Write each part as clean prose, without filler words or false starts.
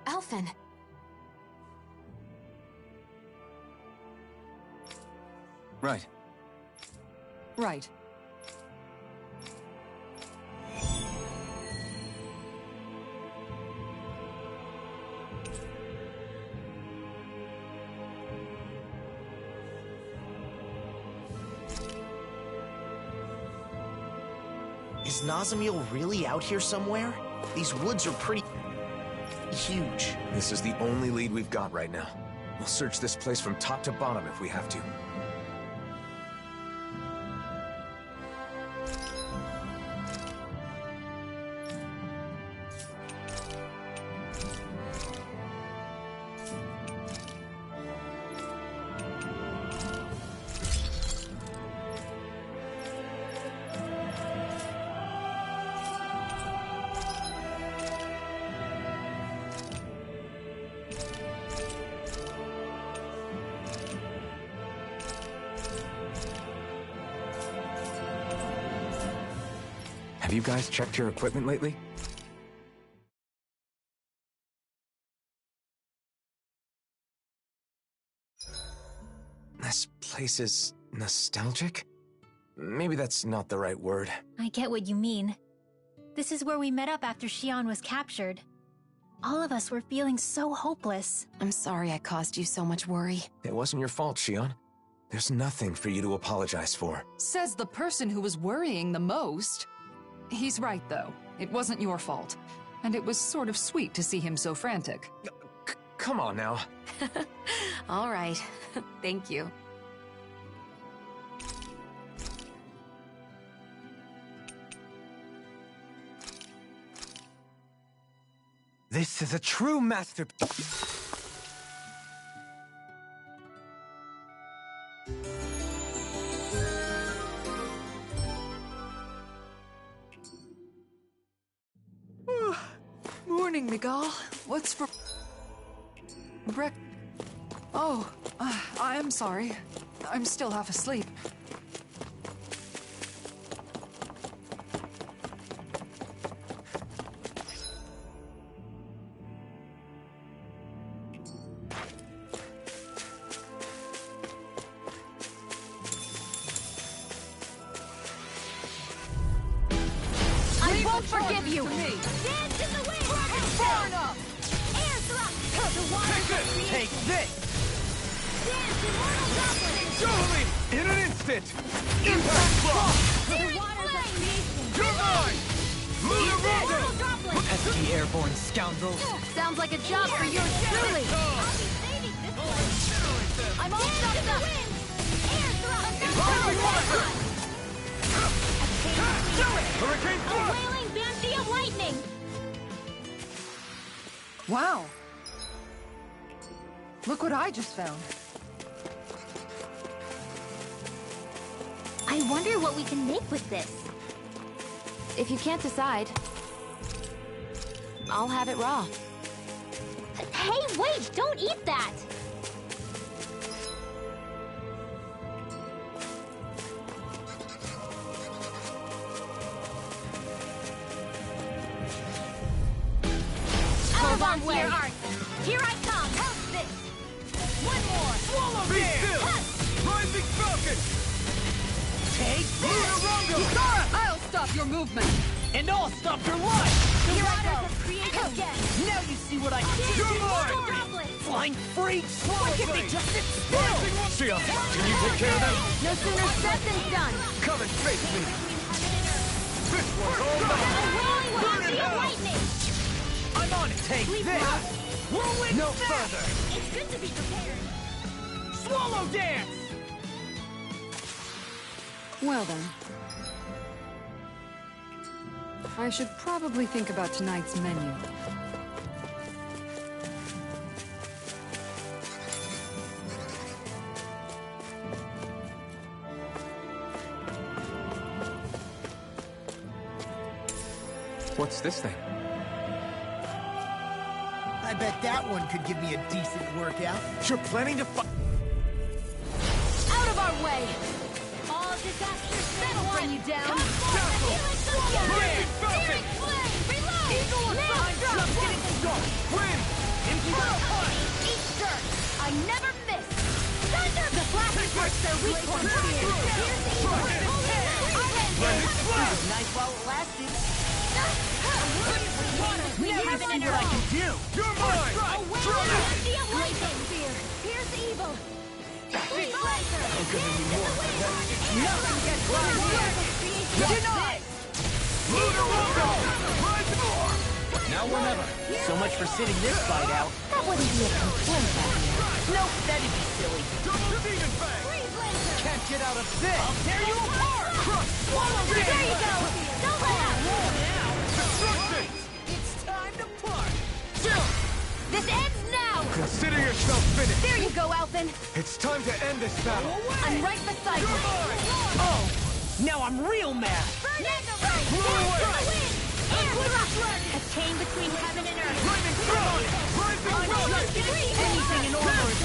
Alphen. Right. Right. Is Nazamiel really out here somewhere? These woods are pretty... huge. This is the only lead we've got right now. We'll search this place from top to bottom if we have to. Have you guys checked your equipment lately? This place is nostalgic? Maybe that's not the right word. I get what you mean. This is where we met up after Xion was captured. All of us were feeling so hopeless. I'm sorry I caused you so much worry. It wasn't your fault, Xion. There's nothing for you to apologize for. Says the person who was worrying the most. He's right, though. It wasn't your fault. And it was sort of sweet to see him so frantic. Come on now. All right. Thank you. This is a true masterpiece. Morning, Miguel. What's for... Oh, I'm sorry. I'm still half asleep. I won't forgive you! Dance in the wind! Far enough! Air thrust! The water Take this! Dance immortal goblin! Surely! In an instant! Impact block! The water's a creation! You're mine! Immortal goblin! SD airborne scoundrels. Sounds like a job for yours truly! I'll be saving this place! I'm all stuffed up! Air thrust! Hurricane A Thrust! wailing banshee of lightning! Wow. Look what I just found. I wonder what we can make with this. If you can't decide, I'll have it raw. Hey, wait! Don't eat that! Hold on to your way. art. Here I come! Help this! One more! Swallow Be still! Rising Falcon! Take this! Kisara! I'll stop your movement! And I'll stop your life! The waters have created again! Now you see what I can do! You're mine! Goblin! Flying freaks! Why can't they just sit still? Xion, can you take care of them? No sooner said than done. Come and face me! This one's all A mine! wailing banshee of lightning! I'm on it! Take this! Whirlwind No snap! further! It's good to be prepared! Swallow dance! Well then. I should probably think about tonight's menu. What's this thing? I bet that one could give me a decent workout. You're planning to fight? Out of our way! All disasters That'll bring you down. Rising Falcon! Flame! Reload! I'm just getting started! Wind! Eat dirt! I never miss! Thunder! The flashes burst their weak points here! Nice while it lasted. We have See what I can do. You're mine! The awakening spear! Pierce evil! Freeze laser! Nothing gets by here. Denied! Now or never. So much for sitting this fight out. That wouldn't be a complaint, Nope, that'd be silly. Freeze laser! Can't get out of this. I'll tear you apart. There you go! Don't let out! It's time to part. This ends now! Consider yourself finished. There you go, Alphen! It's time to end this battle. I'm right beside you! Oh, now I'm real mad. Burn it! A chain between heaven and earth! Anything in order is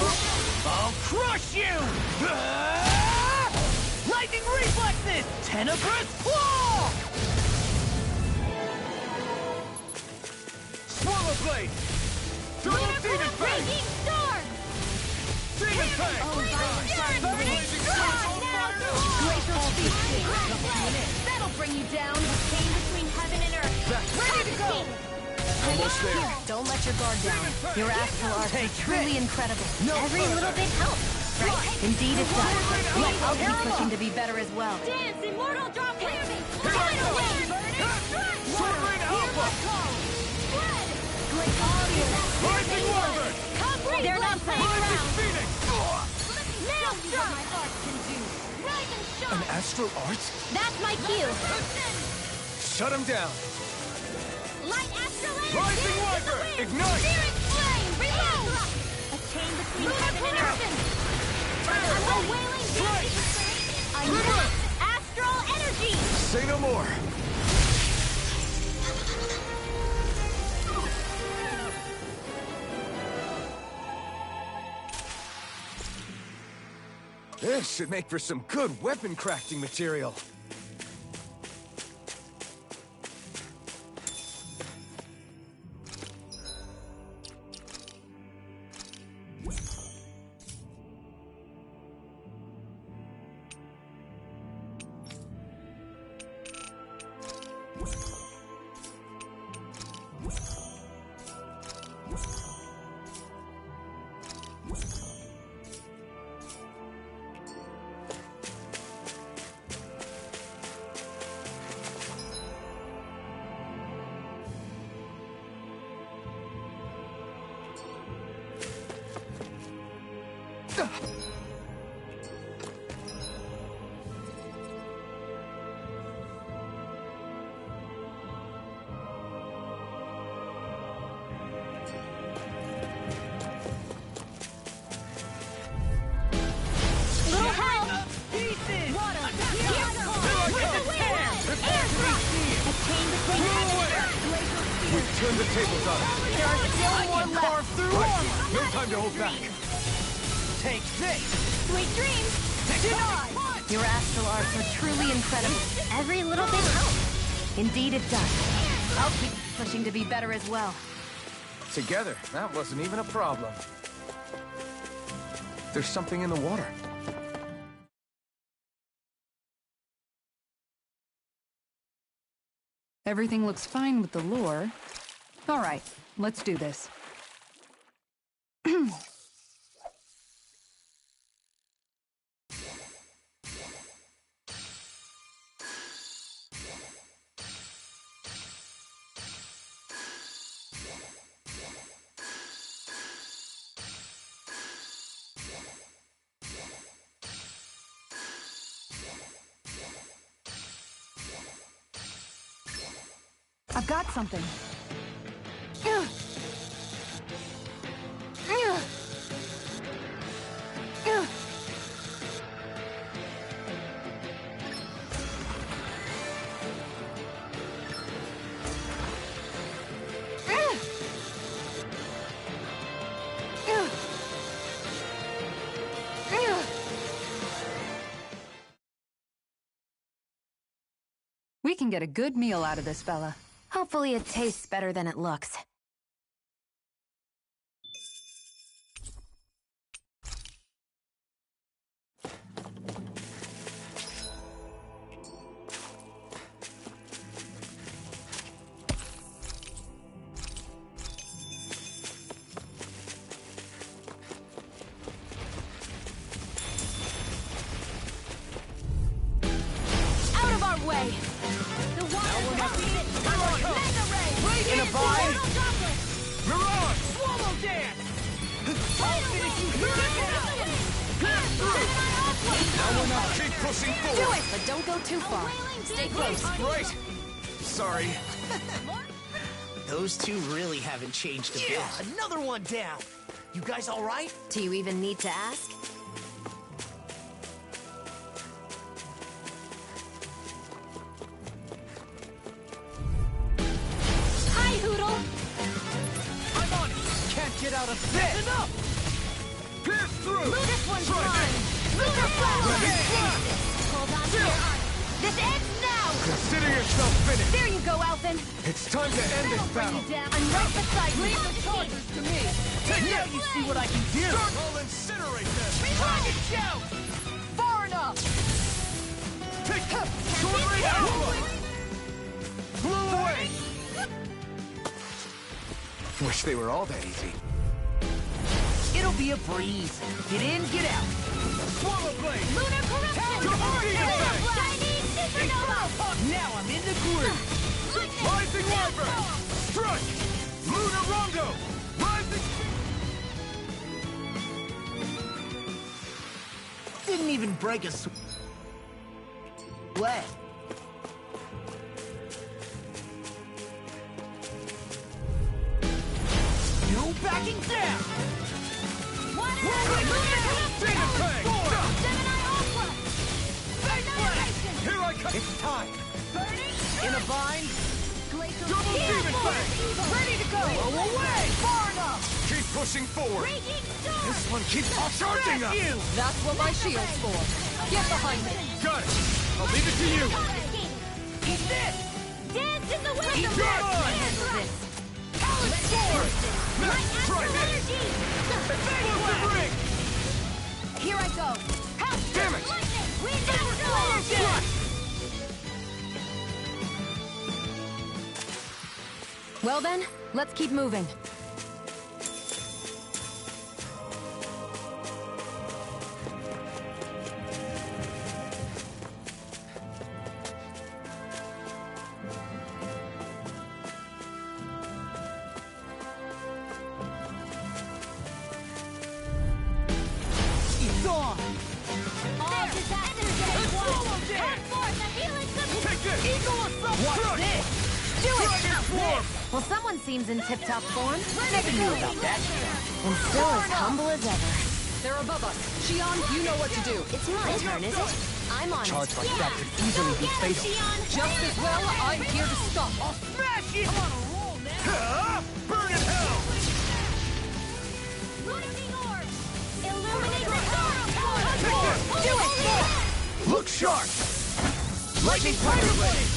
I'll crush you! Lightning reflexes! Tenebrous claw! Swallow blade. Double demon fang. Breaking storm! Demon fang. Burning Glacial speed! That'll bring you down! A chain between heaven and earth! Ready to go! Almost there. Here, don't let your guard down. Your astral arts are truly incredible. Every little bit helps. Right. Indeed it does. Let's all keep pushing to be better as well. Dance, immortal drop hit! Final wave! Sword Rain Alpha. Spread! Great audio! Rising Wyvern. Come breathe! They're not playing Rising around! Phoenix. Now what my art can do! Rise and shine! An astral art? That's my cue. Shut him down. Light astral energy! Rising Wyvern. Ignite. Spirit flame! Reload! A chain between heaven and earth! A wailing Strike. I need astral energy! Say no more. This should make for some good weapon crafting material. Little help! Pieces! Water! We turned the tables on him. There are still more left! Carve through Right. armor! No time to hold back. Take this! Sweet dreams! Denied! Your astral arts are truly incredible. Every little bit helps. Indeed it does. I'll keep pushing to be better as well. Together, that wasn't even a problem. There's something in the water. Everything looks fine with the lore. All right, let's do this. I've got something. We can get a good meal out of this fella. Hopefully it tastes better than it looks. In a bind. Mirage! Swallow dance! I'll finish you here now! Pass through! Now we're not. Keep pushing Do forward. it, but don't go too far. Stay close. Right. Sorry. Those two really haven't changed a bit. Yeah, another one down. You guys all right? Do you even need to ask? Hi, Hoodle! I'm on it! Can't get out of bed! Enough! Pierce through. This one's Try mine! Lunar Flower! Hold on to your arm. This ends now! Consider yourself finished. There you go, Alvin! It's time to end this battle. I'm right beside you! Leave the charges to me! Now you see what I can do! I'll incinerate them. Dragon shout! Far enough! Take sword ray outlook. Blew away. Wish they were all that easy. It'll be a breeze. Get in, get out. Swallow blade. Lunar Corruption! Double Demon Fang. Chinese Supernova! Now I'm in the groove. Rising Wyvern. Strike. Lunar Rondo. Rising. Didn't even break a sweat. No backing down. Demon Fang. Here I come. It's time. In a bind. Double Demon Fang. Ready to go. Blow away. Far enough. Keep pushing forward. This one keeps charging us. You. That's what my shield's for. Get behind me. Got it. I'll leave it to you. Eat this. Dance in the wind! Come on. Palace sword. Max, try this. Explosive ring. Here I go! Damn it. Well then, let's keep moving. It's on. Take this. Eagle assault. Watch this. Do it! Dragon Swarm. Well, someone seems in tip-top form. Never knew about that. And still as humble as ever. They're above us. Shion, you know what to do. It's my turn, is it? I'm on Charge it. like that could easily be fatal. Just as well, I'm here to stop. Smash it. I'm on a roll now. Ah, burn in hell. Do it! Look sharp. Lightning Tiger Blade.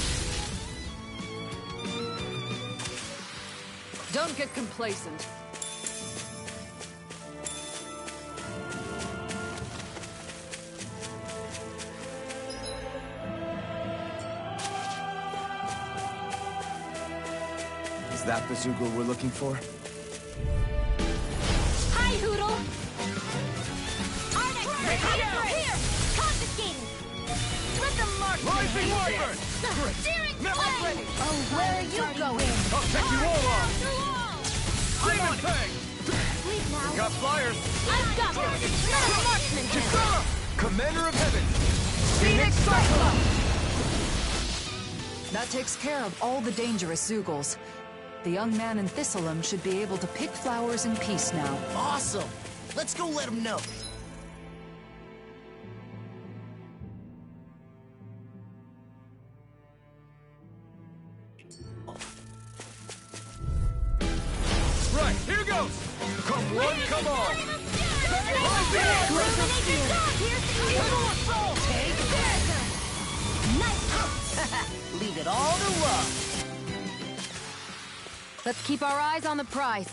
Don't get complacent. Is that the Zoogle we're looking for? Hi, Hoodle! Here! Confiscating! Let them mark Rising Wyvern. Steering Now I'm ready. Oh, where are you going? I'll take you all on. Demon Fang. Sleep now. Got flyers. I've got this! Not a marksman! Kisara. Commander of Heaven. Phoenix Cyclops! That takes care of all the dangerous Zoogles. The young man in Thistleum should be able to pick flowers in peace now. Awesome. Let's go let him know. Right, here goes. Come one, come all. Leave it all to love. Let's keep our eyes on the prize.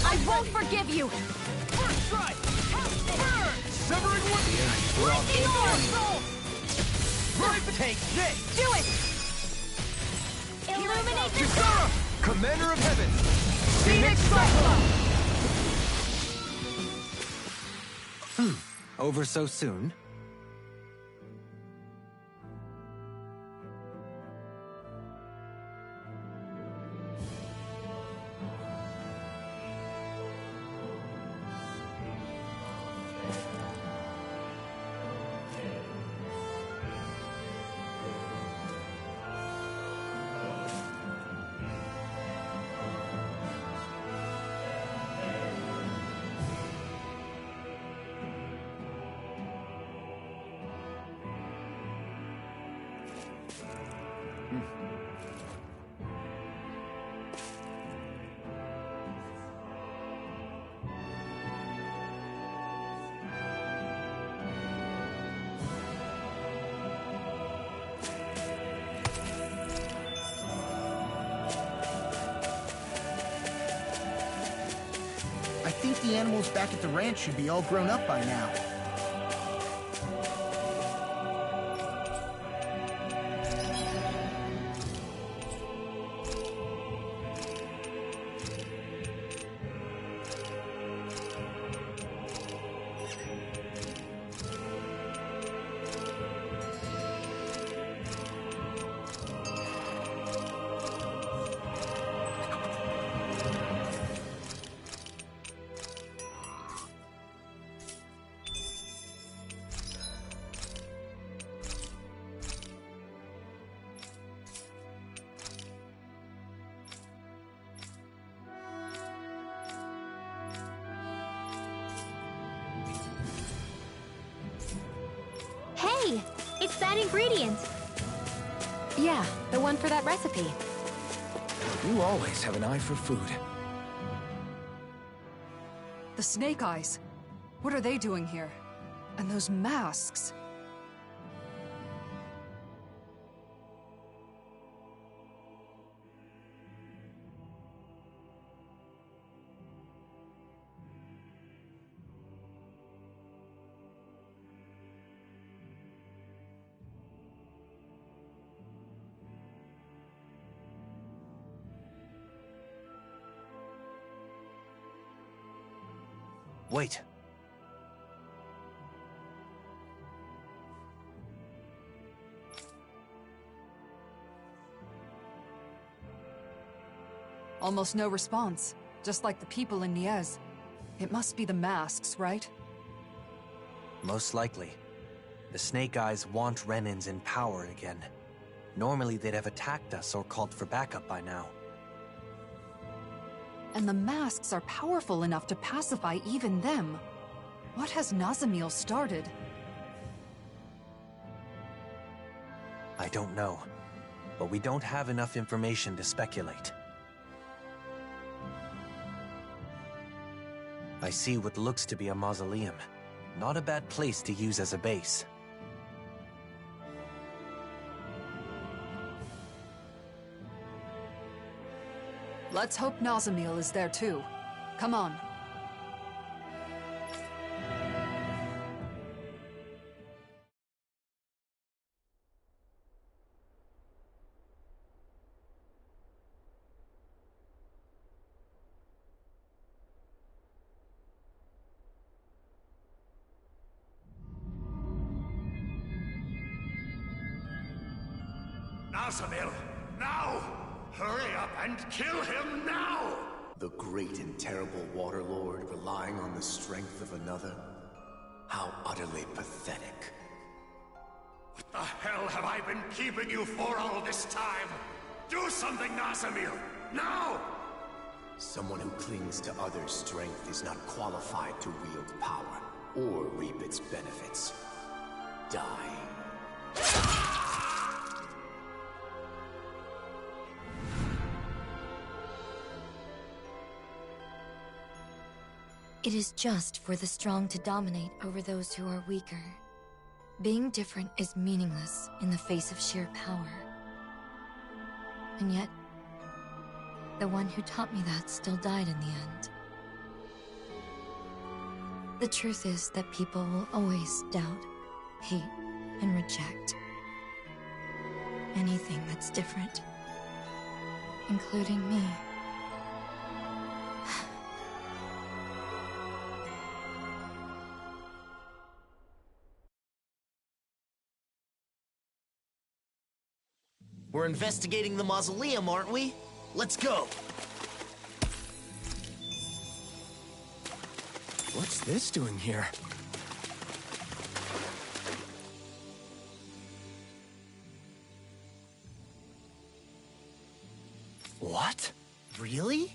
I won't forgive you! First strike. Burn. Severing one. Right, take this. Do it! Illuminate the Kisara. Commander of Heaven. Phoenix Cyclops. Over so soon? think the animals back at the ranch should be all grown up by now. Hey! It's that ingredient! Yeah, the one for that recipe. You always have an eye for food. The Snake Eyes. What are they doing here? And those masks. Wait. Almost no response, just like the people in Niez. It must be the masks, right? Most likely. The Snake Eyes want Renins in power again. Normally they'd have attacked us or called for backup by now. And the masks are powerful enough to pacify even them. What has Nazamiel started? I don't know, but we don't have enough information to speculate. I see what looks to be a mausoleum. Not a bad place to use as a base. Let's hope Nazamiel is there too. Come on. Nazamiel, now! Hurry up and kill him now! The great and terrible Water Lord relying on the strength of another? How utterly pathetic. What the hell have I been keeping you for all this time? Do something, Nazamiel! Now! Someone who clings to others' strength is not qualified to wield power or reap its benefits. Die. It is just for the strong to dominate over those who are weaker. Being different is meaningless in the face of sheer power. And yet, the one who taught me that still died in the end. The truth is that people will always doubt, hate, and reject anything that's different, including me. We're investigating the mausoleum, aren't we? Let's go! What's this doing here? What? Really?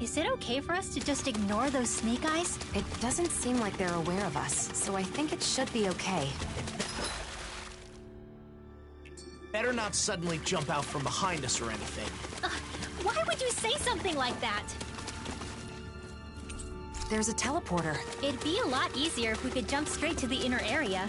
Is it okay for us to just ignore those snake eyes? It doesn't seem like they're aware of us, so I think it should be okay. Better not suddenly jump out from behind us or anything. Why would you say something like that? There's a teleporter. It'd be a lot easier if we could jump straight to the inner area.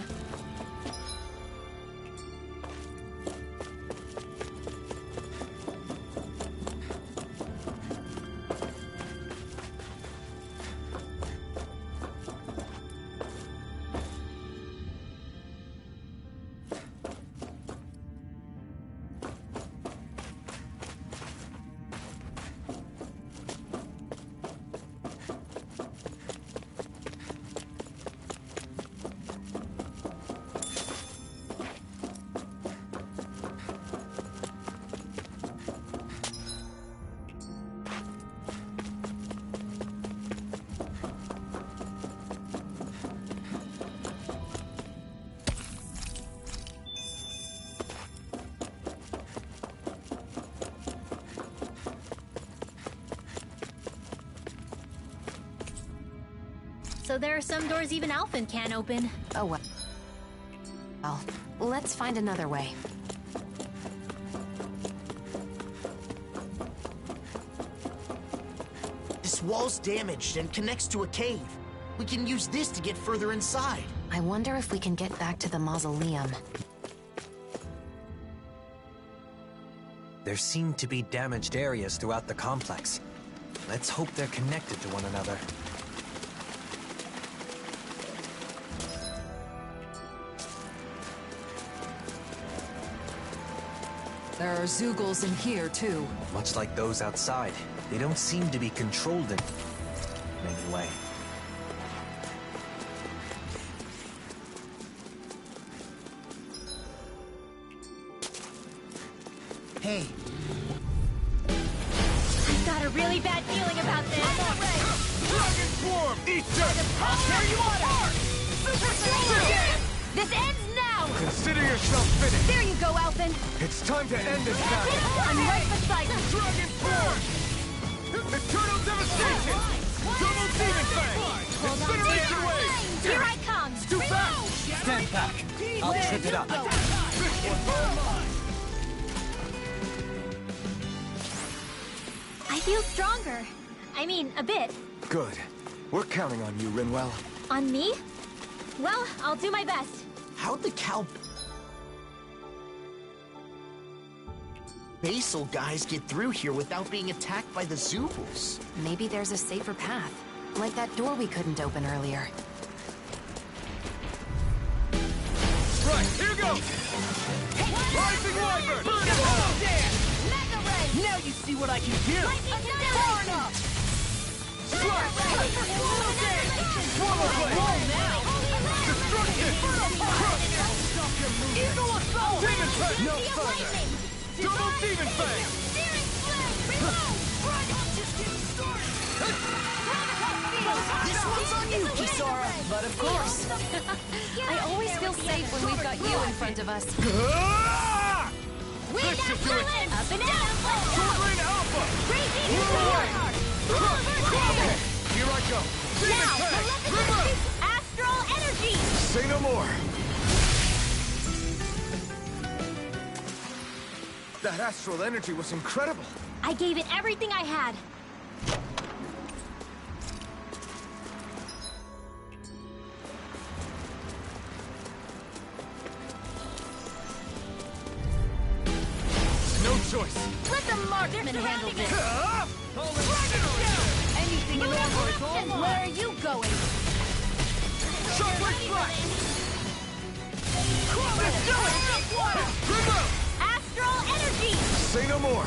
So there are some doors even Alphen can't open. Oh well. Well, let's find another way. This wall's damaged and connects to a cave. We can use this to get further inside. I wonder if we can get back to the mausoleum. There seem to be damaged areas throughout the complex. Let's hope they're connected to one another. There are Zeugles in here, too. Much like those outside, they don't seem to be controlled in any way. Hey. I've got a really bad feeling about this. Dragon Swarm! Easter! I'll carry you on! Super Swarm! This ends now! Consider yourself finished. There you go, Alphen! It's time to end this battle. I'm right beside you! Dragon Swarm! Eternal Devastation! Double Demon Fang! Incineration Wave! Here I come! Too fast! Stand back! I'll trip it up. I feel stronger. I mean, a bit. Good. We're counting on you, Rinwell. On me? Well, I'll do my best. How'd the Basal guys get through here without being attacked by the Zeugles? Maybe there's a safer path. Like that door we couldn't open earlier. Right, here goes! Rising Wyvern! Swallow Dance! Mega Ray! Now you see what I can do! Far enough! Slash! Swallow Dance! Swallow Blade! Destruction! Crush! Eagle Assault! Demon Fang! No further! Double Demon Fang! Searing Flame! Reload! This one's on you, Kisara! But of course. I always feel safe when we've got you in front of us. This should do it! Up and down! Swordling Alpha! Okay, here I go! Demon Fang! Remove! Astral Energy! Say no more. That astral energy was incredible. I gave it everything I had. No choice! Let the marksman handle this! Anything in order is all mine! Where are you going? Sharply Flash! Let's do it! Remove! Astral Energy! Say no more.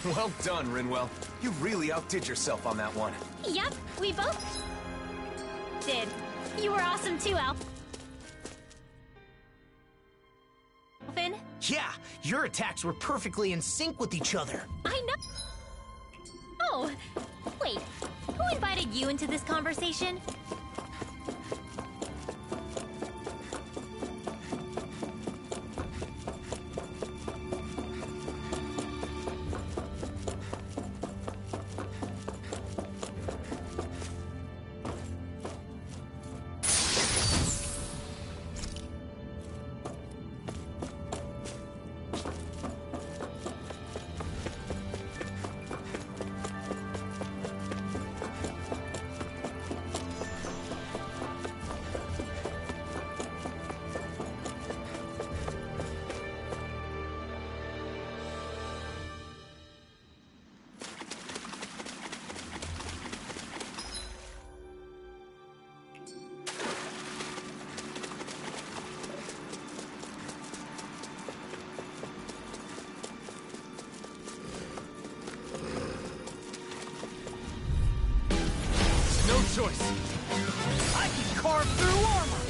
Well done, Rinwell. You really outdid yourself on that one. Yep, we both did. You were awesome too, Alphen. Yeah, your attacks were perfectly in sync with each other. I know. Oh, wait. Who invited you into this conversation? choice! I can carve through armor!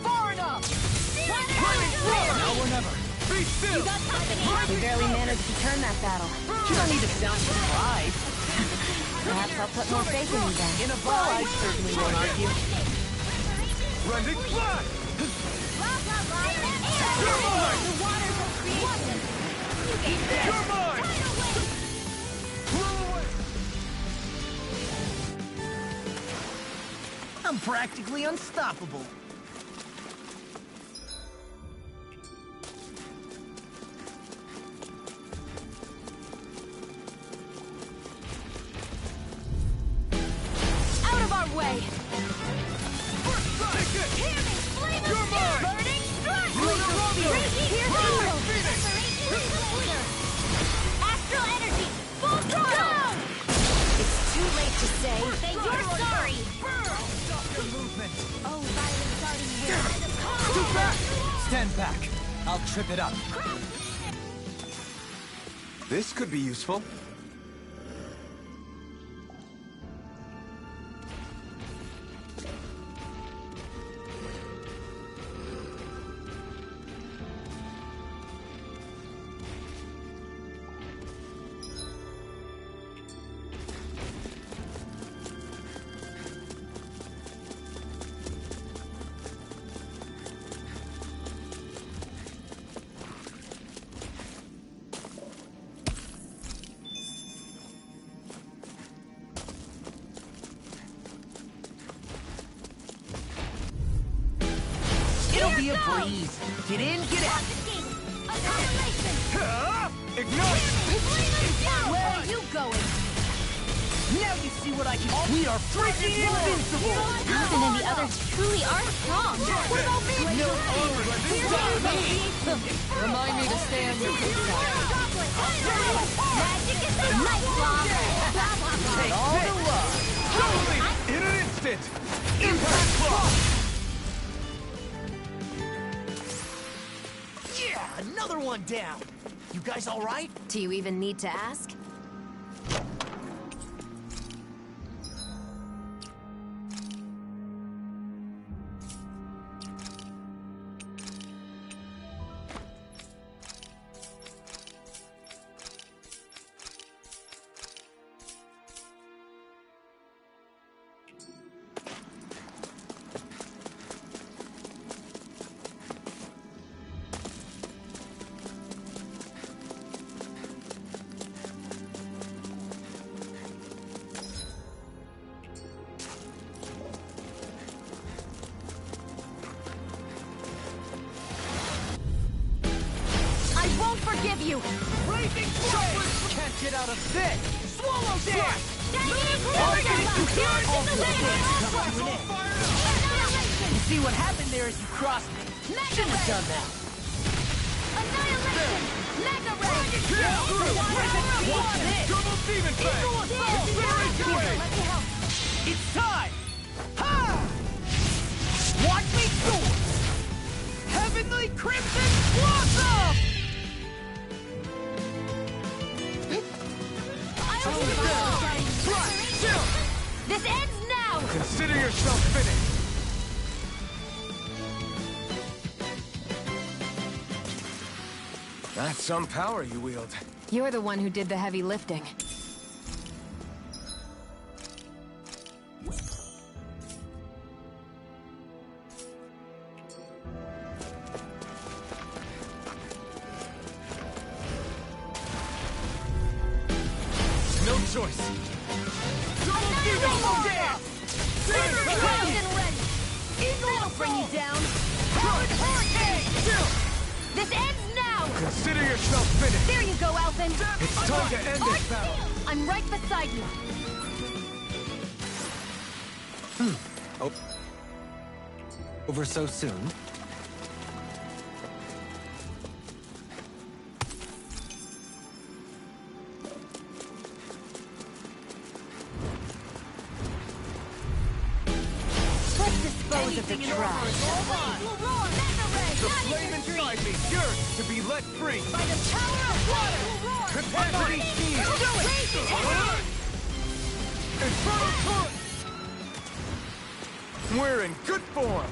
Far enough! Now or never! Be still! You got company! We barely managed to turn that battle. You don't need to sound surprised. Perhaps I'll put more faith in you then. In a ball, I certainly won't argue. Rending flash! Blah, blah, blah. You're mine! The waters of creation! You get this! You're mine! Tidal wave! Blow away! I'm practically unstoppable. Out of our way! Take it! Piercing flame of You're steel! mine! Burning strike! Lunar Romeo! Lunar Phoenix! Astral energy! Full throttle! It's too late to say. Say you're sorry! Stop your movement! Oh, violent starting here! Too fast! Stand back. I'll trip it up. This could be useful. It'll be a breeze. Get in, get out. Annihilation! Ignite! Where are you going? Now you see what I can. We are freaking invincible. Ethan and the others truly are strong. What about me? No armor can stop me. Remind me to stay on your good side. Magic is the night bomb! Take all the love. Totally! In an instant! Impact block! Yeah, another one down. You guys all right? Do you even need to ask? Forgive you! Raging flame! Can't get out of this! Swallow dance! You see what happened there as you crossed me. Shouldn't have done that. Annihilation! Mega Ray! Watch this! Double Demon Fang! Incineration Wave! It's time! Ha! Watch me soar! Heavenly Crimson Blossom! This ends now! Consider yourself finished! That's some power you wield. You're the one who did the heavy lifting. No choice. Double dance! Primed and ready! That'll bring you down! Hurricane! This ends now! Consider yourself finished! There you go, Alphen! It's time to end this battle! I'm right beside you! Oh. Over so soon? Let's dispose of the trash. The flame inside me yearns to be let free! By the power of water! Prepare to be seized! Do it! Infernal Torrent! We're in good form!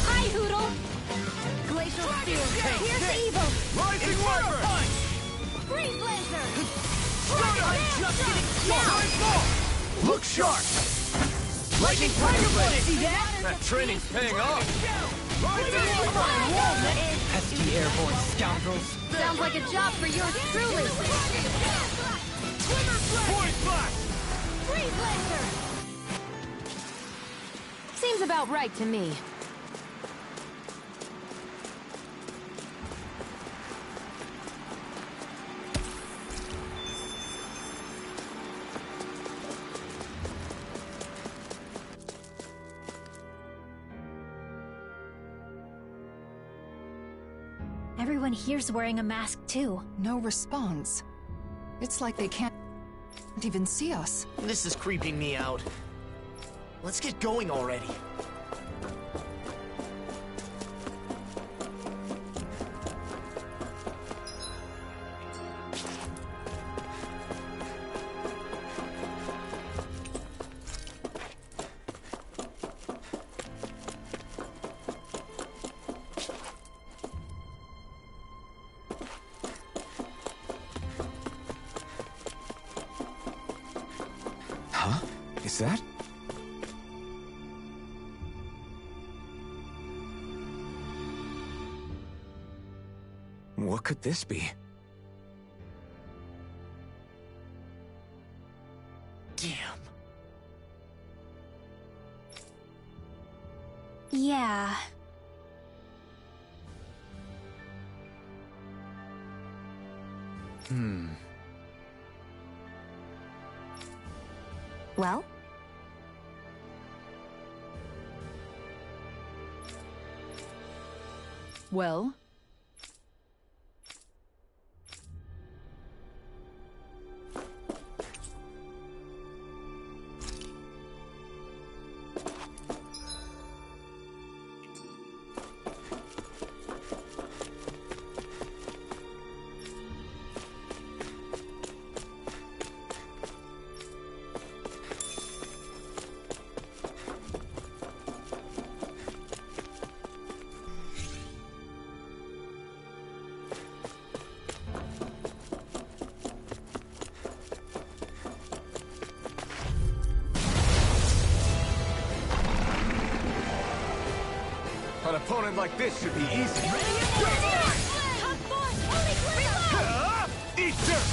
Hi, Hoodle! Glacial Spear! Here's the evil! Rising Viper! Freeze Laser! I'm just getting started! Look sharp! Lightning Tiger Blade! See that? That training's paying off! Pesky airborne scoundrels. Sounds like a job for yours truly! Point Blast! Freeze Laser! Seems about right to me. Everyone here's wearing a mask too. No response. It's like they can't even see us. This is creeping me out. Let's get going already. Huh? Is that? What could this be? Damn. Yeah. Well? Well? An opponent like this should be easy. Eat dirt!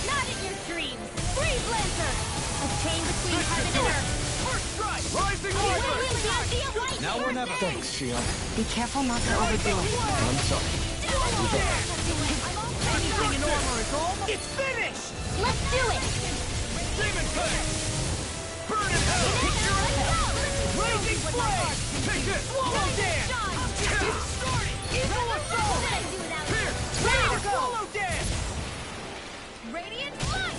Not in your dreams! Freeze Lancer! A chain between heaven and earth! First strike! Rising Viper! Now or never. Thanks, Shion. Be careful not to overdo it. I'm sorry. Anything in armor is all. It's finished! Let's do it! Demon Fang! Burn in hell! Raging Flame! Take this! Swallow Dance! Get started! Evil Assault! Here! Swallow Dance! Radiant Light!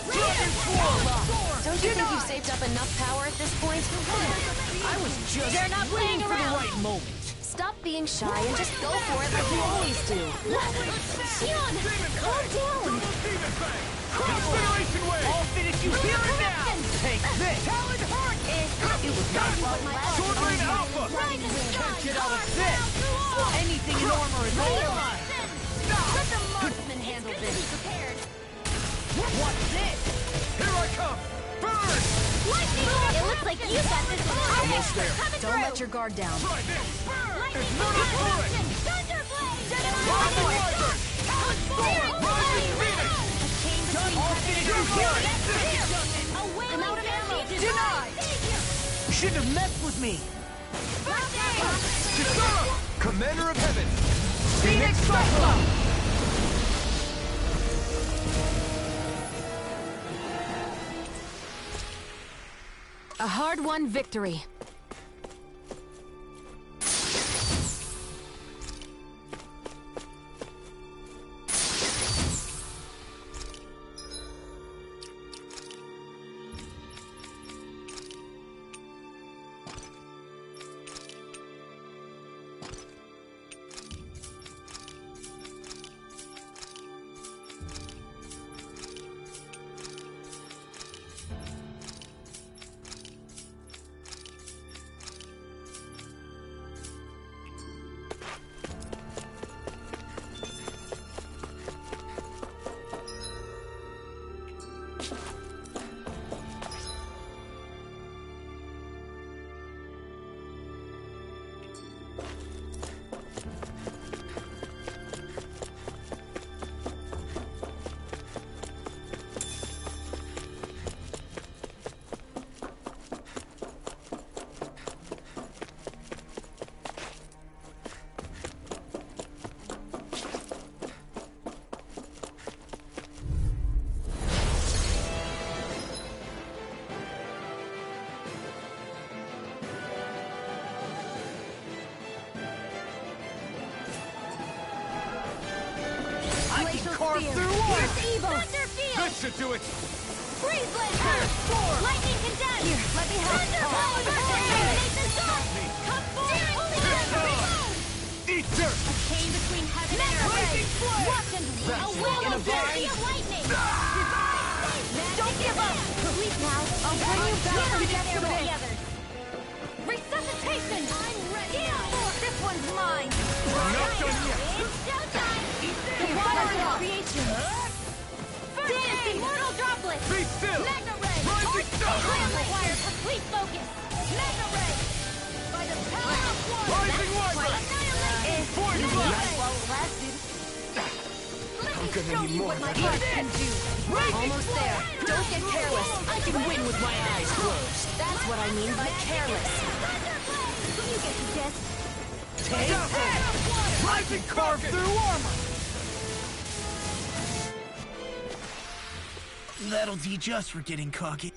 Don't you think you've saved up enough power at this point? I was just They're not playing waiting for the around. right moment. Stop being shy and just go for it like you always do. Shion, calm down! Demon Fang! Incineration Wave! I'll finish you here and now! Take this! Talon Heart! It was not fun. Sword Rain Alpha! Can't get out of this! Anything in armor is all mine! Let the marksman handle this. What's this? Here I come! Burn! Lightning! It looks like you got this one. Almost there. Don't let your guard down. Try this! Lightning! It's not a turret! Thunderblade! Rising Viper! Rising Phoenix! I'll finish you here! I'm out of ammo! Denied! You shouldn't have messed with me! Kisara! Commander of Heaven! Phoenix Cyclone! A hard-won victory. Thunder Field! This should do it! Freeze Laser! Lightning Condense! Here, let me help. Thunderbolt! Eliminate the sun! Come forward! Eat dirt! A chain between heaven and earth! Blazing flame! Watch and wait! A wheel of fury of lightning! Don't give up! Sleep now! I'll bring you back from together! Resuscitation! I'm ready! This one's mine! We're not done yet! It's showtime! The water of creation! Dance, immortal droplet! Be still! Magna Ray! Rising sun! Clam requires complete focus! Magna Ray! By the power of one! Rising Wyvern! Void blast! I'm gonna need more what my of heart that. can do! Almost there. Don't get careless. I can win with my eyes closed. That's what I mean by careless. You get to guess. Take that! Rising carved through armor! That'll teach us for getting cocky.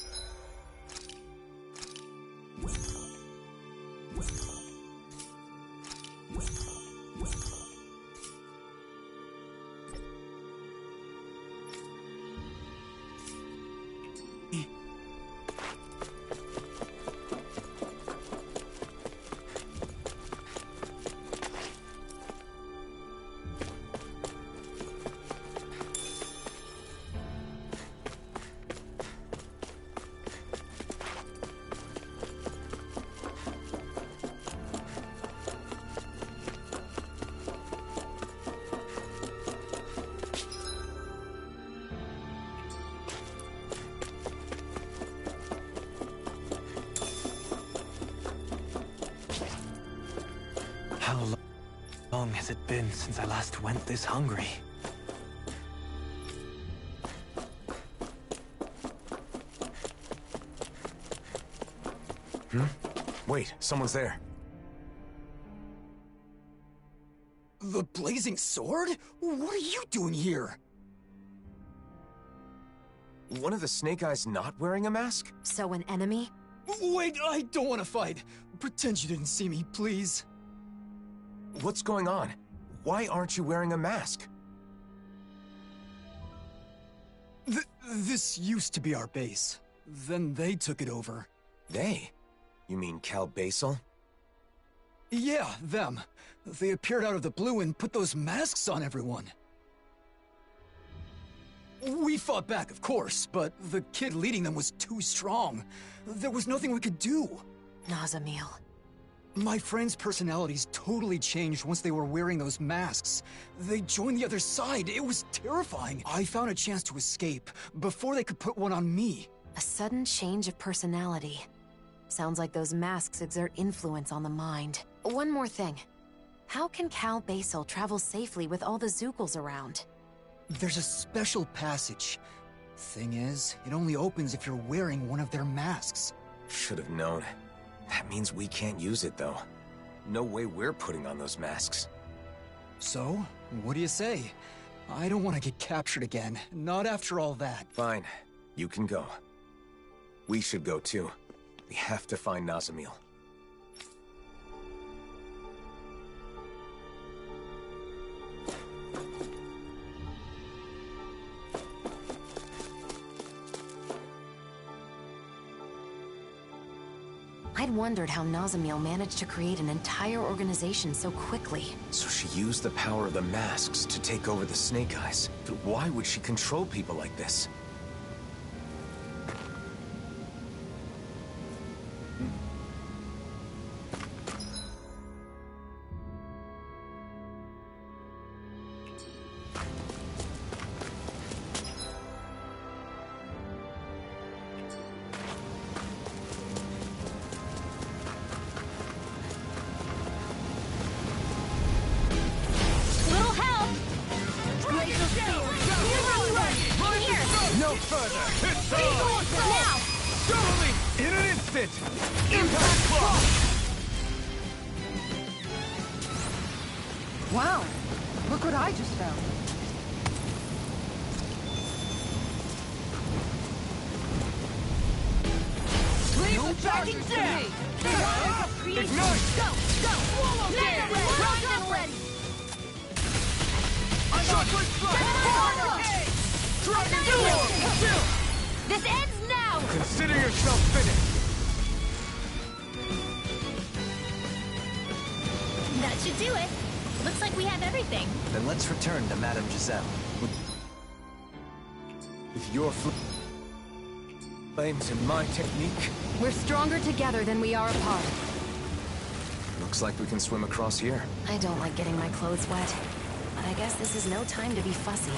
How long has it been since I last went this hungry? Wait, someone's there. The Blazing Sword? What are you doing here? One of the Snake Eyes not wearing a mask? So an enemy? Wait, I don't want to fight. Pretend you didn't see me, please. What's going on? Why aren't you wearing a mask? This used to be our base. Then they took it over. They? You mean Cal Basel? Yeah, them. They appeared out of the blue and put those masks on everyone. We fought back, of course, but the kid leading them was too strong. There was nothing we could do. Nazamil. My friends' personalities totally changed once they were wearing those masks. They joined the other side. It was terrifying. I found a chance to escape before they could put one on me. A sudden change of personality. Sounds like those masks exert influence on the mind. One more thing. How can Cal Basel travel safely with all the Zookles around? There's a special passage. Thing is, it only opens if you're wearing one of their masks. Should have known. That means we can't use it, though. No way we're putting on those masks. So, what do you say? I don't want to get captured again. Not after all that. Fine. You can go. We should go, too. We have to find Nazamil. I'd wondered how Nazamil managed to create an entire organization so quickly. So she used the power of the masks to take over the Snake Eyes. But why would she control people like this? No further! It's over! Now! Totally! In an instant! Impact clock! Wow! Look what I just found. No backing down! Ignite! Go! Go! Swallow Dance! Run ready! Chocolate strike! This ends now! Consider yourself finished! That should do it. Looks like we have everything. Then let's return to Madame Giselle. With your flames and my technique, We're stronger together than we are apart. looks like we can swim across here. I don't like getting my clothes wet, but I guess this is no time to be fussy.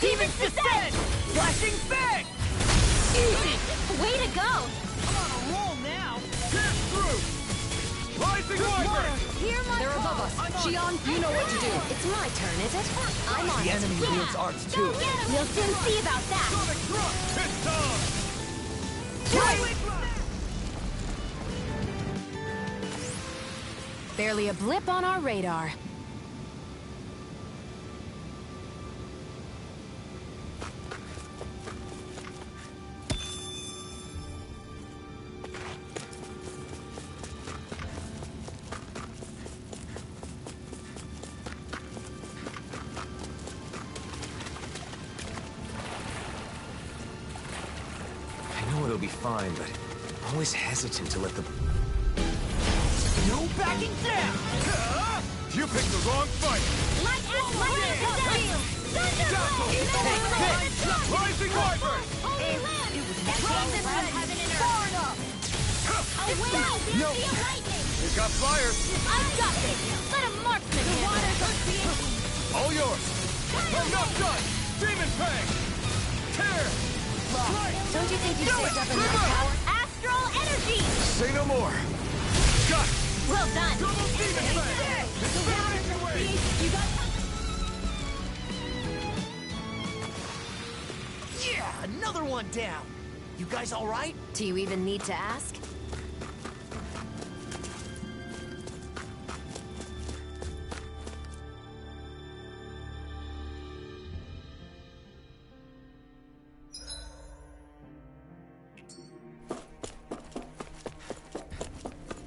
Demons descend! Flashing fang! Easy! Way to go! I'm on a roll now! Pierce through! Rising Wyvern! They're above us. Shion, you know what to do. It's my turn, is it? I'm on The it. enemy wields arts too. We'll soon see about that! Sonic thrust! It's time! Barely a blip on our radar. It'll be fine, but I'm always hesitant to let the... No backing down! You picked the wrong fight! Light as lightning possessed! Rising Wyvern! It was Jesus from heaven and earth! Away! No. Sea of lightning! You got flyers! I've got this! Let a marksman handle it! All yours! I'm not done! Demon Fang! Tear! Don't you think you saved up enough power? Astral energy! Say no more! Got it! Well done! Double Demon Fang! Incineration Wave! You got... Yeah, another one down. You guys all right? Do you even need to ask?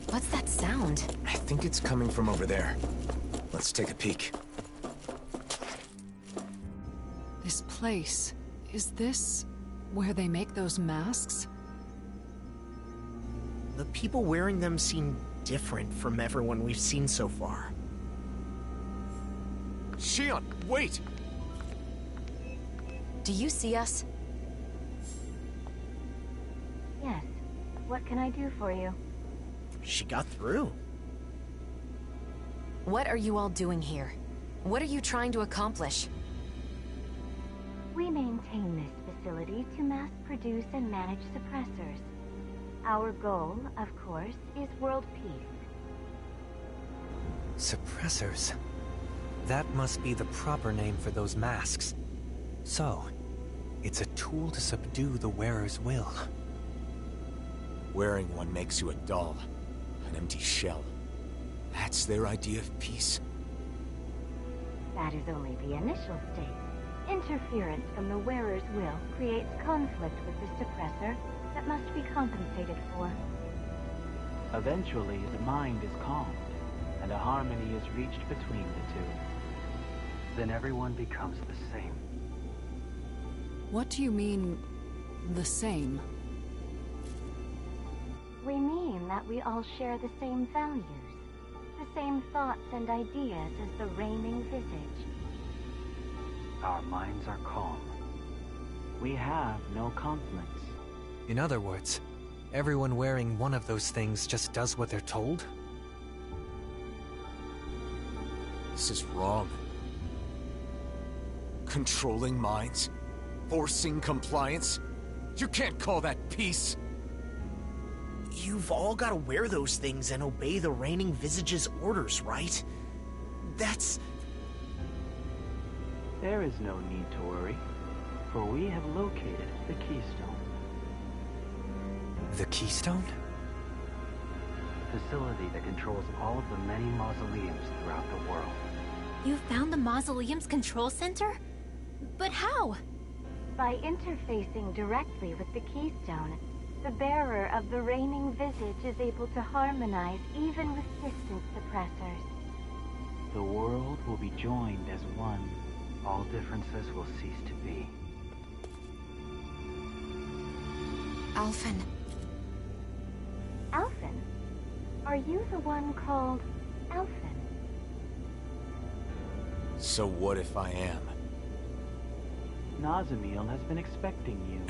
What's that sound? I think it's coming from over there. Let's take a peek. This place, is this where they make those masks? The people wearing them seem different from everyone we've seen so far. Shion, wait! Do you see us? Yes. What can I do for you? She got through. What are you all doing here? What are you trying to accomplish? We maintain this facility to mass produce and manage suppressors. Our goal, of course, is world peace. Suppressors. That must be the proper name for those masks. So, it's a tool to subdue the wearer's will. Wearing one makes you a doll. An empty shell. That's their idea of peace. That is only the initial state. Interference from the wearer's will creates conflict with the suppressor that must be compensated for. Eventually, the mind is calmed, and a harmony is reached between the two. Then everyone becomes the same. What do you mean, the same? We mean that we all share the same values, the same thoughts and ideas as the reigning visage. Our minds are calm. We have no conflicts. In other words, everyone wearing one of those things just does what they're told? This is wrong. Controlling minds? Forcing compliance? You can't call that peace! You've all got to wear those things and obey the reigning Visage's orders, right? That's... There is no need to worry, for we have located the Keystone. The Keystone? The facility that controls all of the many mausoleums throughout the world. You found the Mausoleum's control center? But how? By interfacing directly with the Keystone, the bearer of the reigning Visage is able to harmonize even with distant suppressors. The world will be joined as one. All differences will cease to be. Alphen. Alphen? Are you the one called Alphen? So what if I am? Nazamiel has been expecting you.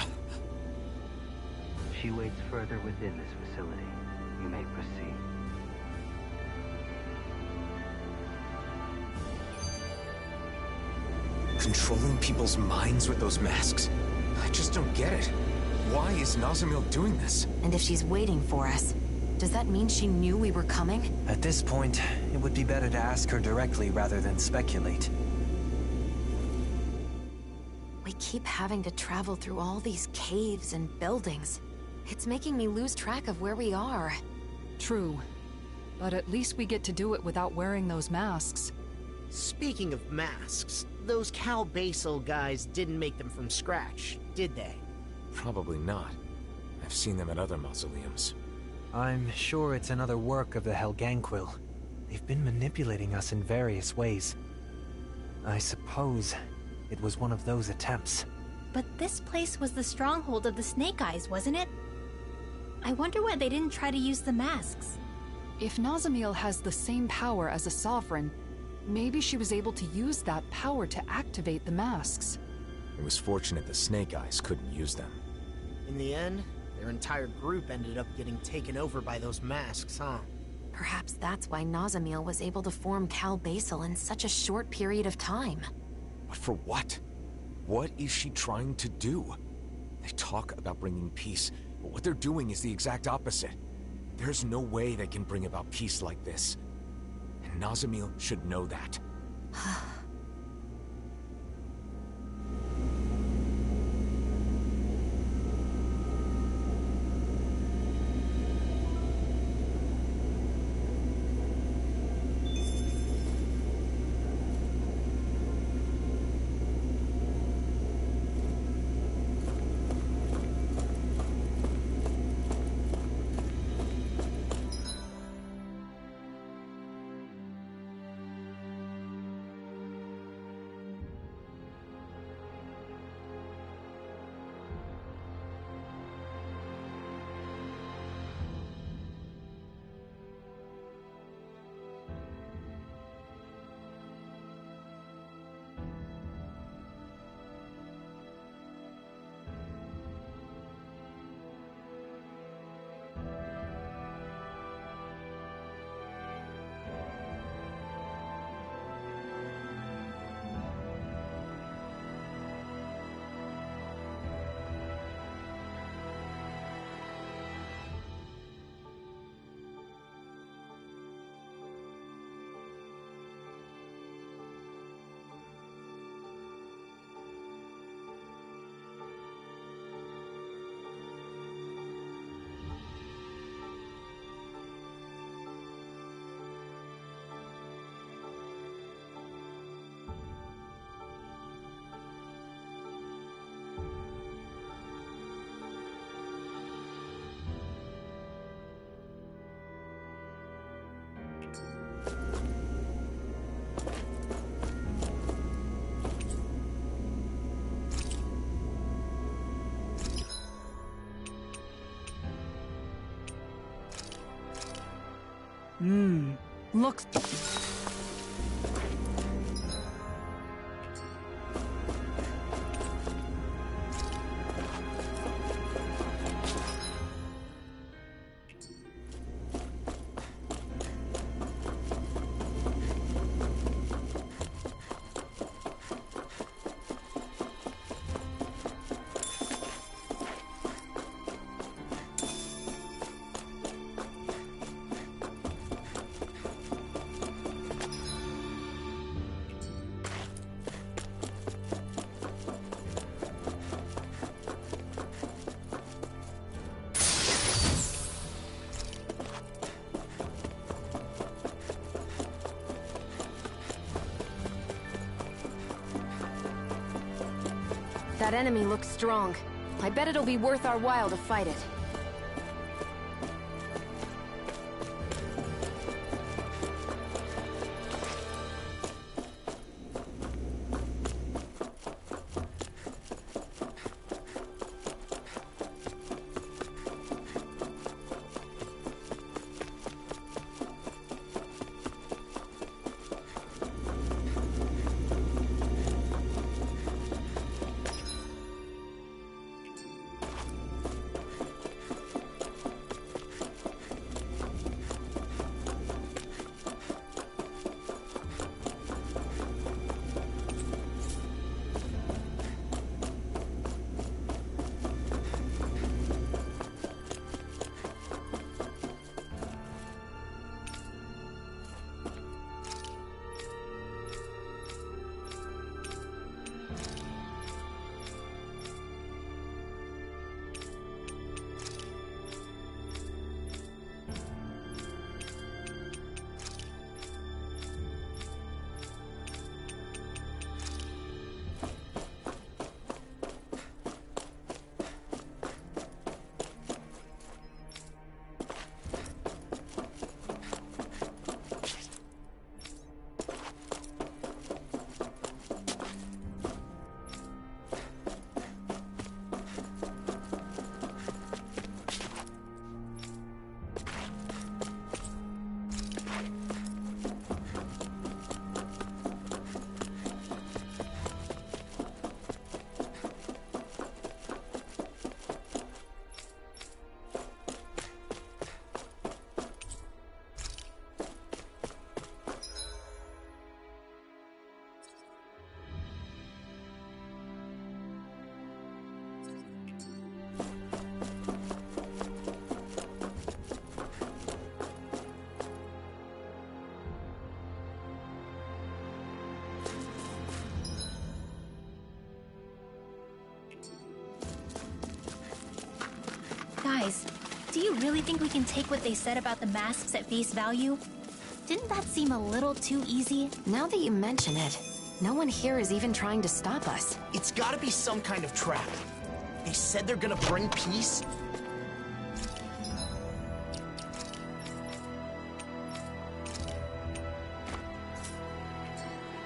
She waits further within this facility. You may proceed. Controlling people's minds with those masks? I just don't get it. Why is Nazamiel doing this? And if she's waiting for us, does that mean she knew we were coming? At this point, it would be better to ask her directly rather than speculate. We keep having to travel through all these caves and buildings. It's making me lose track of where we are. True. But at least we get to do it without wearing those masks. Speaking of masks, those Cal Basel guys didn't make them from scratch, did they? Probably not. I've seen them at other mausoleums. I'm sure it's another work of the Helganquil. They've been manipulating us in various ways. I suppose it was one of those attempts. But this place was the stronghold of the Snake Eyes, wasn't it? I wonder why they didn't try to use the masks. If Nazamiel has the same power as a sovereign, maybe she was able to use that power to activate the masks. It was fortunate the Snake Eyes couldn't use them. In the end, their entire group ended up getting taken over by those masks, huh? Perhaps that's why Nazamiel was able to form Cal Basel in such a short period of time. But for what? What is she trying to do? They talk about bringing peace, but what they're doing is the exact opposite. There's no way they can bring about peace like this. And Nazamiel should know that. Looks... That enemy looks strong. I bet it'll be worth our while to fight it. Guys, do you really think we can take what they said about the masks at face value? Didn't that seem a little too easy? Now that you mention it, no one here is even trying to stop us. It's gotta be some kind of trap. They said they're gonna bring peace.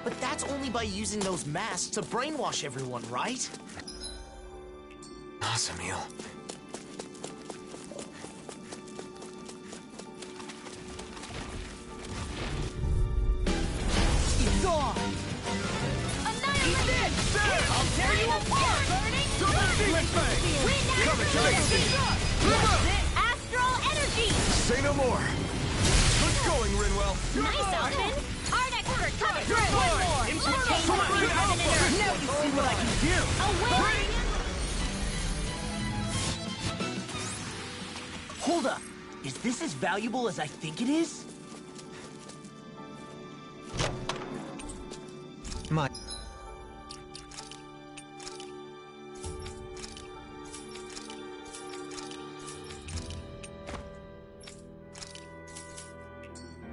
But that's only by using those masks to brainwash everyone, right? Nasamiel. He's gone! Annihilate! He's dead! I'll tear you apart! Burning! Coming, Astral energy! Say no more! Good going, Rinwell! Nice, Alvin! Art expert coming through! One One more! Infernal Let's take it Now you see what I can do! away! Hold up! Is this as valuable as I think it is? My...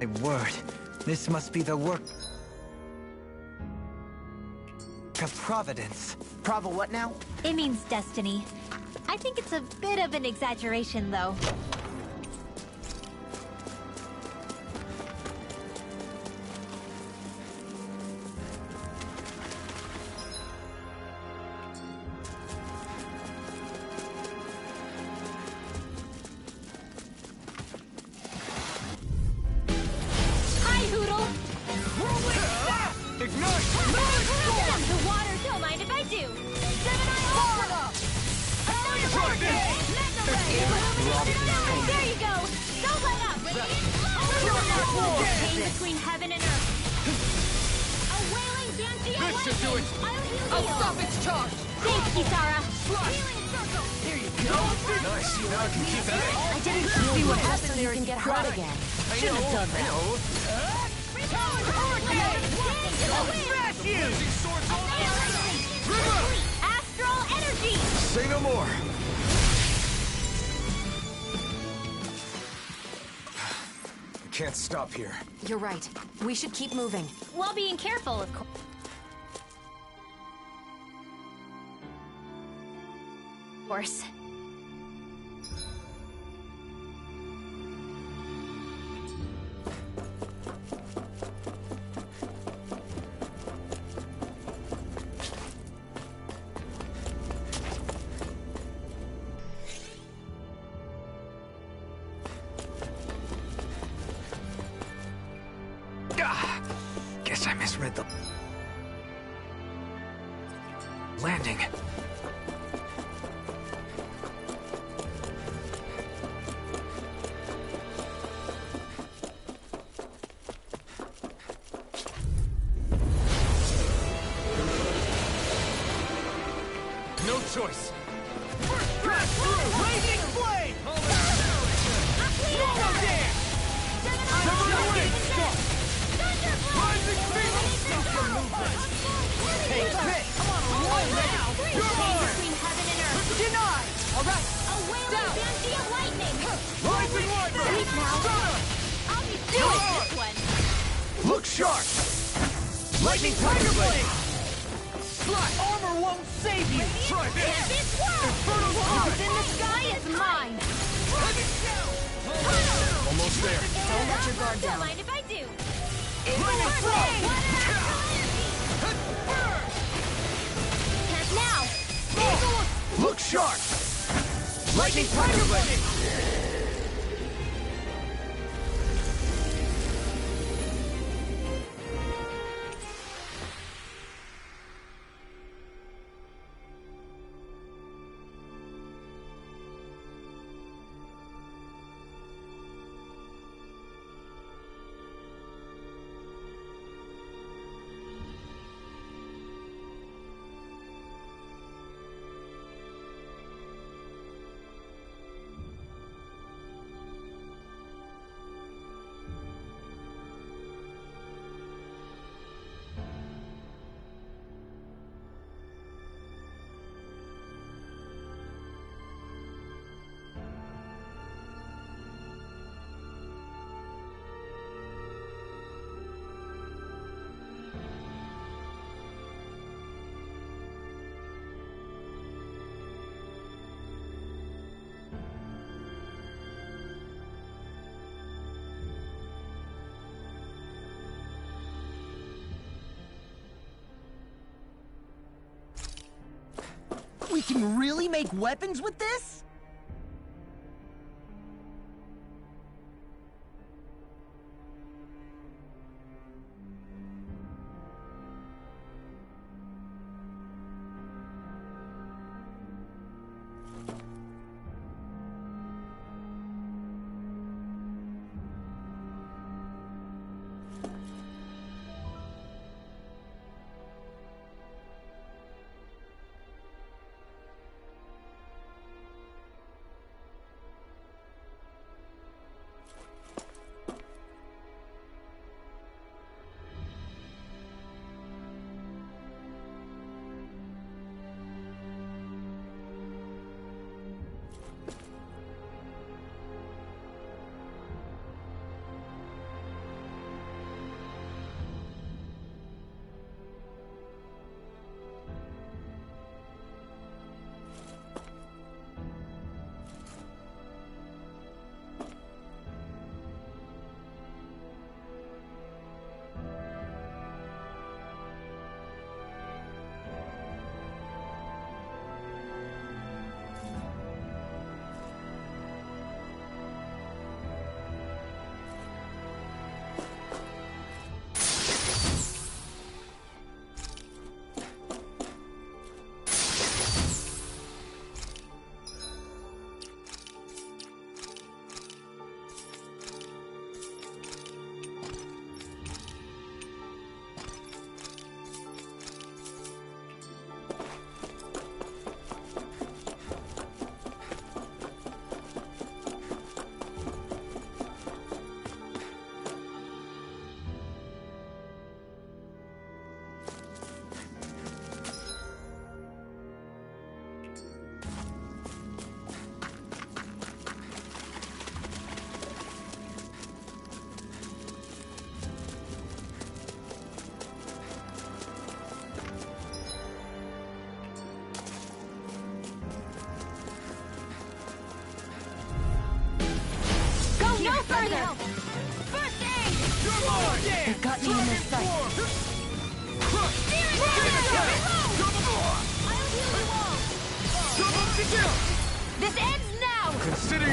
My word, this must be the work of Providence. Prava what now? It means destiny. I think it's a bit of an exaggeration, though. Hi, Hoodle! Ignite! The water, don't mind if I do! Gemini Ultra! There you go! Don't let up! Pain between heaven and earth! A wailing Banshee away! This should do it! I'll stop its charge! Thanks, Kisara! Healing circle! There you go! Nice, now I can keep that. I didn't see what happened there you can get hurt again. Shouldn't have done that. Smash you! Astral energy! Say no more! I can't stop here. You're right. We should keep moving. While being careful, of course. course. Guess I misread the landing. No choice. First crash through! Blazing flame! Solo dance! Several wings! Rising phoenix! Stop your movement! Take this! Come on, roll now! You're mine! Between heaven and earth. Denied! Alright! A wailing banshee of lightning. Rising wyvern! Wait now. Stunner! I'll be doing this one. Look sharp! Lightning tiger blade! Slide! Armor won't save you! Try this! Tempest swirl. Inferno What's strike! in the sky is mine. Almost there. Don't let your guard Don't down. mind if I do. Lightning throw! And now. Look sharp! Lightning tiger blade! We can really make weapons with this?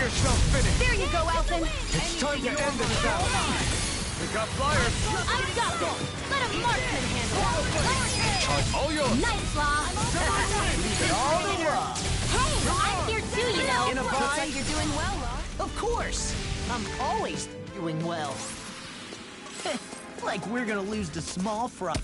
yourself finished! There you go, Elfin! It's time to end this battle! We got flyers! I've got this! Let a marksman handle it! All yours! Nice, Law! All the love! Hey, I'm here too, you know! In a Looks bind? like you're doing well, Law. Of course! I'm always doing well. Like we're gonna lose to small fry.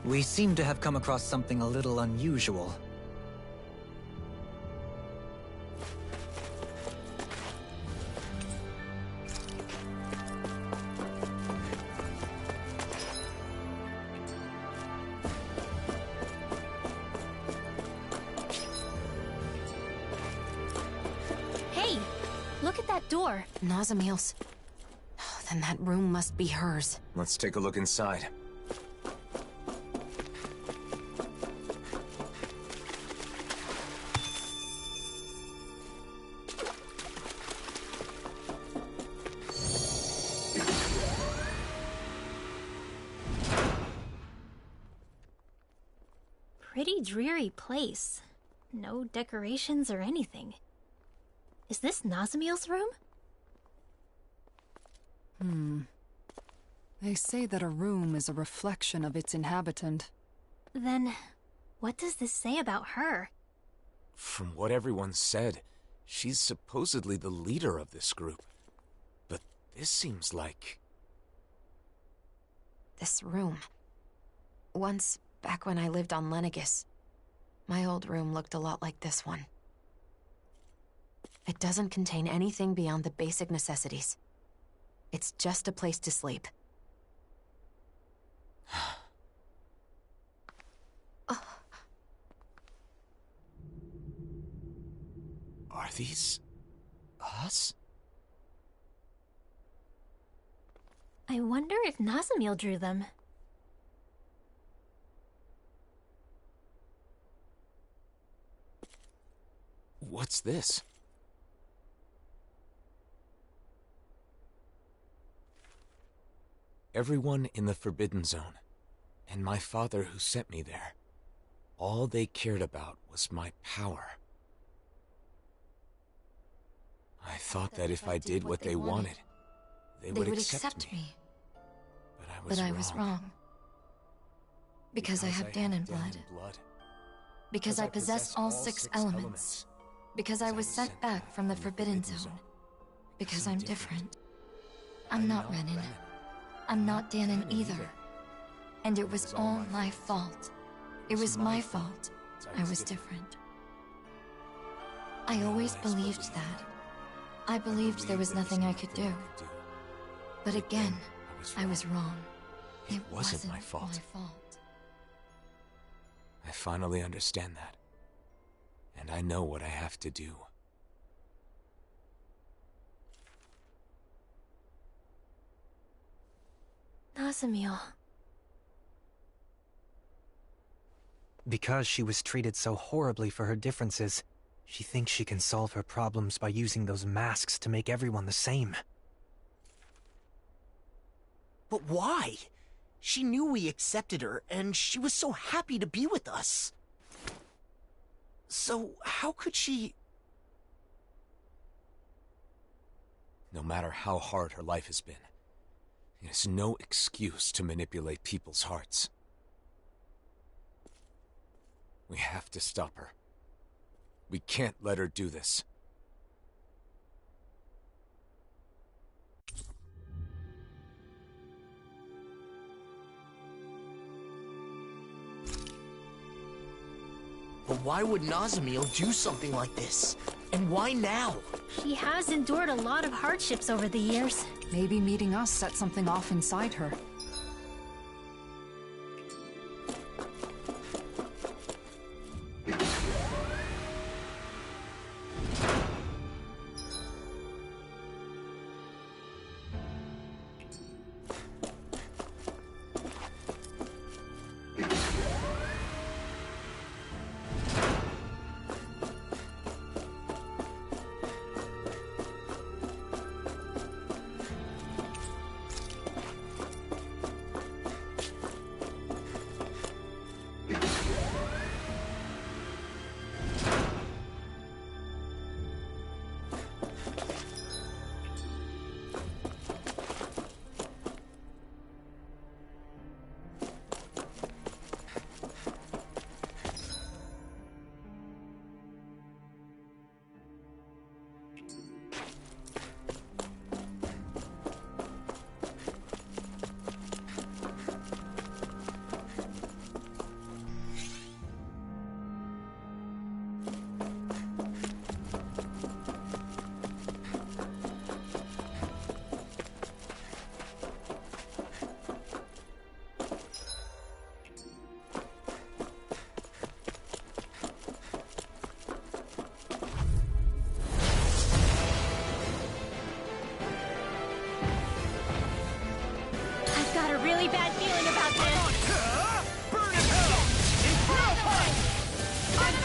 We seem to have come across something a little unusual. Hey, look at that door. Nazamiel's. Oh, then that room must be hers. Let's take a look inside. Pretty dreary place. No decorations or anything. Is this Nazamiel's room? They say that a room is a reflection of its inhabitant. Then, what does this say about her? From what everyone said, she's supposedly the leader of this group. But this seems like... This room. Once, back when I lived on Lenegis, my old room looked a lot like this one. It doesn't contain anything beyond the basic necessities. It's just a place to sleep. Are these... us? I wonder if Nazamiel drew them. What's this? Everyone in the Forbidden Zone, and my father who sent me there, all they cared about was my power. I thought that if I did what they wanted, they would accept me. But I was wrong. Because I have Dahnan blood. Because I possess all 6 elements. Because I was sent back from the Forbidden Zone. Because I'm different. I'm not Renan. I'm not Dahnan either. And it was all my fault. It was my fault. I was different. I always believed that. I believed there was nothing I could do. But again, I was wrong. It wasn't my fault. I finally understand that. And I know what I have to do. Nazamiel. Because she was treated so horribly for her differences, she thinks she can solve her problems by using those masks to make everyone the same. But why? She knew we accepted her, and she was so happy to be with us. So, how could she... No matter how hard her life has been, it is no excuse to manipulate people's hearts. We have to stop her. We can't let her do this. But why would Nazamiel do something like this? And why now? She has endured a lot of hardships over the years. Maybe meeting us set something off inside her.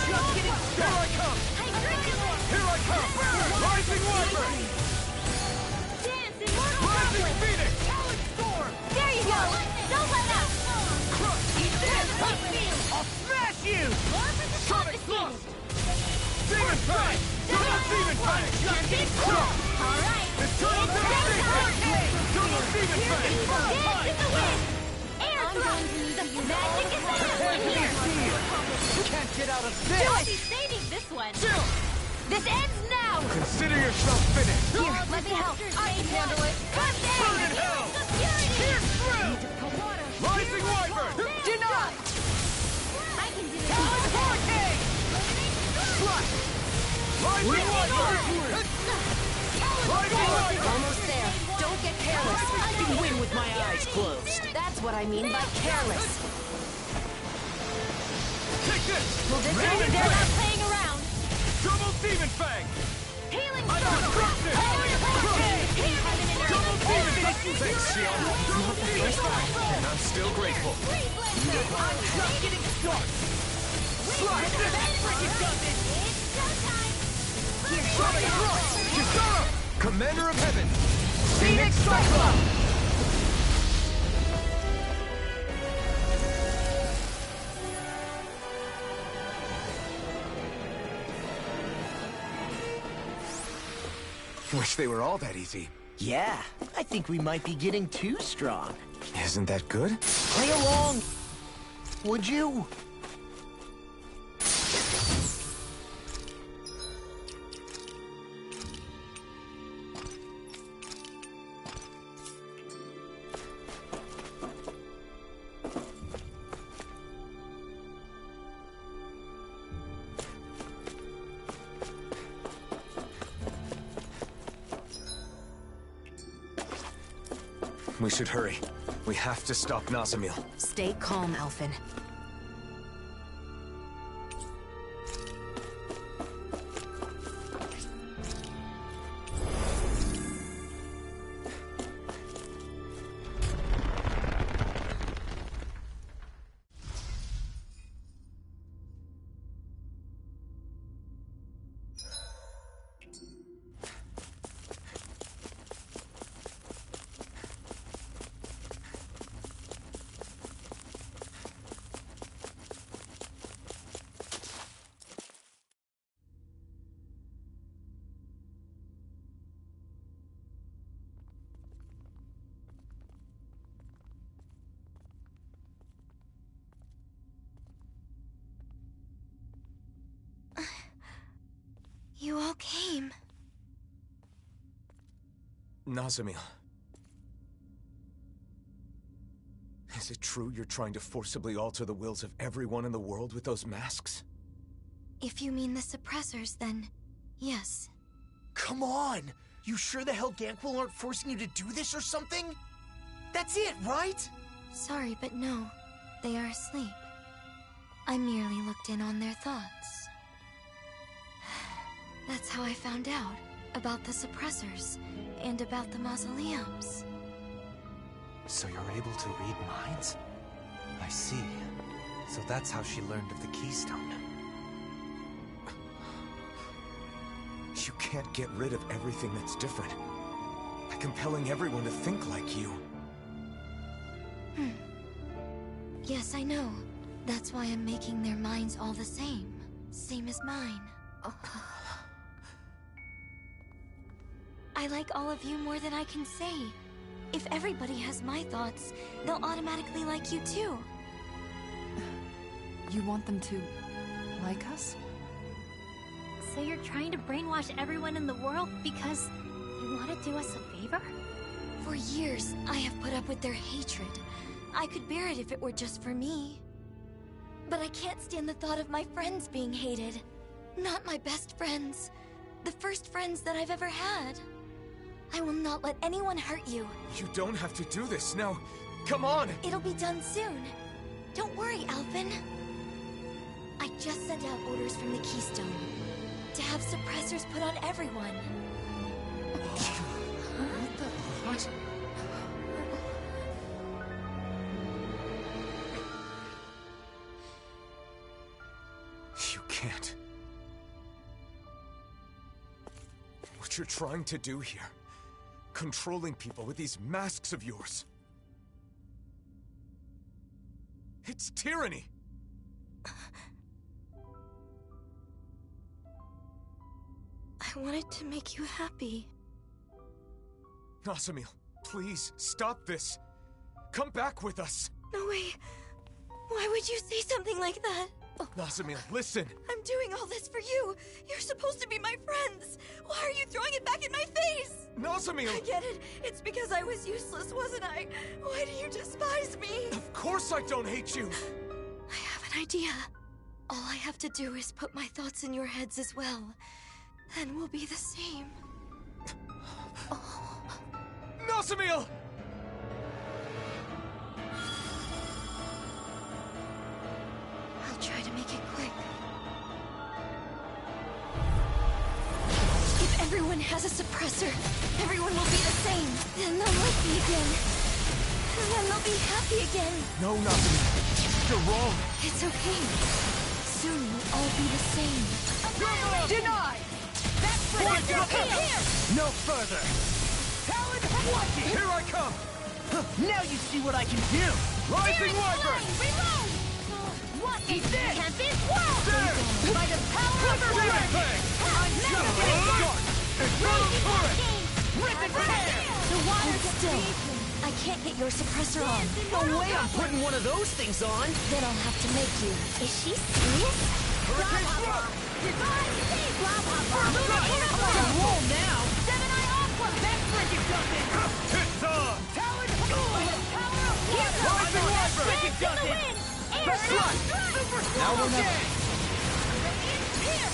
Just getting started! Here I come! Here I come! Rising Wyvern! Dance, Immortal Rising Goblin! Phoenix! Talent Storm! There you go! Don't let up! Crush! Eat this! I'll smash you! Sonic Thrust! Demon Fang! Double Demon Fang! Just getting started! Alright! It's Double Demon Fang! Double Demon Fang! Dance in the wind! Air thrust! The magic is there! Here! Can't get out of I'll be this! saving this one! Chill! This ends now! Consider yourself finished! Here, let me help! I can handle it! Come Burn in hell! Pierce through! Rising Wyvern! Do not! I can do it! Talent Hurricane! Thrust! Rising Wyvern! Rising Wyvern! Almost there. Don't get careless. I can win with my eyes closed. That's what I mean by careless. Take this! Well, this Demon time they're not Fang! playing around! Double Demon Fang! Healing I'm Storm! disrupted! Double Demon Fang! Thanks, Xion. Not the first time, and I'm still grateful. I'm just getting started! Slide this! That freaking does it! It's showtime! Sonic Thrust! Kisara! Commander of Heaven! Phoenix Cyclone! Wish they were all that easy. Yeah, I think we might be getting too strong. Isn't that good? Play along! Would you? We should hurry. We have to stop Nazamil. Stay calm, Alphen. You all came. Nazamil. Is it true you're trying to forcibly alter the wills of everyone in the world with those masks? If you mean the suppressors, then yes. Come on! You sure the hell Ganquil aren't forcing you to do this or something? That's it, right? Sorry, but no. They are asleep. I merely looked in on their thoughts. That's how I found out about the suppressors and about the mausoleums. So you're able to read minds? I see. So that's how she learned of the Keystone. You can't get rid of everything that's different. By compelling everyone to think like you. Yes, I know. That's why I'm making their minds all the same. Same as mine. I like all of you more than I can say. If everybody has my thoughts, they'll automatically like you too. You want them to like us? So you're trying to brainwash everyone in the world because you want to do us a favor? For years, I have put up with their hatred. I could bear it if it were just for me. But I can't stand the thought of my friends being hated. Not my best friends. The first friends that I've ever had. I will not let anyone hurt you. You don't have to do this now. Come on! It'll be done soon. Don't worry, Alphen. I just sent out orders from the Keystone to have suppressors put on everyone. What? You can't. What you're trying to do here, controlling people with these masks of yours. It's tyranny! I wanted to make you happy. Nasumil, please, stop this. Come back with us. No way. Why would you say something like that? Nasumil, listen. I'm doing all this for you. You're supposed to be my friends. Why are you throwing it back in my face? Nasumil! I get it. It's because I was useless, wasn't I? Why do you despise me? Of course I don't hate you! I have an idea. All I have to do is put my thoughts in your heads as well. Then we'll be the same. Nasumil! I'll try to make it quick. If everyone has a suppressor, everyone will be the same. Then they'll like me again. And then they'll be happy again. No, Nasumil. You're wrong. It's okay. Soon we'll all be the same. Denied! That's for here! No further! Talon, watch it! Here I come! Now you see what I can do! Rising Wyvern! Reload! What Eat this! Tempest Whirl! There! By the power of the Big Word! Bang! I'm Just getting started! Infernal Current! Rip it there! The water's Still, I can't get your suppressor on. No way I'm putting one of those things on! Then I'll have to make you. Is she serious? Hurricane Struck! Roll now! Seven-Eye Aqua! That's freaking something! It's on! Talon, Rising Wyvern! freaking something! Air Thrust! Super Now strong! we'll never... Here!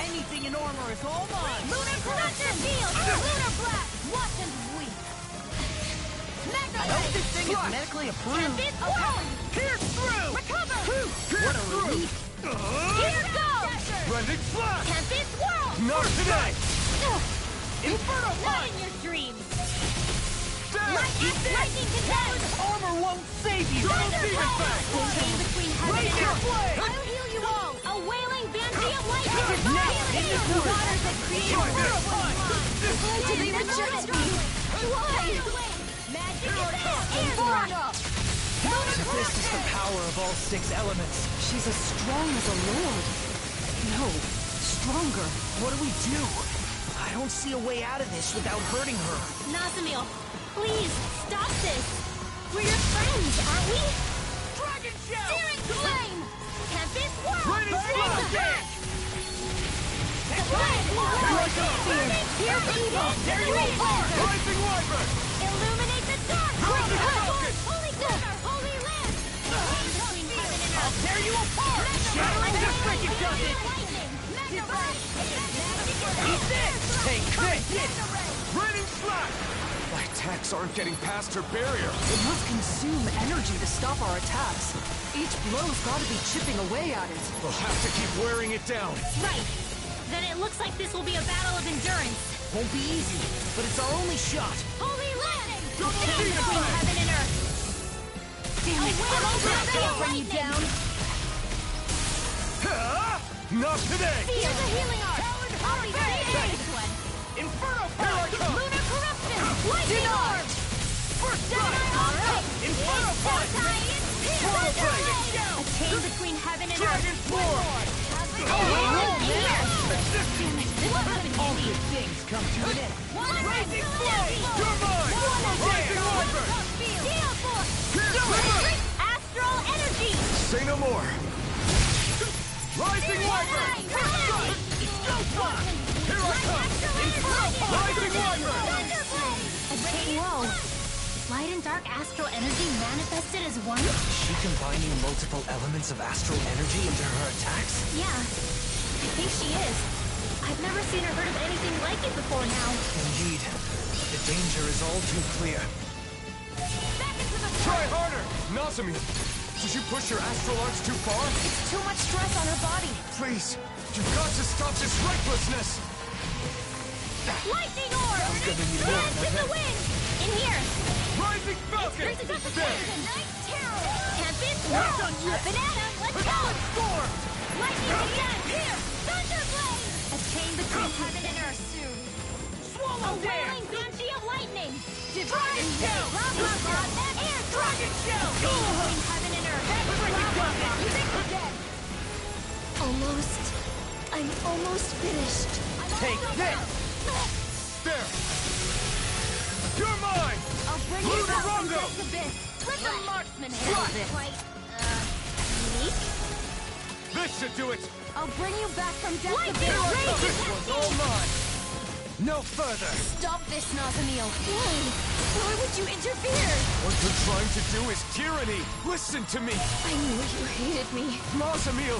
Anything in armor is all mine! Lunar Corruption! Lunar Blast! Watch and weep! I hope this thing is medically approved! Tempest Whirl! Pierce through! Recover! What a relief! Here goes! Rending Flash! Tempest Whirl! Not today! Inferno Not Punch! in your dreams! There! Lightning Contest! Armor won't save you! Double Demon Fang! Chain between heaven and Razor earth! Blade! I'll heal you all! A wailing Vanzia lightning! Now, in this The world. waters that create Try this. worlds line! Why do they reject me? Why? Magic Inferno! This is the power of all 6 elements. She's as strong as a lord. No, stronger. What do we do? I don't see a way out of this without hurting her. Nasumil, please, stop this! We're your friends, aren't we? Dragon Shell! Searing Flame! Tempest Whirl! Raining Flash! Hear evil! There you are! Rising Wyvern! Illuminate the dark! Rising Falcon! Holy Quiver! Holy Land! Between heaven and I'll earth! tear you apart! Shattering the freaking doesn't! Eat this! Take this! Raining Slash! My attacks aren't getting past her barrier. It must consume energy to stop our attacks. Each blow's gotta be chipping away at it. We'll have to keep wearing it down. Right! Then it looks like this will be a battle of endurance. Won't be easy, but it's our only shot. Holy Land! Double Chain Demon between Fang! heaven and earth! Damn it! That'll bring you down! Not today! Feel the healing art! I'll be saving this one! Inferno Here I Punch! come! Lunar Corruption! Lightning Orb! First Seven-Eye Aqua! Inferno Punch! Thunder Blade! A chain between heaven and Dragon earth! Form! All good things come to an end. Rising Flame! You're mine! Rising Wyvern! Steel Force! Pierce! Astral Energy! Say no more! Rising Wyvern! Here I come! Rising Wyvern! A chain wall. Light and dark astral energy manifested as one? Is she combining multiple elements of astral energy into her attacks? Yeah, I think she is. I've never seen or heard of anything like it before now. Indeed. The danger is all too clear. Try harder! Nasumil, did you push your astral arts too far? It's too much stress on her body. Please, you've got to stop this recklessness! Lightning Orb! Dance in the wind! In here! Rising Falcon! There's a There! Night Terror! Tempest Whirl! Up and at 'em! Let's go! Score! Lightning again! Here! Thunderblade! A chain between heaven and earth. Swallow a wailing banshee of lightning! Dragon Shell! Blah, blah, blah, air Dragon Shell! Between heaven and earth. Almost. I'm almost finished. Take this! There! You're mine! I'll bring you back from Lunarongo! this abyss. Let the marksman handle this. Quite, unique? This should do it! I'll bring you back from death to Here I come! this This one's all mine! No further! Stop this, Nazamil! Why would you interfere? What you're trying to do is tyranny! Listen to me! I knew you hated me. Nazamil!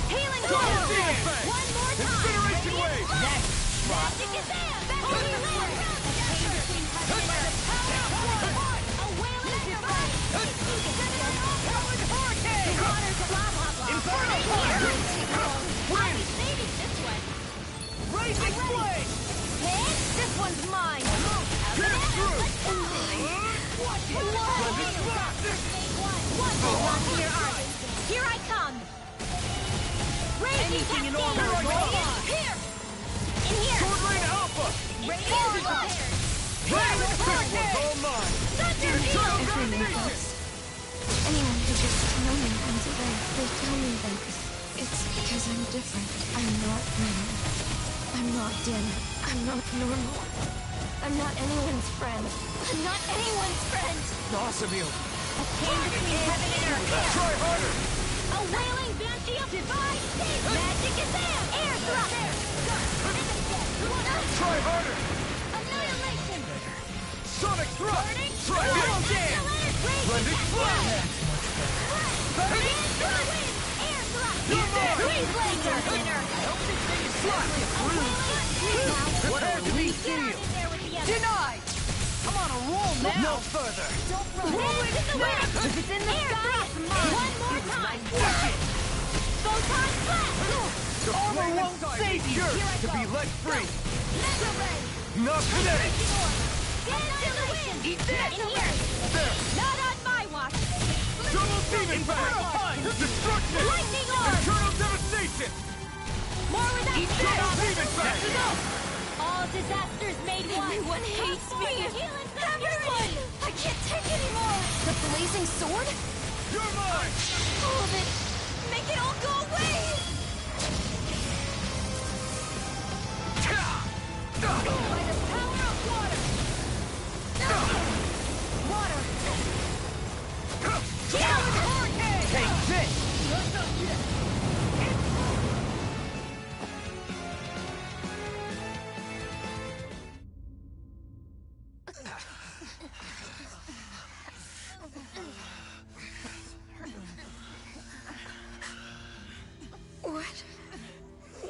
Healing Double blow! Demon Fang! One more time! Incineration Wave! Next! Magic is there! Holy Land! A chain between heaven and earth! Power of one! A wailing divine! Howling Hurricane! The waters of lava! Inferno I'll be saving this one! Raging Flame! Hit! This one's mine! Get through! Watch it! One hold on to your arm! Here I come! Anything in order! Here! In here! Sword Rain Alpha! Radiant This one's all mine! Internal Damnation! Anyone who gets to know me runs away. They tell me that it's because I'm different. I'm not normal. I'm not Din. I'm not normal. I'm not anyone's friend. I'm not anyone's friend! Nazamil! A chain between heaven and earth! Try harder! A wailing banshee of divine state! Magic is there! Air thrust! Try harder! Annihilation! Sonic Thrust! Try Double it! jam! Blended Flame! Air thrust! You're mine! Freeze laser! Prepare to be sealed! Denied! I'm on a roll now! No further! Don't run! Rolling in the wind! If it's in the sky, it's mine! One more time! Watch it! Photon blast! The Armor flame won't inside save is you. yours Here I to go. be let free! Mega ray! Not today! Dance in the wind! Eat this! In here! There! Not on my watch! Double Demon Fang! Punch! Destruction! Lightning orb! Eternal Devastation! More where that Eat Double this! Demon Fang! All disasters made one! Everyone hates me! Everyone! I can't take anymore! The blazing sword? You're mine! All of it! Make it all go away! By the power of water! Water! Take this!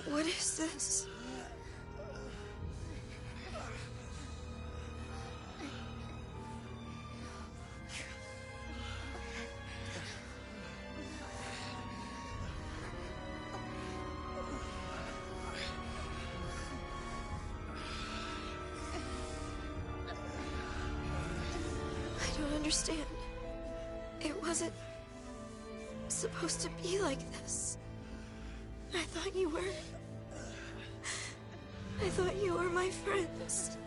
What is this? I don't understand. It wasn't supposed to be like this. I thought you were my friends.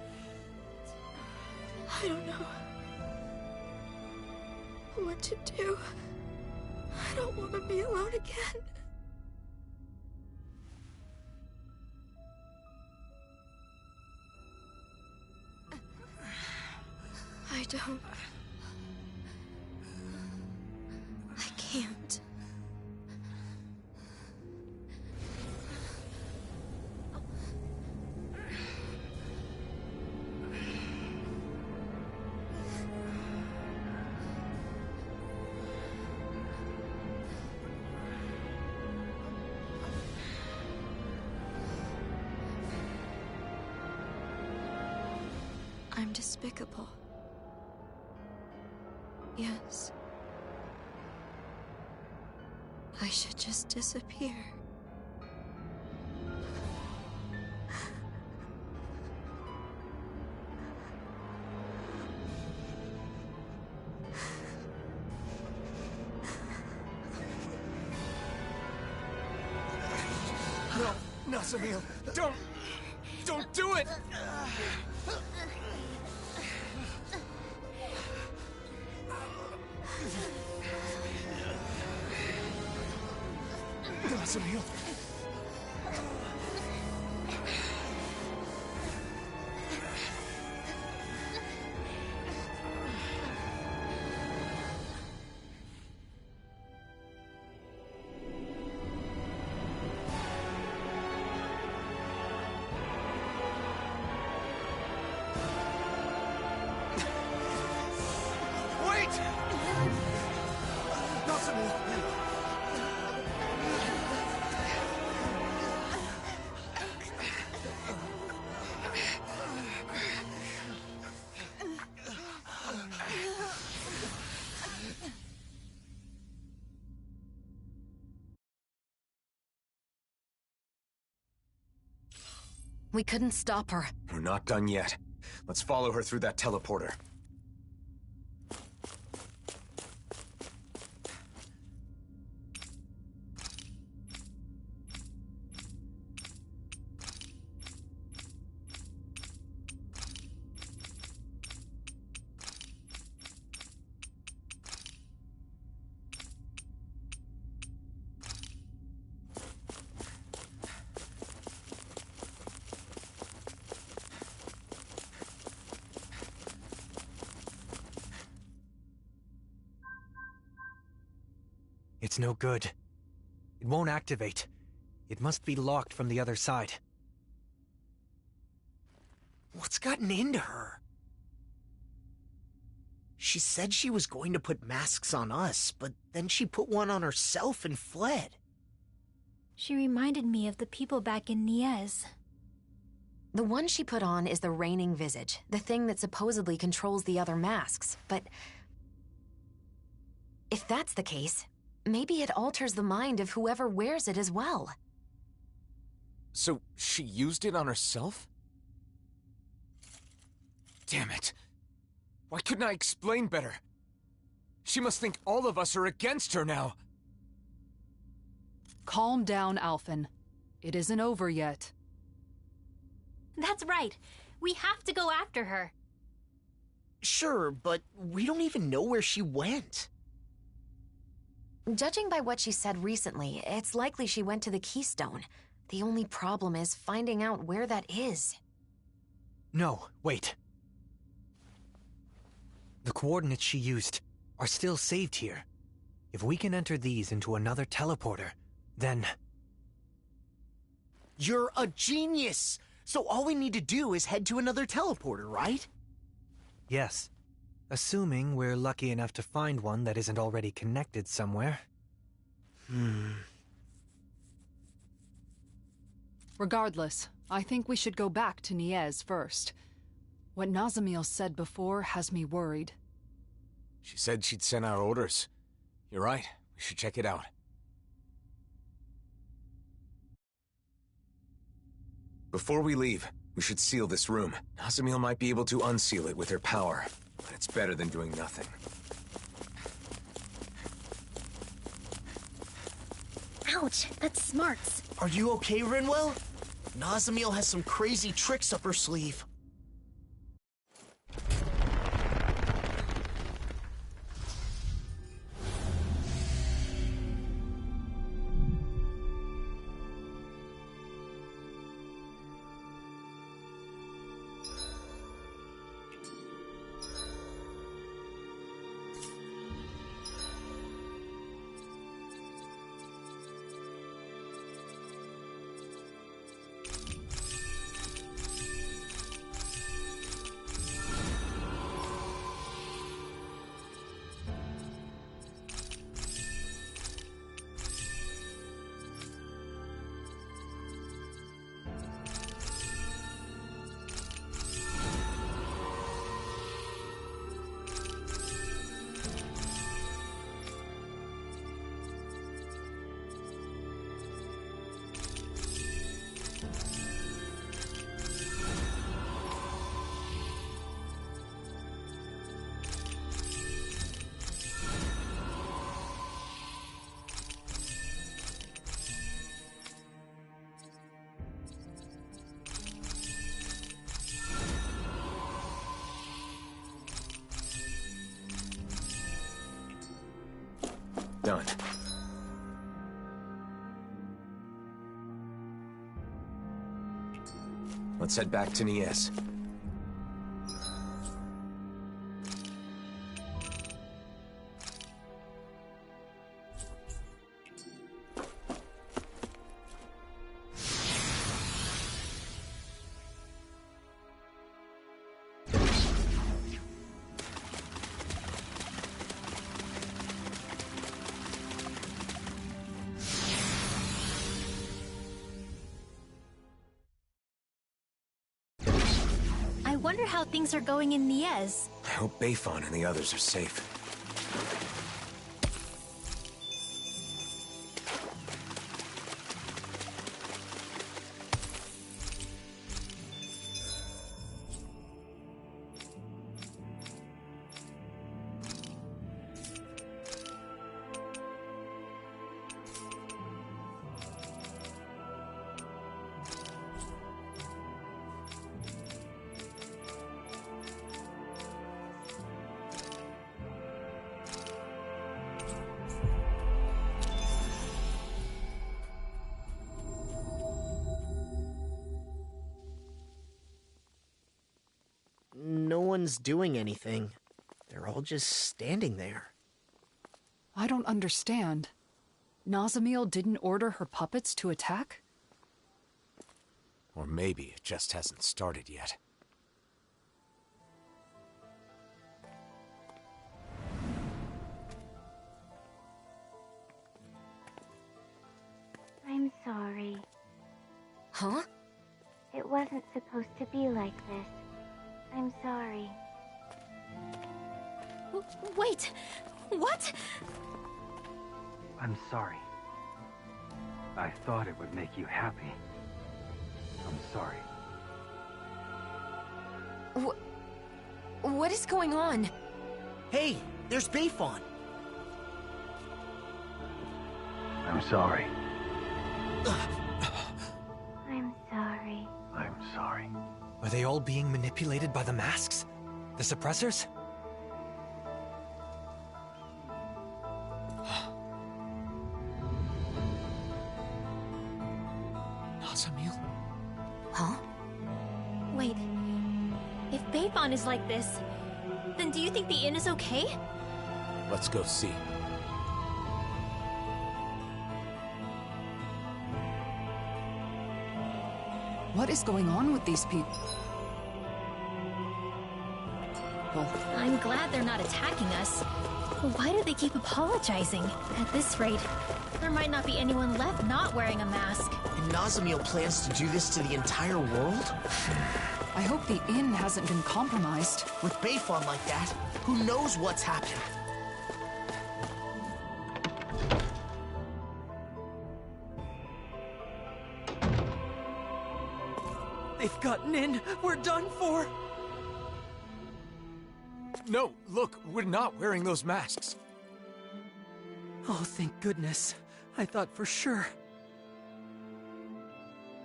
I don't know what to do. I don't want to be alone again. I don't. I can't. I'm despicable. Yes. I should just disappear. No, Nazamil, don't do it! Nazamil. We couldn't stop her. We're not done yet. Let's follow her through that teleporter. It's no good. It won't activate. It must be locked from the other side. What's gotten into her? She said she was going to put masks on us, but then she put one on herself and fled. She reminded me of the people back in Niez. The one she put on is the Reigning Visage, the thing that supposedly controls the other masks, but... if that's the case, maybe it alters the mind of whoever wears it as well. So, she used it on herself? Damn it. Why couldn't I explain better? She must think all of us are against her now. Calm down, Alphen. It isn't over yet. That's right. We have to go after her. Sure, but we don't even know where she went. Judging by what she said recently, it's likely she went to the Keystone. The only problem is finding out where that is. No, wait. The coordinates she used are still saved here. If we can enter these into another teleporter, then... You're a genius! So all we need to do is head to another teleporter, right? Yes. Assuming we're lucky enough to find one that isn't already connected somewhere. Regardless, I think we should go back to Niez first. What Nazamil said before has me worried. She said she'd sent out orders. You're right, we should check it out. Before we leave, we should seal this room. Nazamil might be able to unseal it with her power, but it's better than doing nothing. Ouch, that's smarts. Are you okay, Rinwell? Nazamil has some crazy tricks up her sleeve. Let's head back to Nies. I wonder how things are going in Nies. I hope Bayfon and the others are safe. No one's doing anything. They're all just standing there. I don't understand. Nazamiel didn't order her puppets to attack? Or maybe it just hasn't started yet. I'm sorry. Huh? It wasn't supposed to be like this. I'm sorry. Wait! What? I'm sorry. I thought it would make you happy. I'm sorry. What is going on? Hey, there's Bayfon. I'm sorry. I'm sorry. I'm sorry. Are they all being manipulated by the masks? The suppressors? Nazamiel? Huh? Wait. If Bayfon is like this, then do you think the inn is okay? Let's go see. What is going on with these people? I'm glad they're not attacking us. Why do they keep apologizing? At this rate, there might not be anyone left not wearing a mask. And Nazamiel plans to do this to the entire world? I hope the inn hasn't been compromised. With Bayfon like that, who knows what's happened? They've gotten in! We're done for! No, look, we're not wearing those masks. Oh, thank goodness. I thought for sure.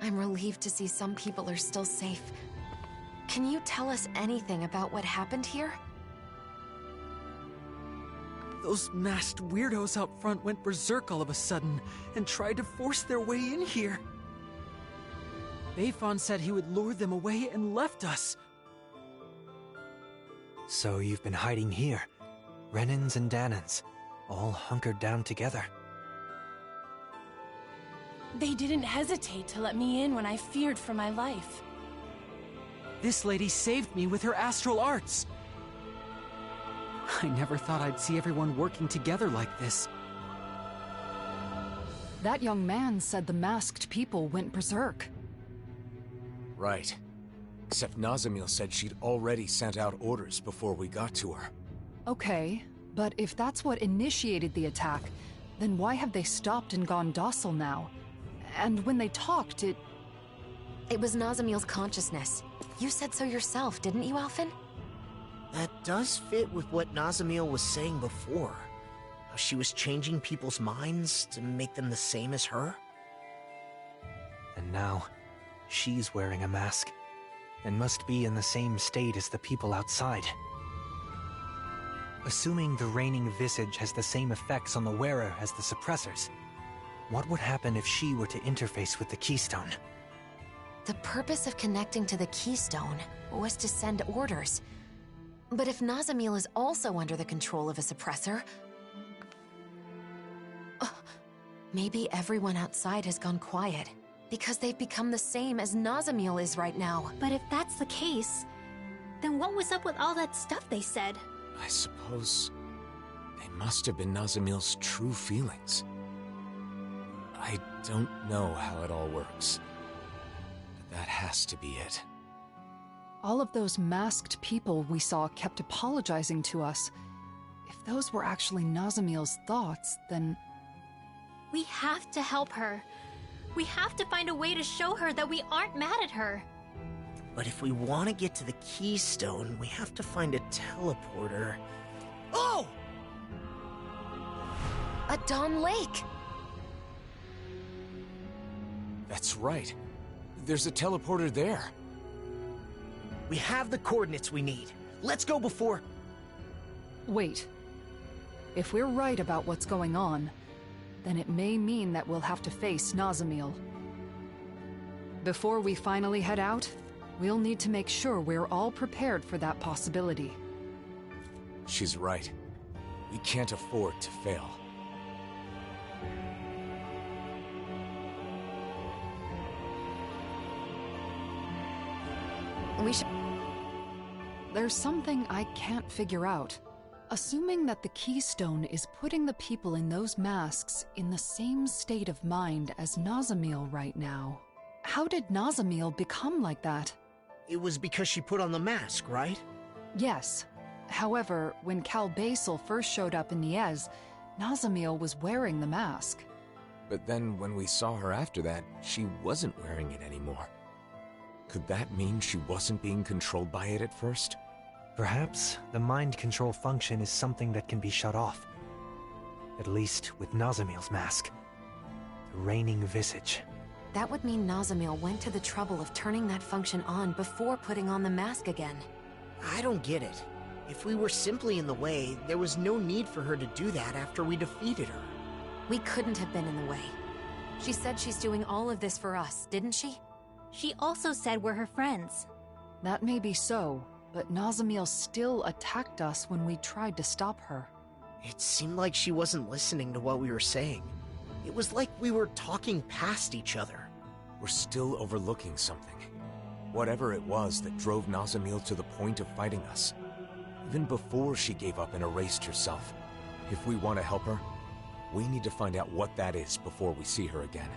I'm relieved to see some people are still safe. Can you tell us anything about what happened here? Those masked weirdos out front went berserk all of a sudden and tried to force their way in here. Bayfon said he would lure them away and left us. So you've been hiding here. Renins and Danans, all hunkered down together. They didn't hesitate to let me in when I feared for my life. This lady saved me with her astral arts. I never thought I'd see everyone working together like this. That young man said the masked people went berserk. Right. Except Nazamiel said she'd already sent out orders before we got to her. Okay, but if that's what initiated the attack, then why have they stopped and gone docile now? And when they talked, it was Nazamiel's consciousness. You said so yourself, didn't you, Alphen? That does fit with what Nazamiel was saying before. How she was changing people's minds to make them the same as her. And now, she's wearing a mask, and must be in the same state as the people outside. Assuming the reigning visage has the same effects on the wearer as the suppressors, what would happen if she were to interface with the Keystone? The purpose of connecting to the Keystone was to send orders. But if Nazamil is also under the control of a suppressor... maybe everyone outside has gone quiet, because they've become the same as Nazamil is right now. But if that's the case, then what was up with all that stuff they said? I suppose they must have been Nazamil's true feelings. I don't know how it all works, but that has to be it. All of those masked people we saw kept apologizing to us. If those were actually Nazamil's thoughts, then... We have to help her. We have to find a way to show her that we aren't mad at her. But if we want to get to the Keystone, we have to find a teleporter. Oh! A Dawn Lake! That's right. There's a teleporter there. We have the coordinates we need. Let's go before... Wait. If we're right about what's going on, then it may mean that we'll have to face Nazamil. Before we finally head out, we'll need to make sure we're all prepared for that possibility. She's right. We can't afford to fail. We should... There's something I can't figure out. Assuming that the Keystone is putting the people in those masks in the same state of mind as Nazamil right now, how did Nazamil become like that? It was because she put on the mask, right? Yes. However, when Cal Basel first showed up in Niez, Nazamil was wearing the mask. But then when we saw her after that, she wasn't wearing it anymore. Could that mean she wasn't being controlled by it at first? Perhaps the mind control function is something that can be shut off. At least with Nazamil's mask. The reigning visage. That would mean Nazamil went to the trouble of turning that function on before putting on the mask again. I don't get it. If we were simply in the way, there was no need for her to do that after we defeated her. We couldn't have been in the way. She said she's doing all of this for us, didn't she? She also said we're her friends. That may be so, but Nazamil still attacked us when we tried to stop her. It seemed like she wasn't listening to what we were saying. It was like we were talking past each other. We're still overlooking something. Whatever it was that drove Nazamil to the point of fighting us. Even before she gave up and erased herself. If we want to help her, we need to find out what that is before we see her again.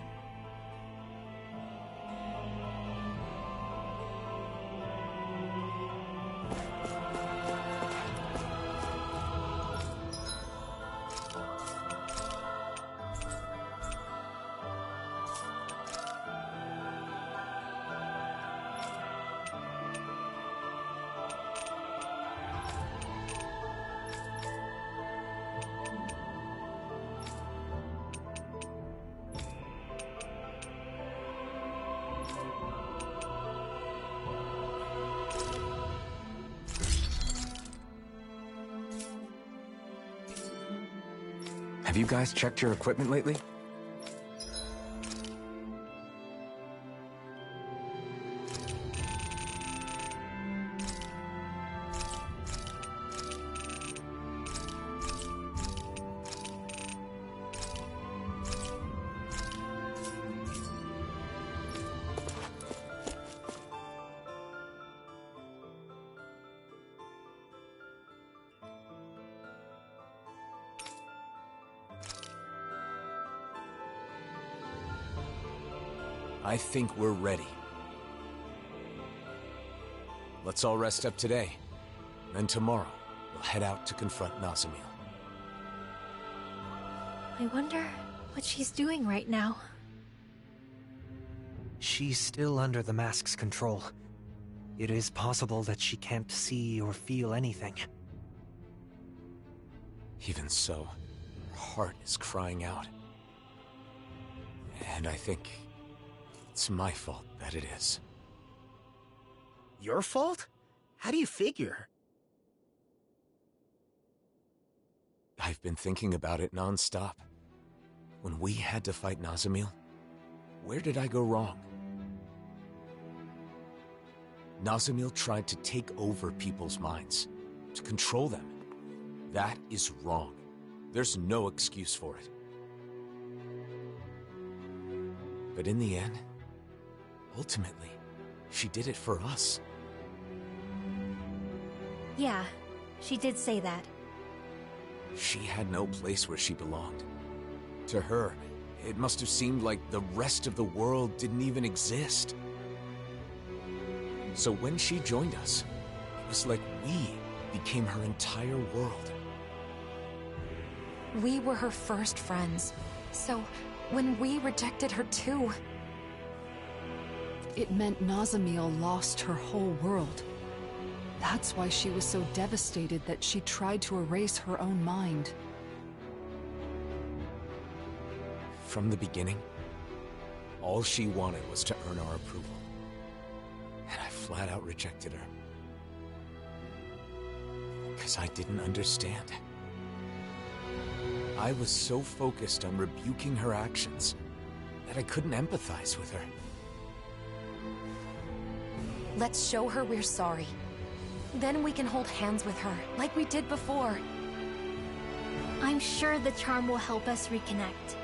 Have you guys checked your equipment lately? I think we're ready. Let's all rest up today. Then tomorrow, we'll head out to confront Nazamil. I wonder what she's doing right now. She's still under the mask's control. It is possible that she can't see or feel anything. Even so, her heart is crying out. And I think it's my fault that it is. Your fault? How do you figure? I've been thinking about it non-stop. When we had to fight Nazamil, where did I go wrong? Nazamil tried to take over people's minds, to control them. That is wrong. There's no excuse for it. But in the end, ultimately, she did it for us. Yeah, she did say that. She had no place where she belonged. To her, it must have seemed like the rest of the world didn't even exist. So when she joined us, it was like we became her entire world. We were her first friends, so when we rejected her too... It meant Nazamil lost her whole world. That's why she was so devastated that she tried to erase her own mind. From the beginning, all she wanted was to earn our approval. And I flat out rejected her. Because I didn't understand. I was so focused on rebuking her actions that I couldn't empathize with her. Let's show her we're sorry. Then we can hold hands with her, like we did before. I'm sure the charm will help us reconnect.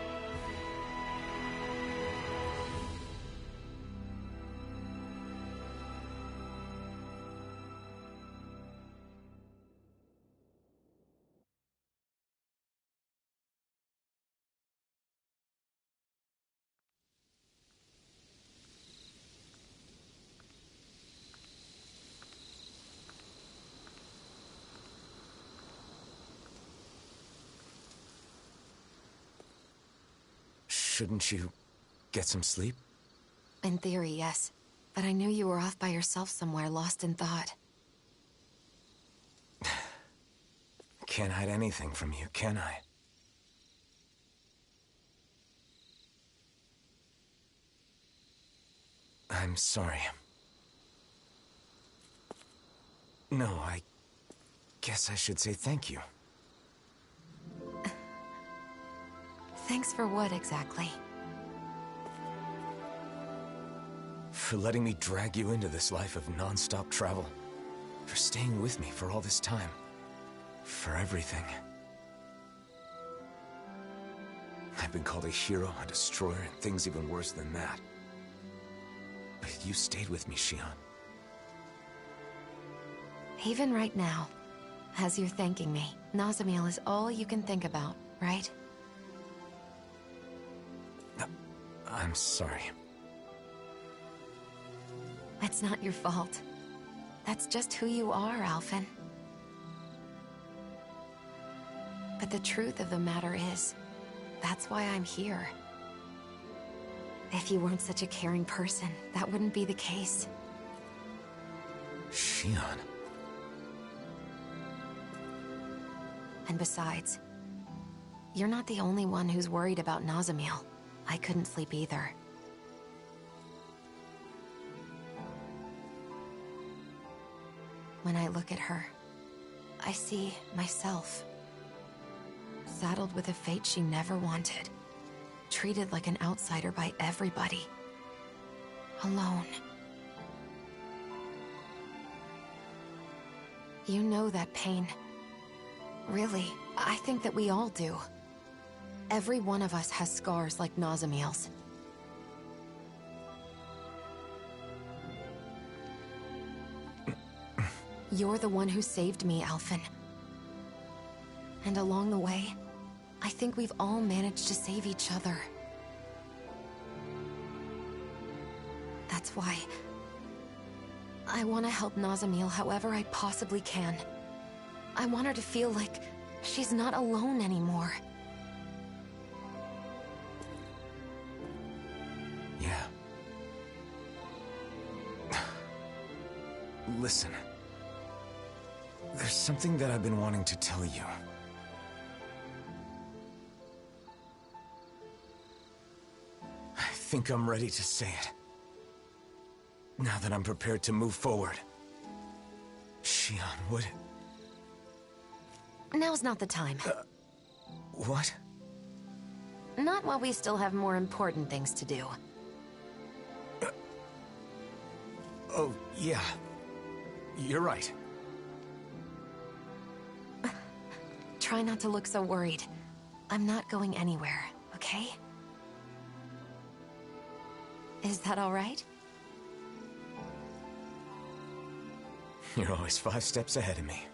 Shouldn't you get some sleep? In theory, yes. But I knew you were off by yourself somewhere, lost in thought. Can't hide anything from you, can I? I'm sorry. No, I guess I should say thank you. Thanks for what, exactly? For letting me drag you into this life of non-stop travel. For staying with me for all this time. For everything. I've been called a hero, a destroyer, and things even worse than that. But you stayed with me, Shion. Even right now, as you're thanking me, Nazamil is all you can think about, right? I'm sorry. It's not your fault. That's just who you are, Alphen. But the truth of the matter is, that's why I'm here. If you weren't such a caring person, that wouldn't be the case. Shion. And besides, you're not the only one who's worried about Nazamil. I couldn't sleep either. When I look at her, I see myself. Saddled with a fate she never wanted. Treated like an outsider by everybody. Alone. You know that pain. Really, I think that we all do. Every one of us has scars like Nazamil's. You're the one who saved me, Alphen. And along the way, I think we've all managed to save each other. That's why I want to help Nazamil however I possibly can. I want her to feel like she's not alone anymore. Yeah. Listen. There's something that I've been wanting to tell you. I think I'm ready to say it. Now that I'm prepared to move forward. Shion, would... Now's not the time. What? Not while we still have more important things to do. Oh, yeah. You're right. Try not to look so worried. I'm not going anywhere, okay? Is that all right? You're always 5 steps ahead of me.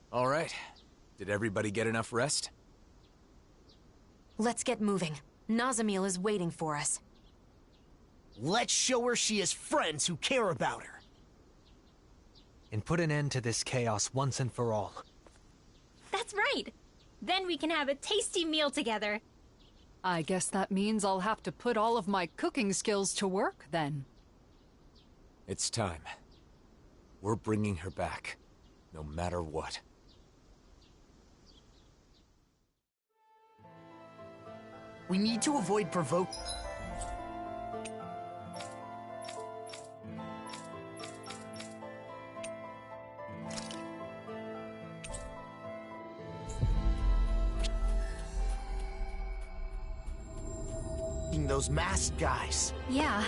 All right. Did everybody get enough rest? Let's get moving. Nazamil is waiting for us. Let's show her she has friends who care about her. And put an end to this chaos once and for all. That's right. Then we can have a tasty meal together. I guess that means I'll have to put all of my cooking skills to work, then. It's time. We're bringing her back, no matter what. We need to avoid provoking those masked guys. Yeah.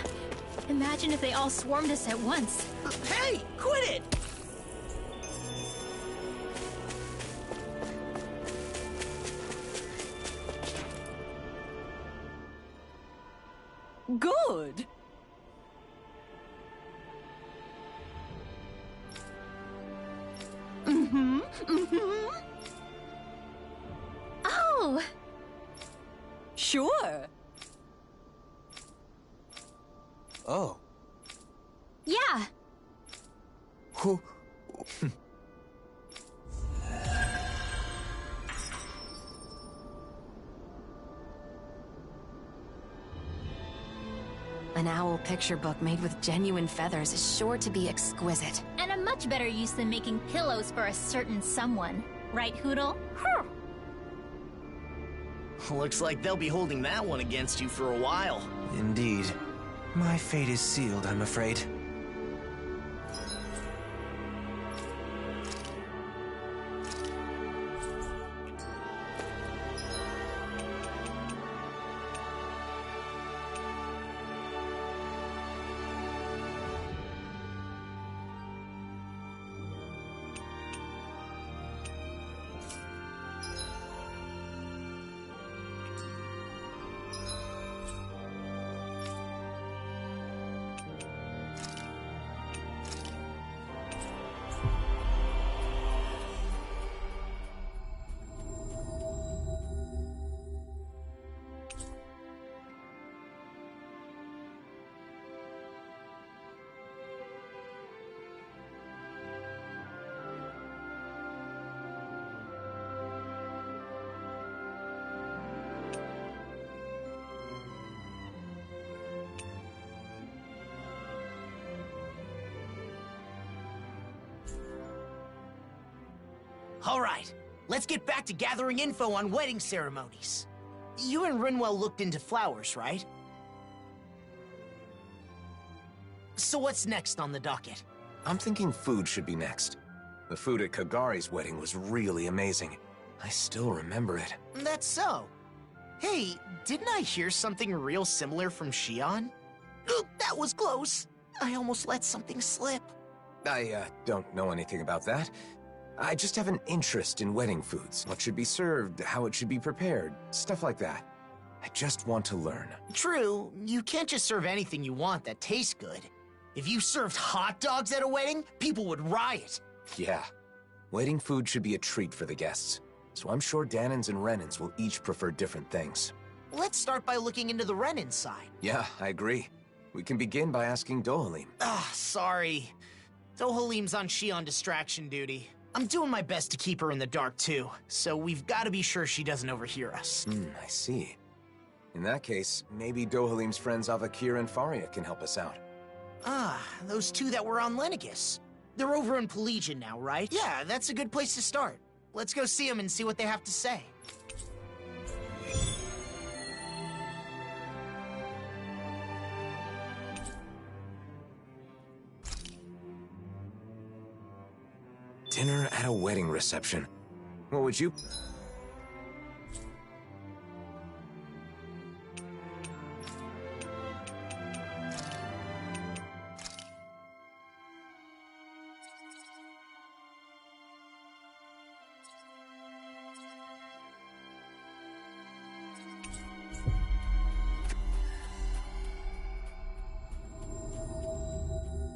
Imagine if they all swarmed us at once. Hey, quit it! Good. Oh! Sure. Oh. Yeah. Who? An owl picture book made with genuine feathers is sure to be exquisite. And a much better use than making pillows for a certain someone. Right, Hootle? Looks like they'll be holding that one against you for a while. Indeed. My fate is sealed, I'm afraid. All right, let's get back to gathering info on wedding ceremonies. You and Rinwell looked into flowers, right? So what's next on the docket? I'm thinking food should be next. The food at Kagari's wedding was really amazing. I still remember it. That's so. Hey, didn't I hear something real similar from Shion? That was close. I almost let something slip. I, don't know anything about that. I just have an interest in wedding foods. What should be served, how it should be prepared, stuff like that. I just want to learn. True, you can't just serve anything you want that tastes good. If you served hot dogs at a wedding, people would riot. Yeah. Wedding food should be a treat for the guests. So I'm sure Danins and Renins will each prefer different things. Let's start by looking into the Renin side. Yeah, I agree. We can begin by asking Dohalim. Sorry. Dohalim's on Shion distraction duty. I'm doing my best to keep her in the dark too, so we've got to be sure she doesn't overhear us. I see. In that case, maybe Dohalim's friends Avakir and Faria can help us out. Those two that were on Lenegis. They're over in Pelagian now, right? Yeah, that's a good place to start. Let's go see them and see what they have to say. Dinner at a wedding reception. What would you...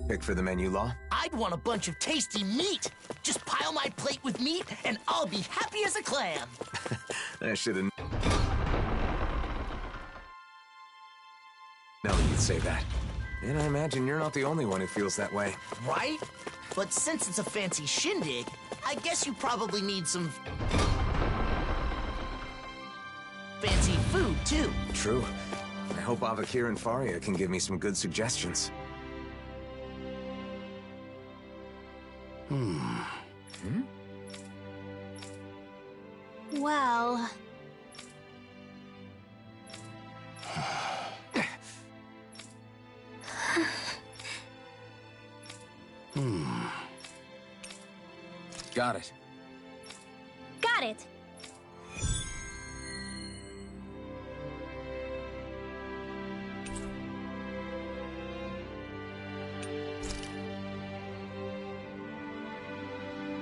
Pick for the menu, Law? I'd want a bunch of tasty meat. Just pile my plate with meat, and I'll be happy as a clam. I should've... No, you'd say that. And I imagine you're not the only one who feels that way. Right? But since it's a fancy shindig, I guess you probably need some... fancy food, too. True. I hope Avakir and Faria can give me some good suggestions. Well... Got it. Got it!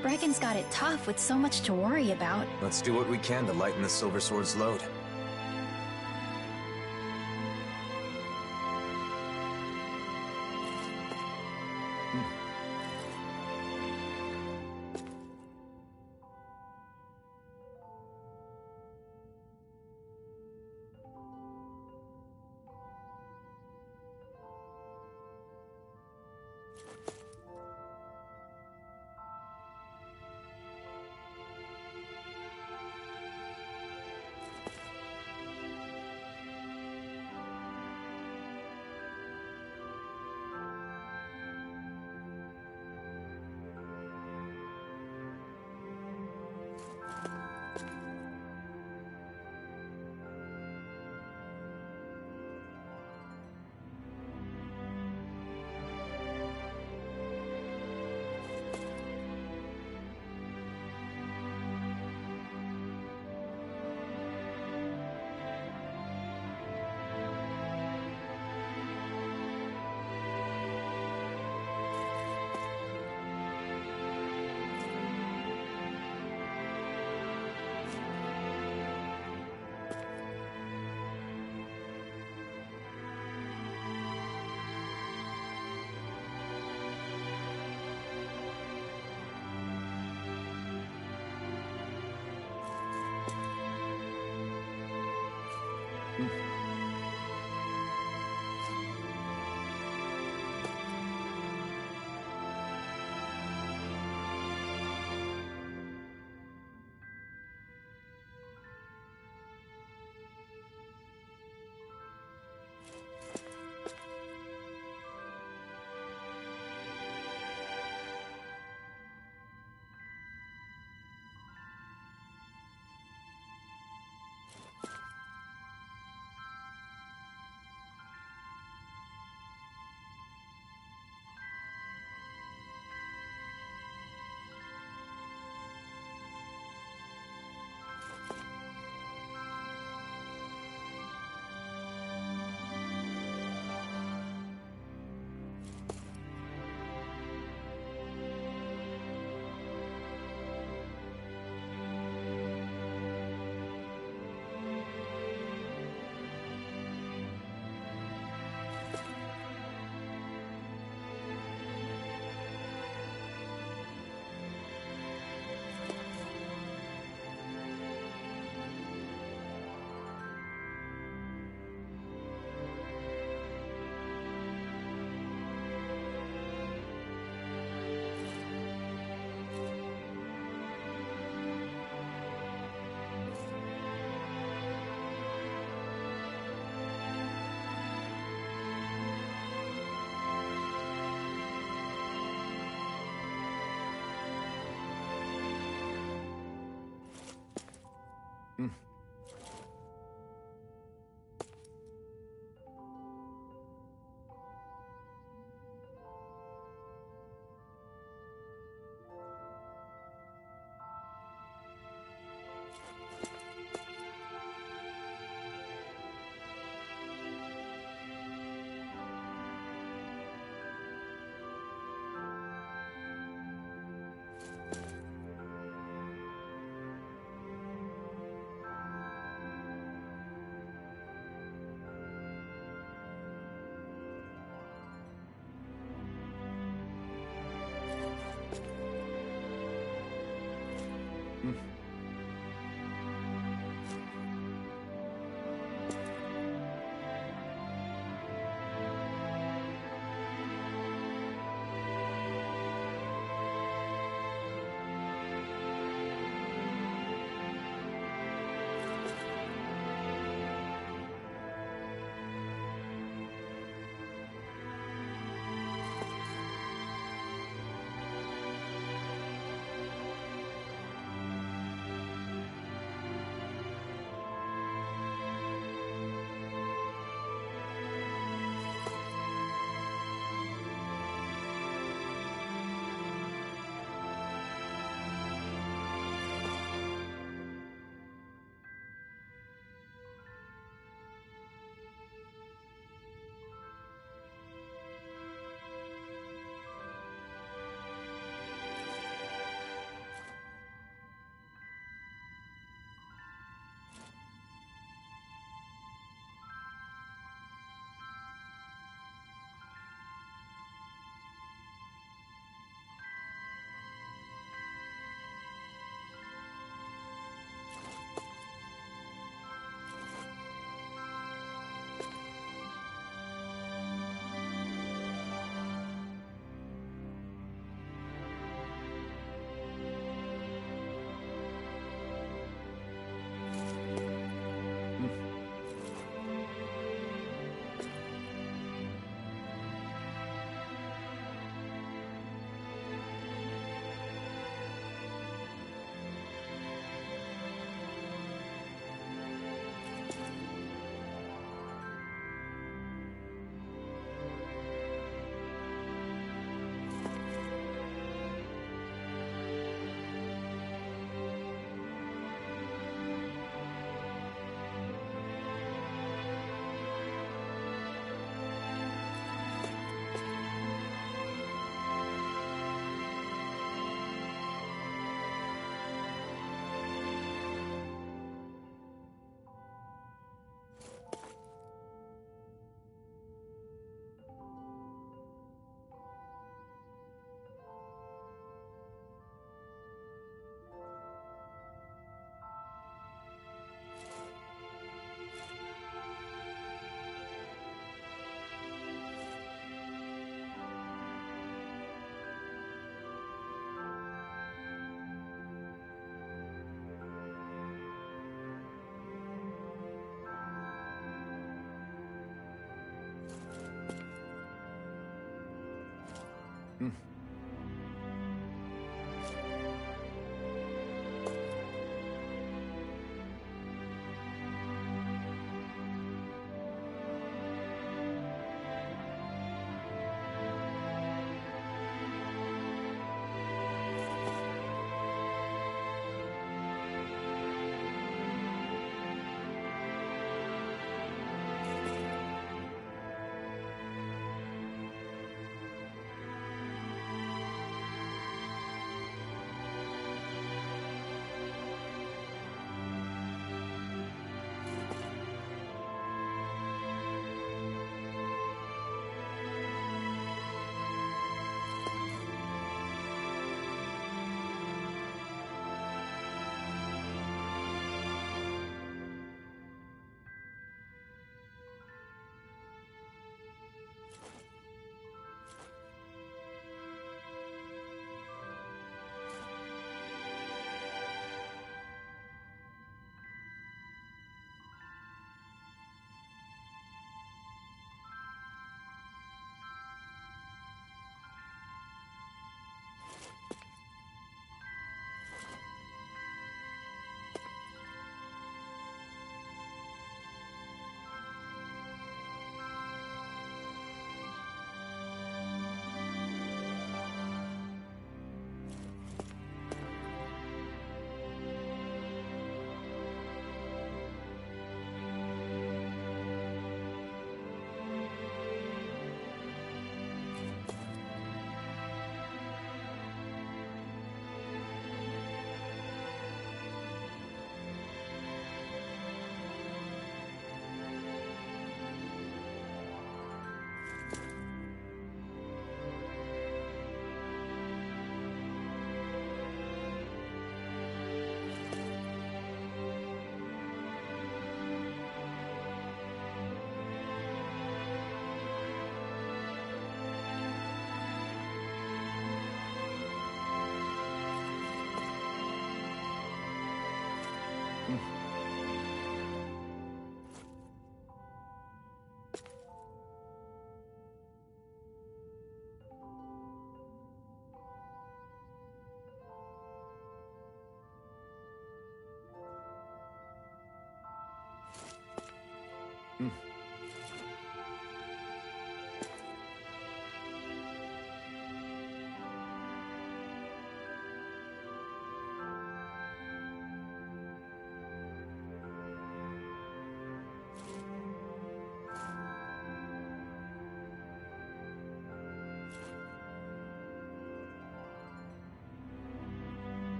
Brecken's got it tough with so much to worry about. Let's do what we can to lighten the Silver Sword's load.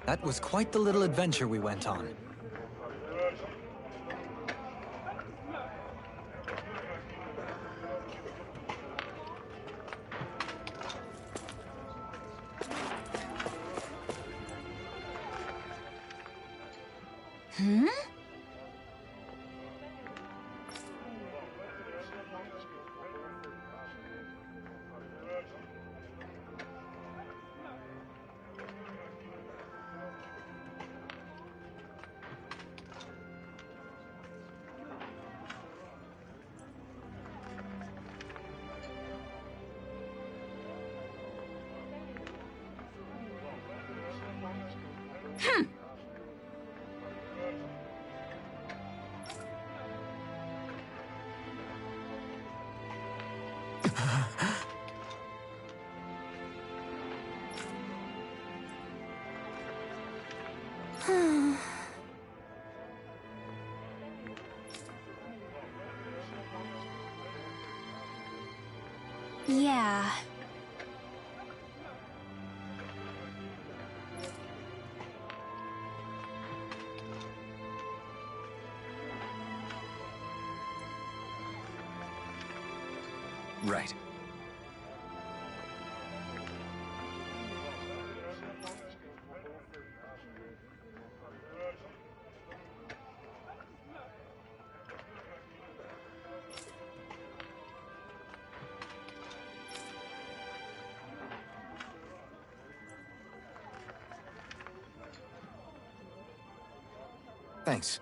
That was quite the little adventure we went on. Hmm? Yeah. Right. Thanks.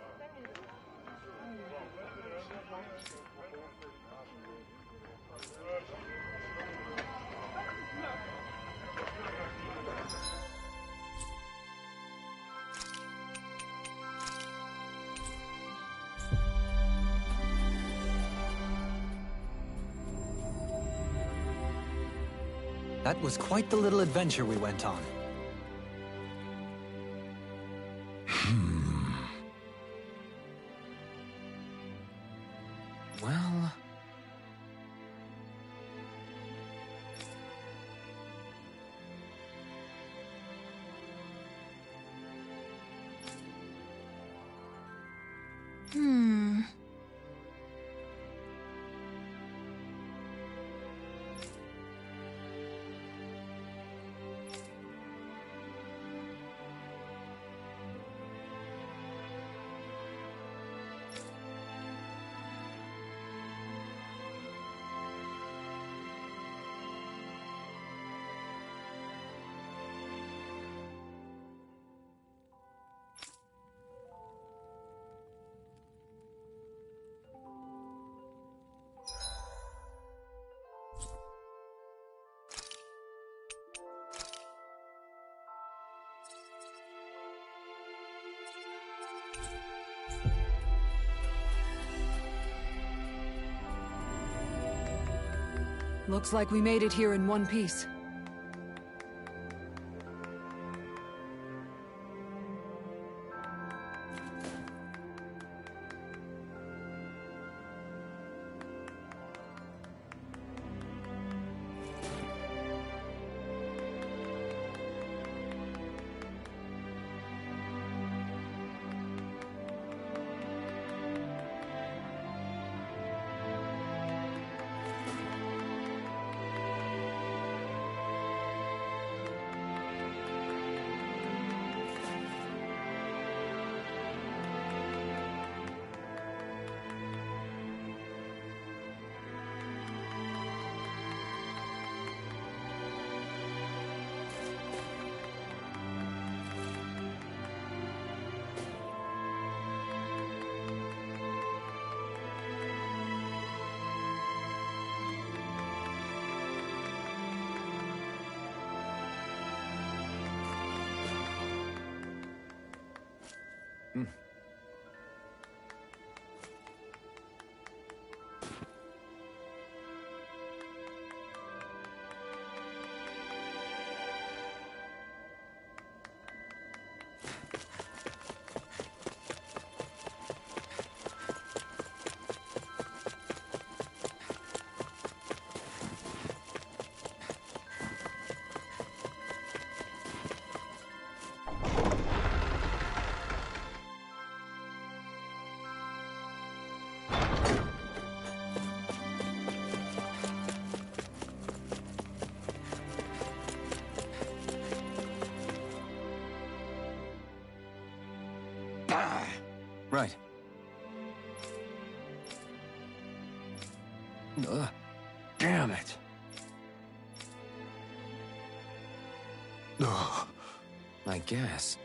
That was quite the little adventure we went on. Well... Hmm. Looks like we made it here in one piece. Right. Damn it. I guess.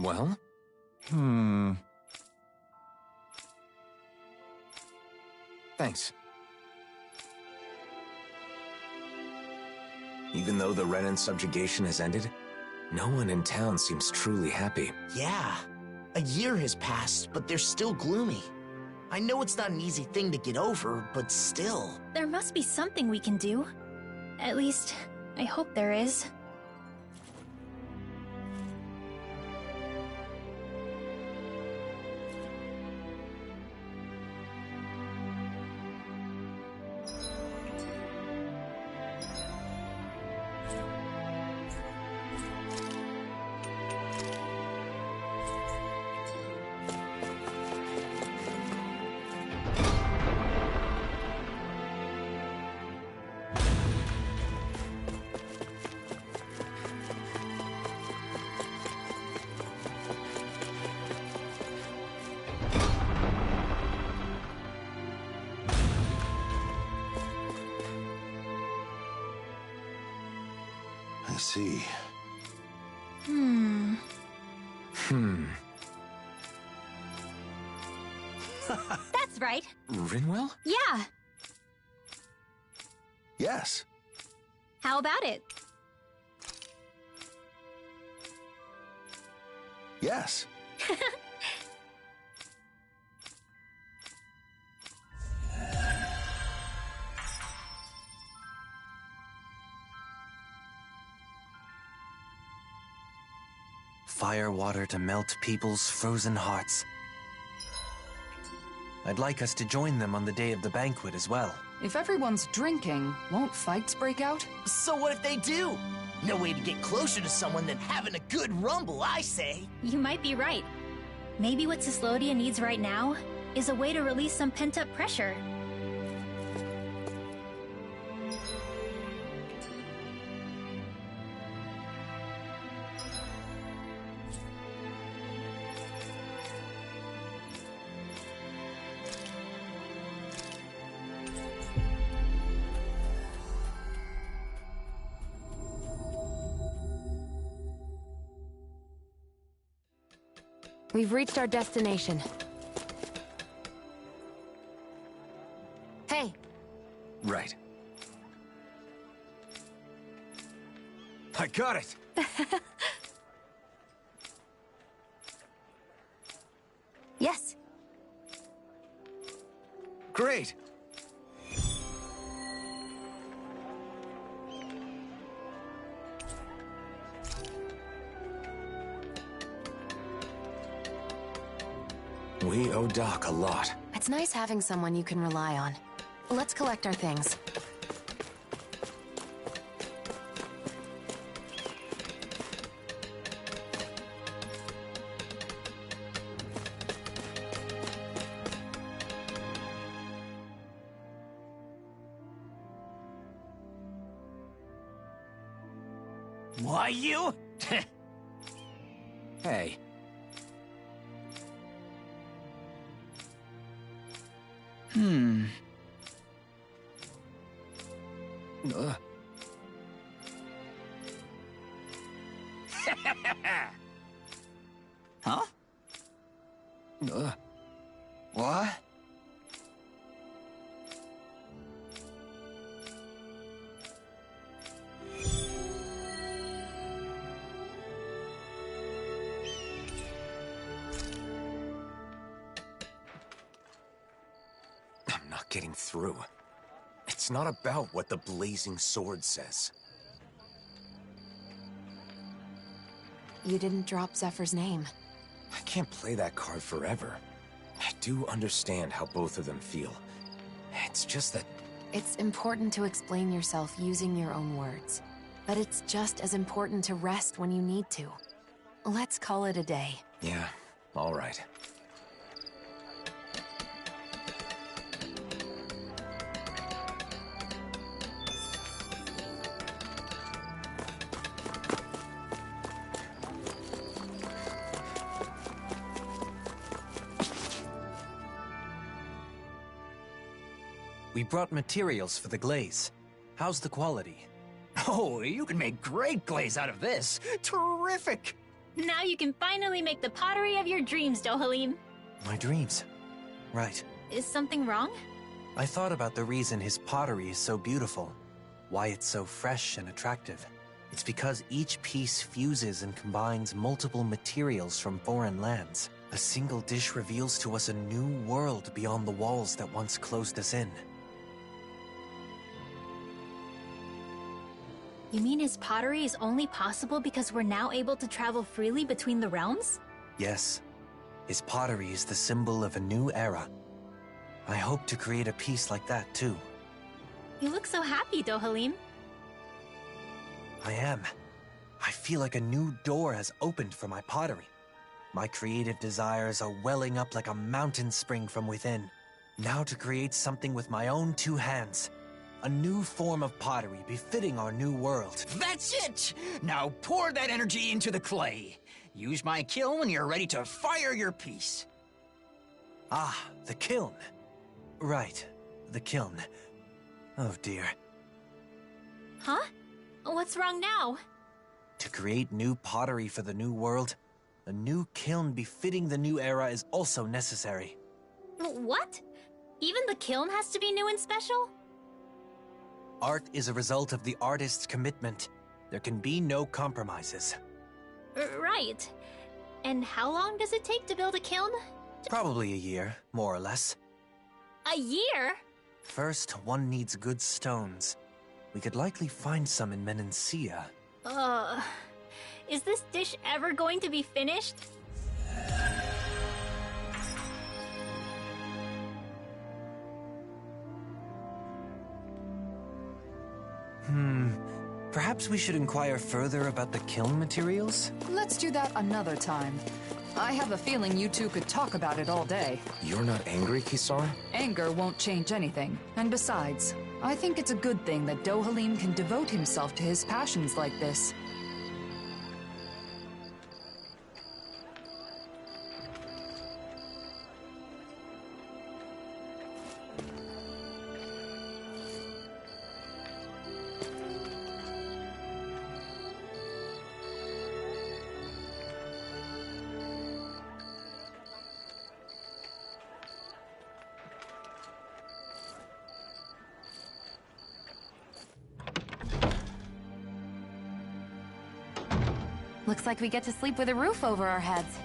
Well? Thanks. Even though the Renan subjugation has ended, no one in town seems truly happy. Yeah. A year has passed, but they're still gloomy. I know it's not an easy thing to get over, but still. There must be something we can do. At least, I hope there is. I see. That's right. Rinwell? Yeah. Yes. How about it? Yes. Fire water to melt people's frozen hearts. I'd like us to join them on the day of the banquet as well. If everyone's drinking, won't fights break out? So what if they do? No way to get closer to someone than having a good rumble, I say. You might be right. Maybe what Cyslodia needs right now is a way to release some pent-up pressure. We've reached our destination. Hey! Right. I got it! Yes. Great! We owe Doc a lot. It's nice having someone you can rely on. Let's collect our things. Why you? Hey. Huh? What? I'm not getting through. It's not about what the blazing sword says. You didn't drop Zephyr's name. I can't play that card forever. I do understand how both of them feel. It's just that... It's important to explain yourself using your own words. But it's just as important to rest when you need to. Let's call it a day. Yeah, all right. We brought materials for the glaze. How's the quality? Oh, you can make great glaze out of this. Terrific! Now you can finally make the pottery of your dreams, Dohalim. My dreams. Right. Is something wrong? I thought about the reason his pottery is so beautiful. Why it's so fresh and attractive. It's because each piece fuses and combines multiple materials from foreign lands. A single dish reveals to us a new world beyond the walls that once closed us in. You mean his pottery is only possible because we're now able to travel freely between the realms? Yes. His pottery is the symbol of a new era. I hope to create a piece like that too. You look so happy, Dohalim. I am. I feel like a new door has opened for my pottery. My creative desires are welling up like a mountain spring from within. Now to create something with my own two hands. A new form of pottery befitting our new world. That's it! Now pour that energy into the clay. Use my kiln when you're ready to fire your piece. Ah, the kiln. Right, the kiln. Oh dear. Huh? What's wrong now? To create new pottery for the new world, a new kiln befitting the new era is also necessary. What? Even the kiln has to be new and special? Art is a result of the artist's commitment. There can be no compromises. Right. And how long does it take to build a kiln? Probably a year, more or less. A year? First, one needs good stones. We could likely find some in Menancia. Is this dish ever going to be finished? Perhaps we should inquire further about the kiln materials? Let's do that another time. I have a feeling you two could talk about it all day. You're not angry, Kisara? Anger won't change anything. And besides, I think it's a good thing that Dohalim can devote himself to his passions like this. Looks like we get to sleep with a roof over our heads.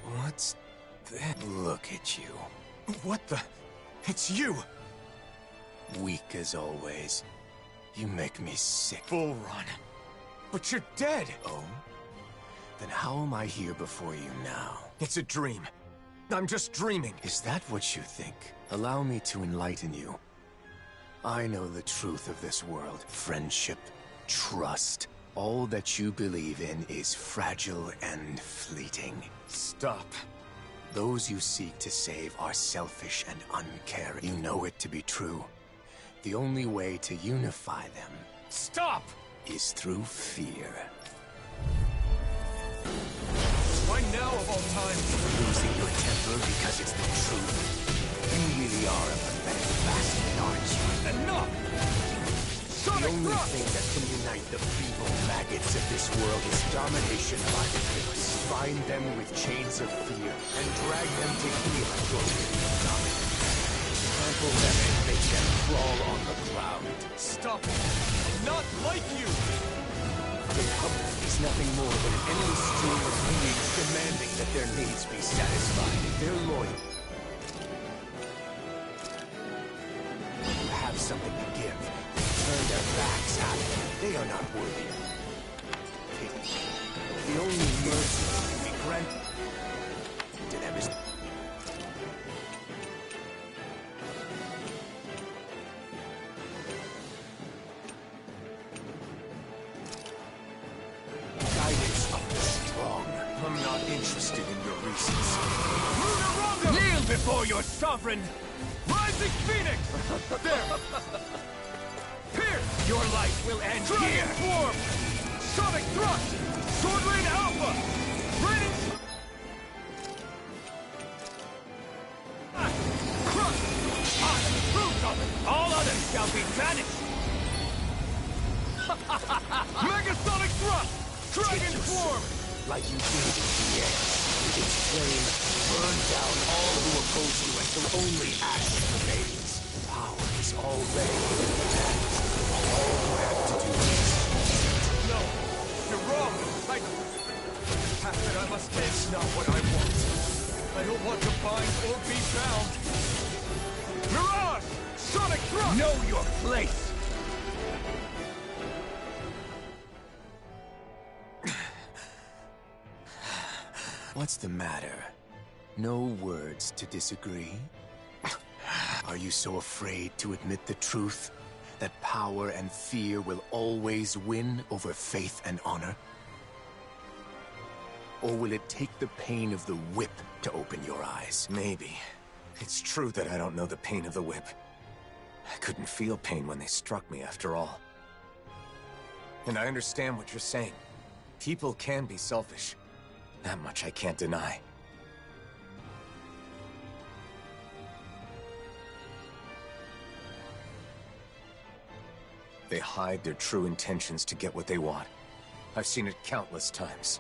What's that? Look at you. What the? It's you! Weak as always. You make me sick. Bull Run. But you're dead! Oh? Then how am I here before you now? It's a dream. I'm just dreaming. Is that what you think? Allow me to enlighten you. I know the truth of this world. Friendship, trust. All that you believe in is fragile and fleeting. Stop. Those you seek to save are selfish and uncaring. You know it to be true. The only way to unify them... Stop! ...is through fear. Why now of all time? Losing your temper because it's the truth. You really are a pathetic bastard, aren't you? Enough! The only thing that can unite the feeble maggots of this world is domination by the force. Bind them with chains of fear and drag them to heel at your dominance. Trample them and make them crawl on the ground. Stop it! Not like you! The Republic is nothing more than an endless stream of beings demanding that their needs be satisfied. They're loyal. You have something to give. Turn their backs at them. They are not worthy. Pity. The only mercy that can be granted to them is... guidance of the strong. I'm not interested in your reasons. Kneel before your sovereign! Rising Phoenix! There! Pierce! Your life will end here! Form! Sonic Thrust! Sword Rain Alpha! Raining... Crush! I approve of it! All others shall be banished! Megasonic Thrust! Dragon Form! Like you did in the end. With its flame, burn down all who oppose you until only ash remains. Power is already in the hands. All you have to do is... No! You're wrong! The path that I must take is not what I want. I don't want to bind or be bound. Mirage! Sonic Thrust! Know your place! What's the matter? No words to disagree? Are you so afraid to admit the truth? That power and fear will always win over faith and honor? Or will it take the pain of the whip to open your eyes? Maybe. It's true that I don't know the pain of the whip. I couldn't feel pain when they struck me, after all. And I understand what you're saying. People can be selfish. That much I can't deny. They hide their true intentions to get what they want. I've seen it countless times.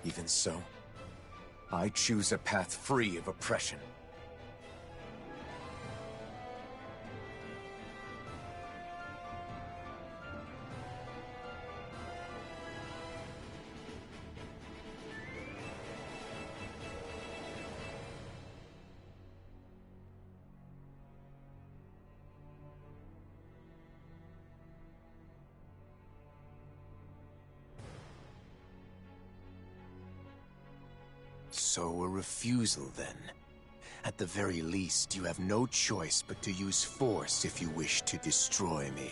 Even so, I choose a path free of oppression. So a refusal, then. At the very least, you have no choice but to use force if you wish to destroy me.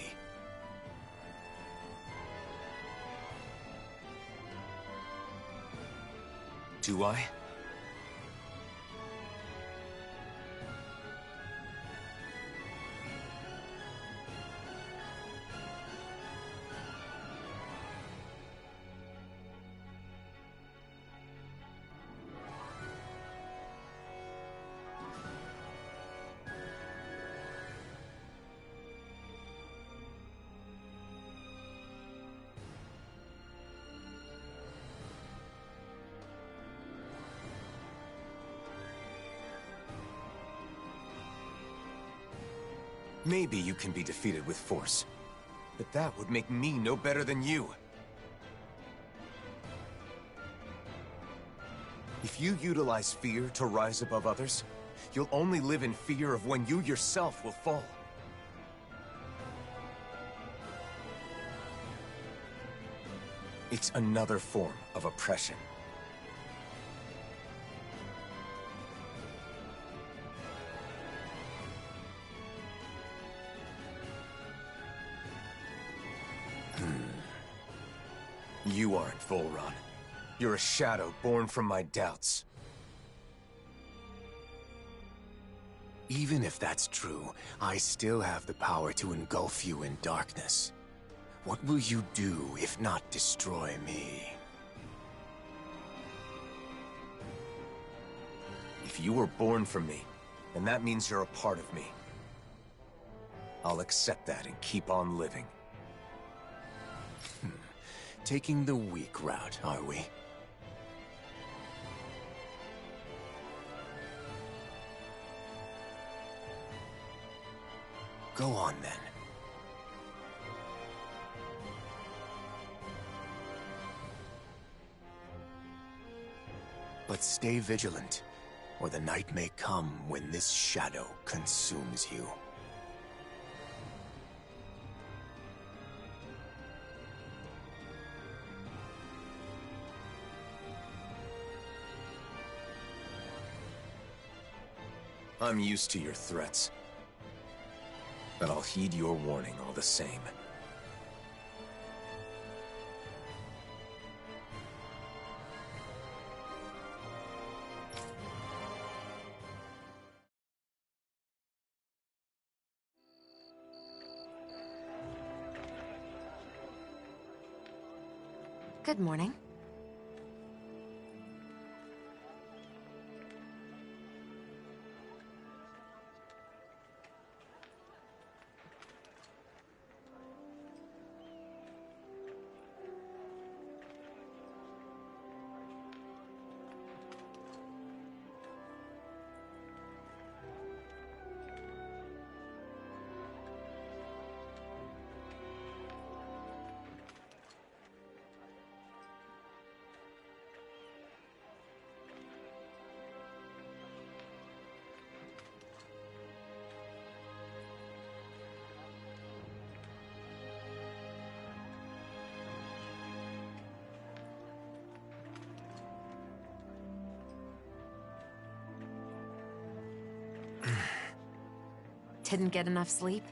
Do I? Maybe you can be defeated with force, but that would make me no better than you. If you utilize fear to rise above others, you'll only live in fear of when you yourself will fall. It's another form of oppression. You aren't Volron. You're a shadow born from my doubts. Even if that's true, I still have the power to engulf you in darkness. What will you do if not destroy me? If you were born from me, then that means you're a part of me. I'll accept that and keep on living. Taking the weak route, are we? Go on, then. But stay vigilant, or the night may come when this shadow consumes you. I'm used to your threats, but I'll heed your warning all the same. Good morning. Didn't get enough sleep?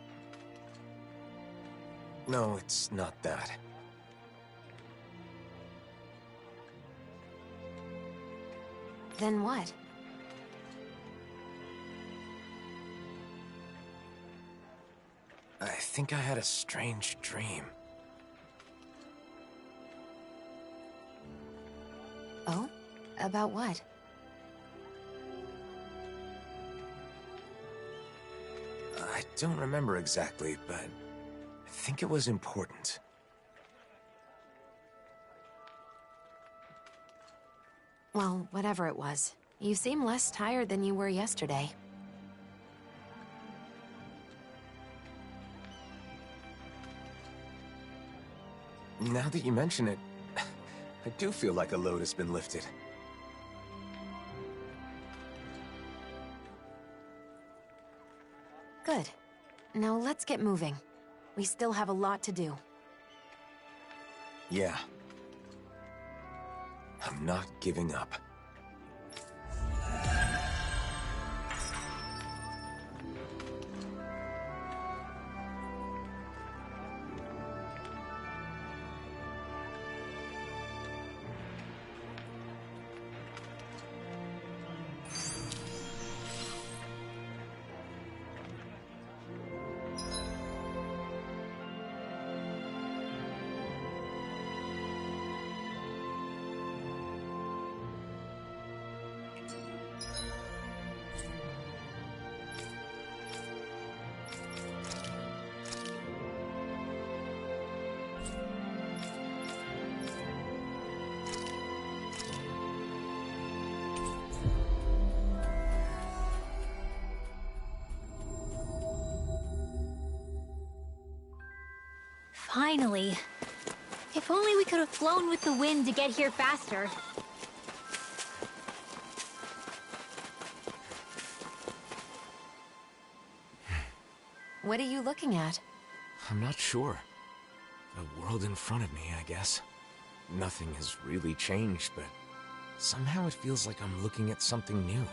No, it's not that. Then what? I think I had a strange dream. Oh? About what? I don't remember exactly, but I think it was important. Well, whatever it was, you seem less tired than you were yesterday. Now that you mention it, I do feel like a load has been lifted. Good. Now let's get moving. We still have a lot to do. Yeah. I'm not giving up. Finally. If only we could have flown with the wind to get here faster. What are you looking at? I'm not sure. The world in front of me, I guess. Nothing has really changed, but somehow it feels like I'm looking at something new.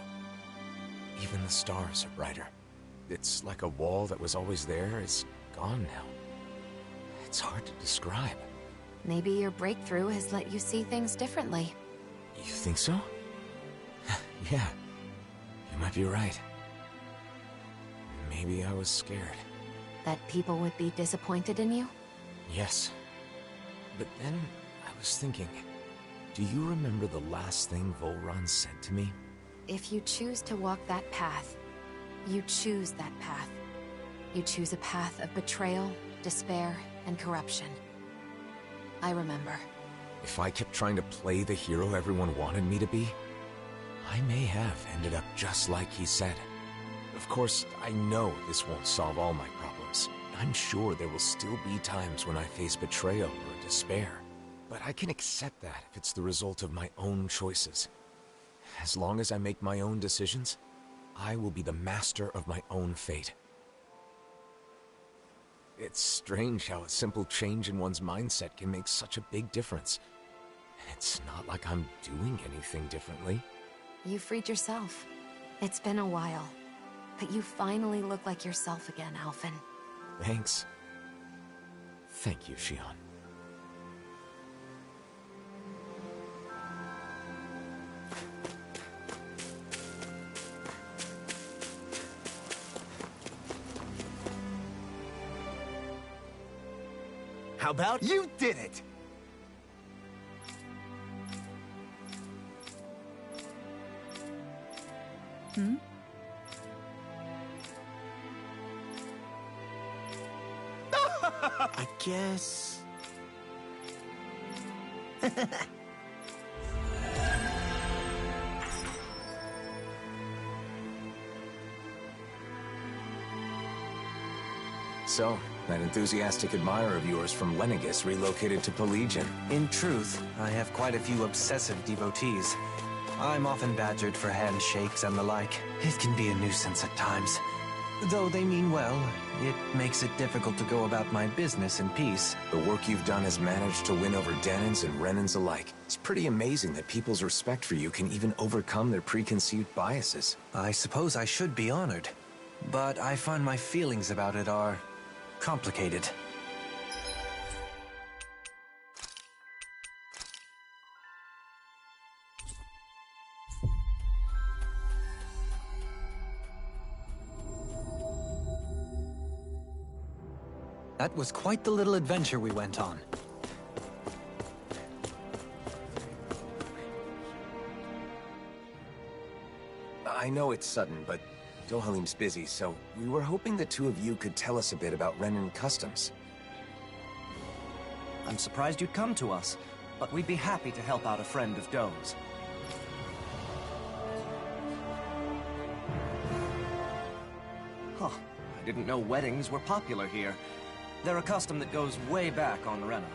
Even the stars are brighter. It's like a wall that was always there is gone now. It's hard to describe. Maybe your breakthrough has let you see things differently. You think so? Yeah, you might be right. Maybe I was scared. That people would be disappointed in you? Yes. But then I was thinking, do you remember the last thing Volron said to me? If you choose to walk that path, you choose that path. You choose a path of betrayal, despair, and corruption. I remember. If I kept trying to play the hero everyone wanted me to be, I may have ended up just like he said. Of course, I know this won't solve all my problems. I'm sure there will still be times when I face betrayal or despair. But I can accept that if it's the result of my own choices. As long as I make my own decisions, I will be the master of my own fate. It's strange how a simple change in one's mindset can make such a big difference. It's not like I'm doing anything differently. You freed yourself. It's been a while, but you finally look like yourself again, Alphen. Thanks. Thank you, Shionne. How about you did it? I guess... So, that enthusiastic admirer of yours from Lenegis relocated to Pelegion. In truth, I have quite a few obsessive devotees. I'm often badgered for handshakes and the like. It can be a nuisance at times. Though they mean well, it makes it difficult to go about my business in peace. The work you've done has managed to win over Dahnans and Renans alike. It's pretty amazing that people's respect for you can even overcome their preconceived biases. I suppose I should be honored, but I find my feelings about it are complicated. That was quite the little adventure we went on. I know it's sudden, but Dohalim's busy, so we were hoping the two of you could tell us a bit about Renan Customs. I'm surprised you'd come to us, but we'd be happy to help out a friend of Doe's. Huh, I didn't know weddings were popular here. They're a custom that goes way back on Rena.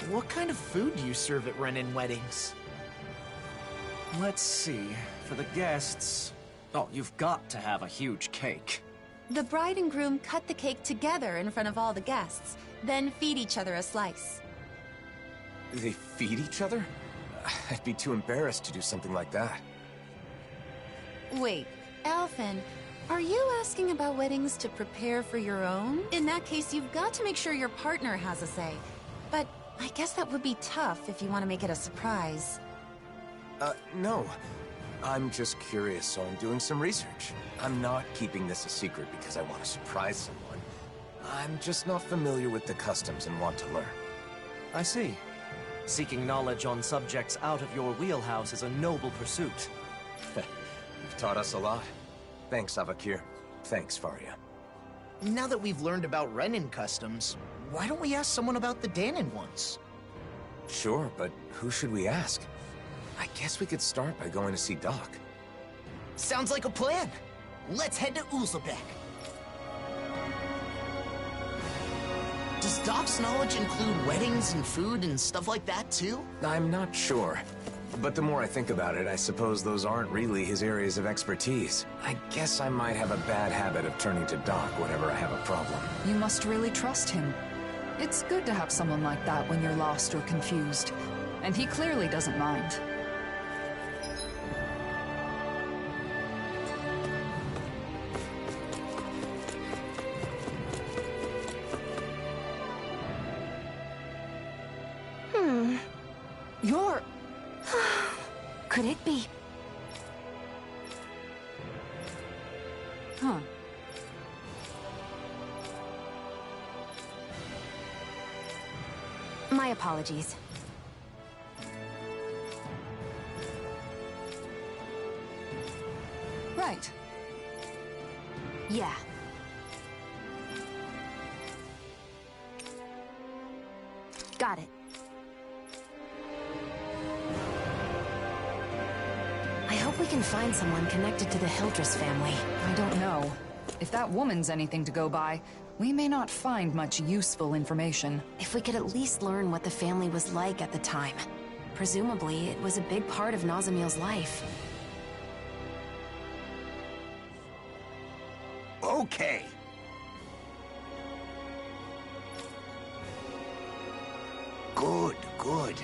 What kind of food do you serve at Renan weddings? Let's see. For the guests... Oh, you've got to have a huge cake. The bride and groom cut the cake together in front of all the guests, then feed each other a slice. They feed each other? I'd be too embarrassed to do something like that. Wait, Alphen, are you asking about weddings to prepare for your own? In that case, you've got to make sure your partner has a say. But I guess that would be tough if you want to make it a surprise. No. I'm just curious, so I'm doing some research. I'm not keeping this a secret because I want to surprise someone. I'm just not familiar with the customs and want to learn. I see. Seeking knowledge on subjects out of your wheelhouse is a noble pursuit. You've taught us a lot. Thanks, Avakir. Thanks, Faria. Now that we've learned about Renan customs, why don't we ask someone about the Dahnan ones? Sure, but who should we ask? I guess we could start by going to see Doc. Sounds like a plan. let's head to Uzlebek. Does Doc's knowledge include weddings and food and stuff like that, too? I'm not sure. But the more I think about it, I suppose those aren't really his areas of expertise. I guess I might have a bad habit of turning to Doc whenever I have a problem. You must really trust him. It's good to have someone like that when you're lost or confused. And he clearly doesn't mind. You're... Could it be? Huh. My apologies. Right. Yeah. Got it. I hope we can find someone connected to the Hildress family. I don't know. If that woman's anything to go by, we may not find much useful information. If we could at least learn what the family was like at the time. Presumably, it was a big part of Nazamiel's life. Okay. Good, good.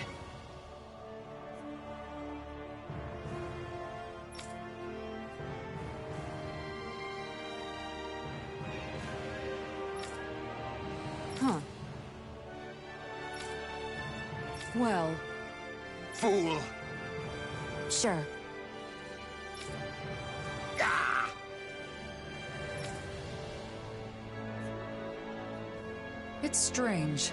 Huh. Well... Fool! Sure. Ah! It's strange.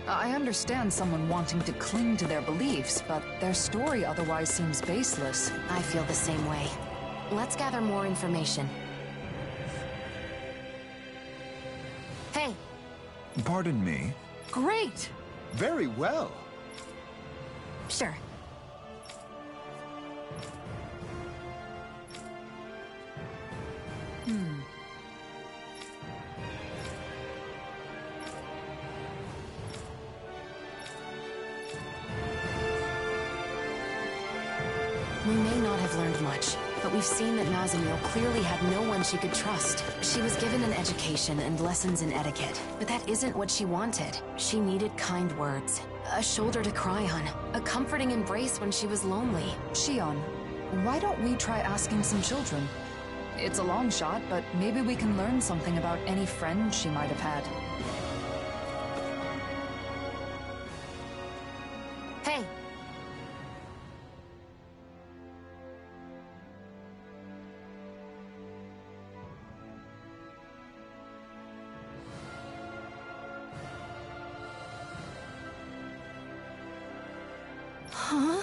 I understand someone wanting to cling to their beliefs, but their story otherwise seems baseless. I feel the same way. Let's gather more information. Hey! Pardon me? Great! Very well. Sure. We may not have learned much, but we've seen that Nazamiel clearly had no one she could trust. She was given an education and lessons in etiquette, but that isn't what she wanted. She needed kind words, a shoulder to cry on, a comforting embrace when she was lonely. Shion, why don't we try asking some children? It's a long shot, but maybe we can learn something about any friend she might have had. Hey! Huh?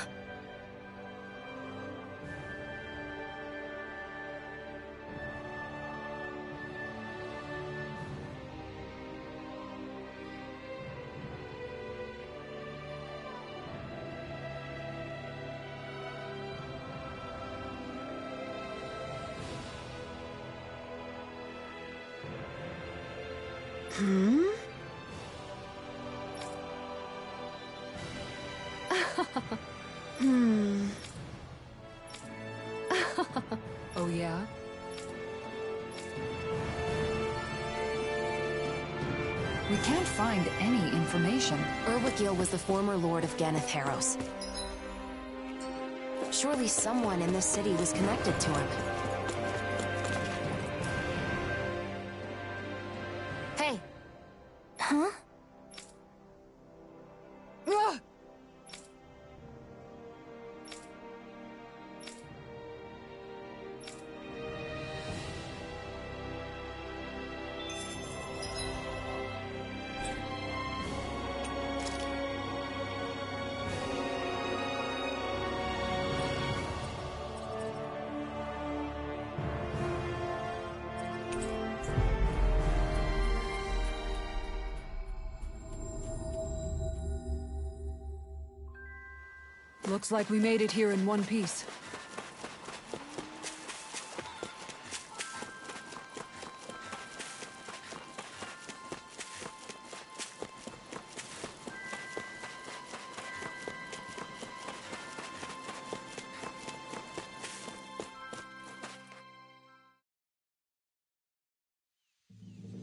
Oh yeah? We can't find any information. Urwikil was the former lord of Ganeth-Haros. Surely someone in this city was connected to him. Hey! Huh? Ah! Looks like we made it here in one piece.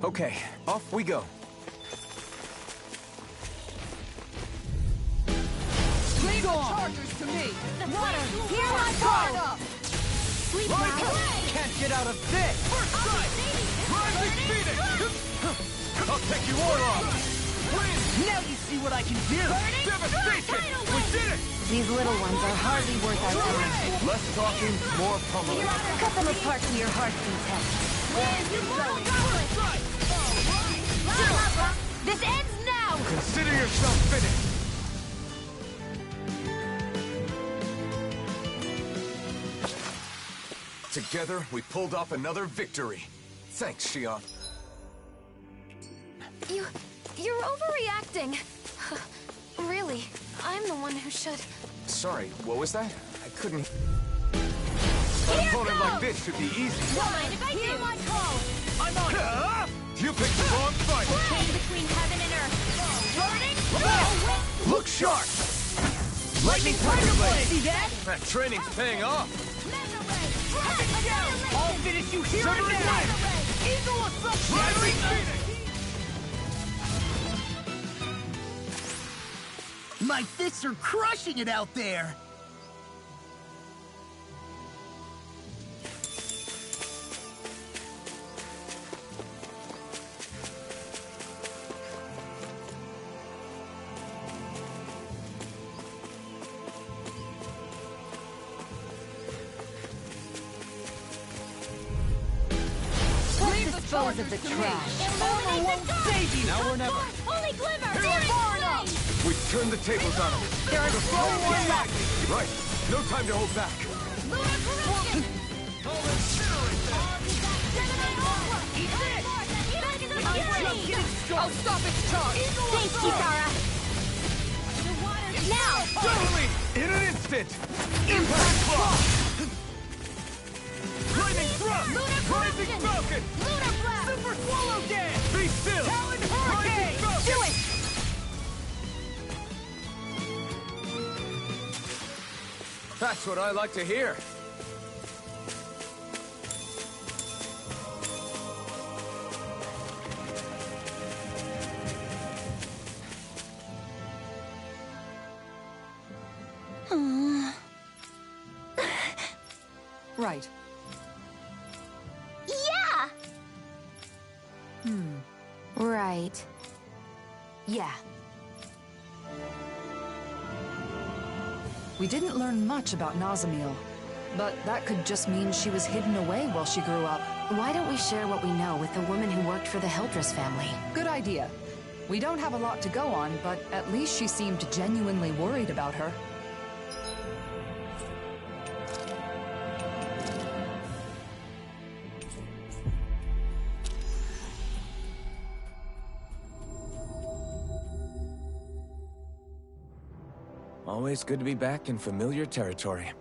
Okay, off we go. Leave the chargers to me! Water, here I go! Sleep can't get out of this! First strike! Rising Phoenix! I'll take you all off! Now you see what I can do! Devastation! We did it! These little ones are hardly worth our time. Less talking, more pummeling. Cut them apart to your heart's content. This ends now! Consider yourself finished. Together, we pulled off another victory. Thanks, Shionne. You're overreacting. Really, I'm the one who should... Sorry, what was that? I couldn't... An opponent like this should be easy. Don't mind if I do. My call. I'm on it! You picked the wrong fight! Came between heaven and earth. Burning? Look sharp! Lightning Tiger Blade! See that? That training's paying off. I'll finish you here and now! Eagle Assumption! Rising Phoenix! My fists are crushing it out there! Dispose of the trash. Armor won't save you! Now or never. Holy glimmer! Far enough! We've turned the tables on them. There are so more left! Right. No time to hold back. Lunar corruption! I'll stop its charge! Thanks, Kisara! Now! Totally! In an instant! Impact block! Lightning thrust! Rising Falcon! Lunar blast! Super Swallow Dance! Be still! Talon Hurricane! Do it! That's what I like to hear. Right. Yeah! Right. Yeah. We didn't learn much about Nazamil, but that could just mean she was hidden away while she grew up. Why don't we share what we know with the woman who worked for the Hildress family? Good idea. We don't have a lot to go on, but at least she seemed genuinely worried about her. Always good to be back in familiar territory.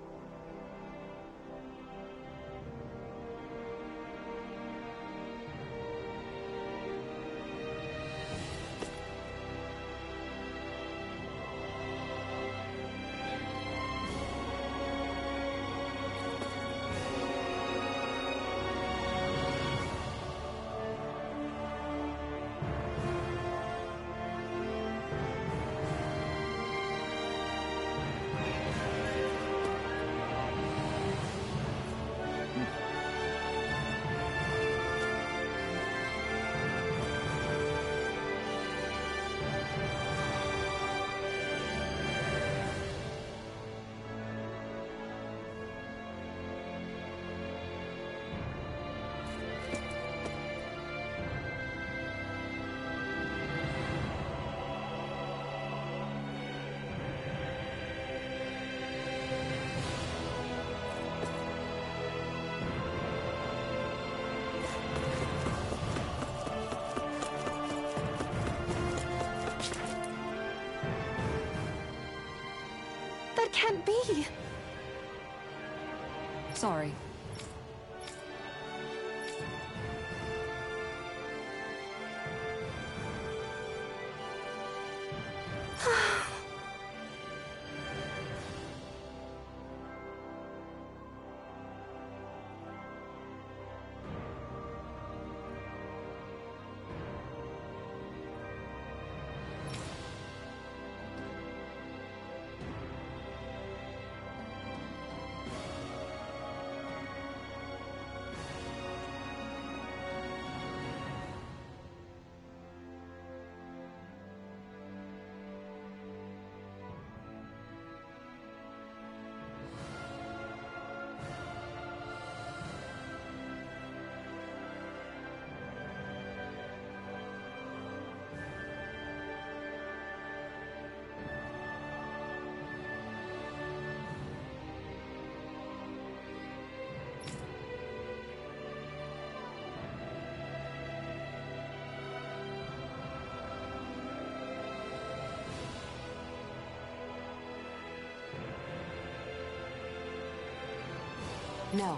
That can't be! Sorry. No.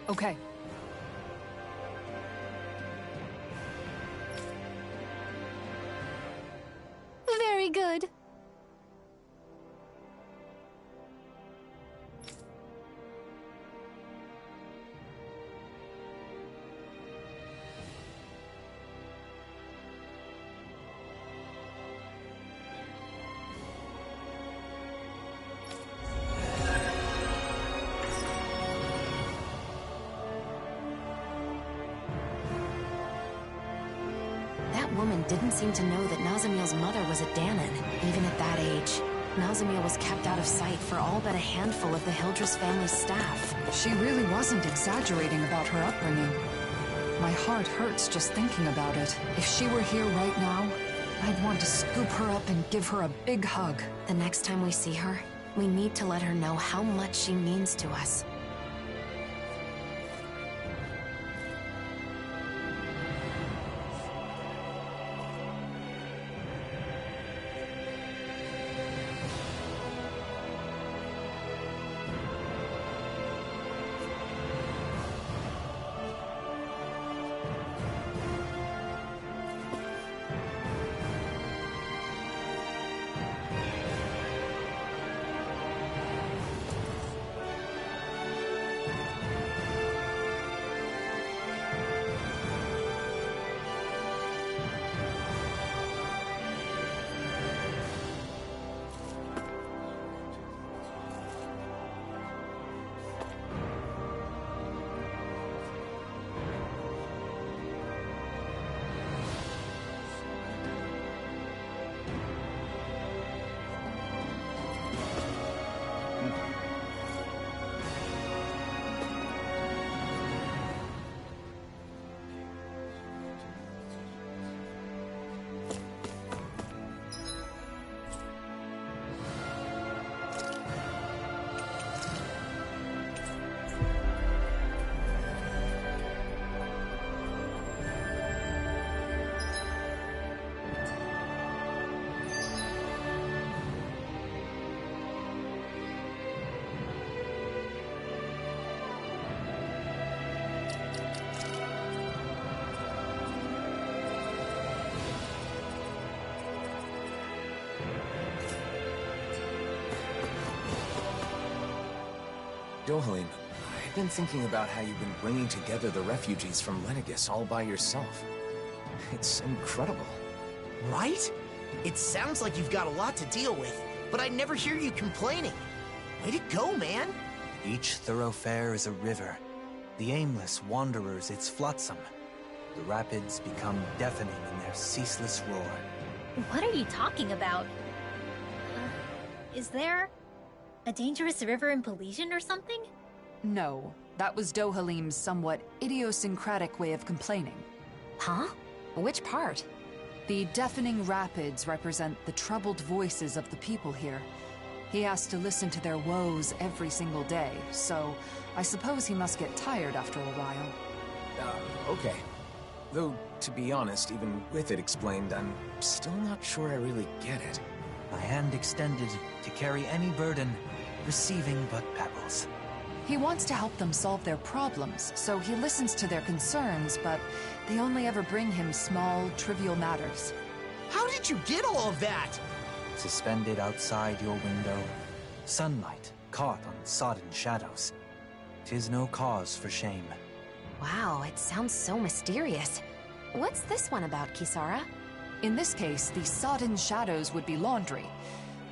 Okay. Very good. That woman didn't seem to know that Nazamiel's mother was a Dahnan, even at that age. Nazamiel was kept out of sight for all but a handful of the Hildreth family's staff. She really wasn't exaggerating about her upbringing. My heart hurts just thinking about it. If she were here right now, I'd want to scoop her up and give her a big hug. The next time we see her, we need to let her know how much she means to us. Dohalim, I've been thinking about how you've been bringing together the refugees from Lenegis all by yourself. It's incredible. Right? It sounds like you've got a lot to deal with, but I never hear you complaining. Way to go, man! Each thoroughfare is a river. The aimless wanderers its flotsam. The rapids become deafening in their ceaseless roar. What are you talking about? Is there a dangerous river in Pelesian or something? No, that was Dohalim's somewhat idiosyncratic way of complaining. Huh? Which part? The deafening rapids represent the troubled voices of the people here. He has to listen to their woes every single day, so I suppose he must get tired after a while. Okay. Though, to be honest, even with it explained, I'm still not sure I really get it. My hand extended to carry any burden, receiving but pebbles. He wants to help them solve their problems, so he listens to their concerns, but they only ever bring him small, trivial matters. How did you get all of that? Suspended outside your window, sunlight caught on sodden shadows. 'Tis no cause for shame. Wow, it sounds so mysterious. What's this one about, Kisara? In this case, the sodden shadows would be laundry.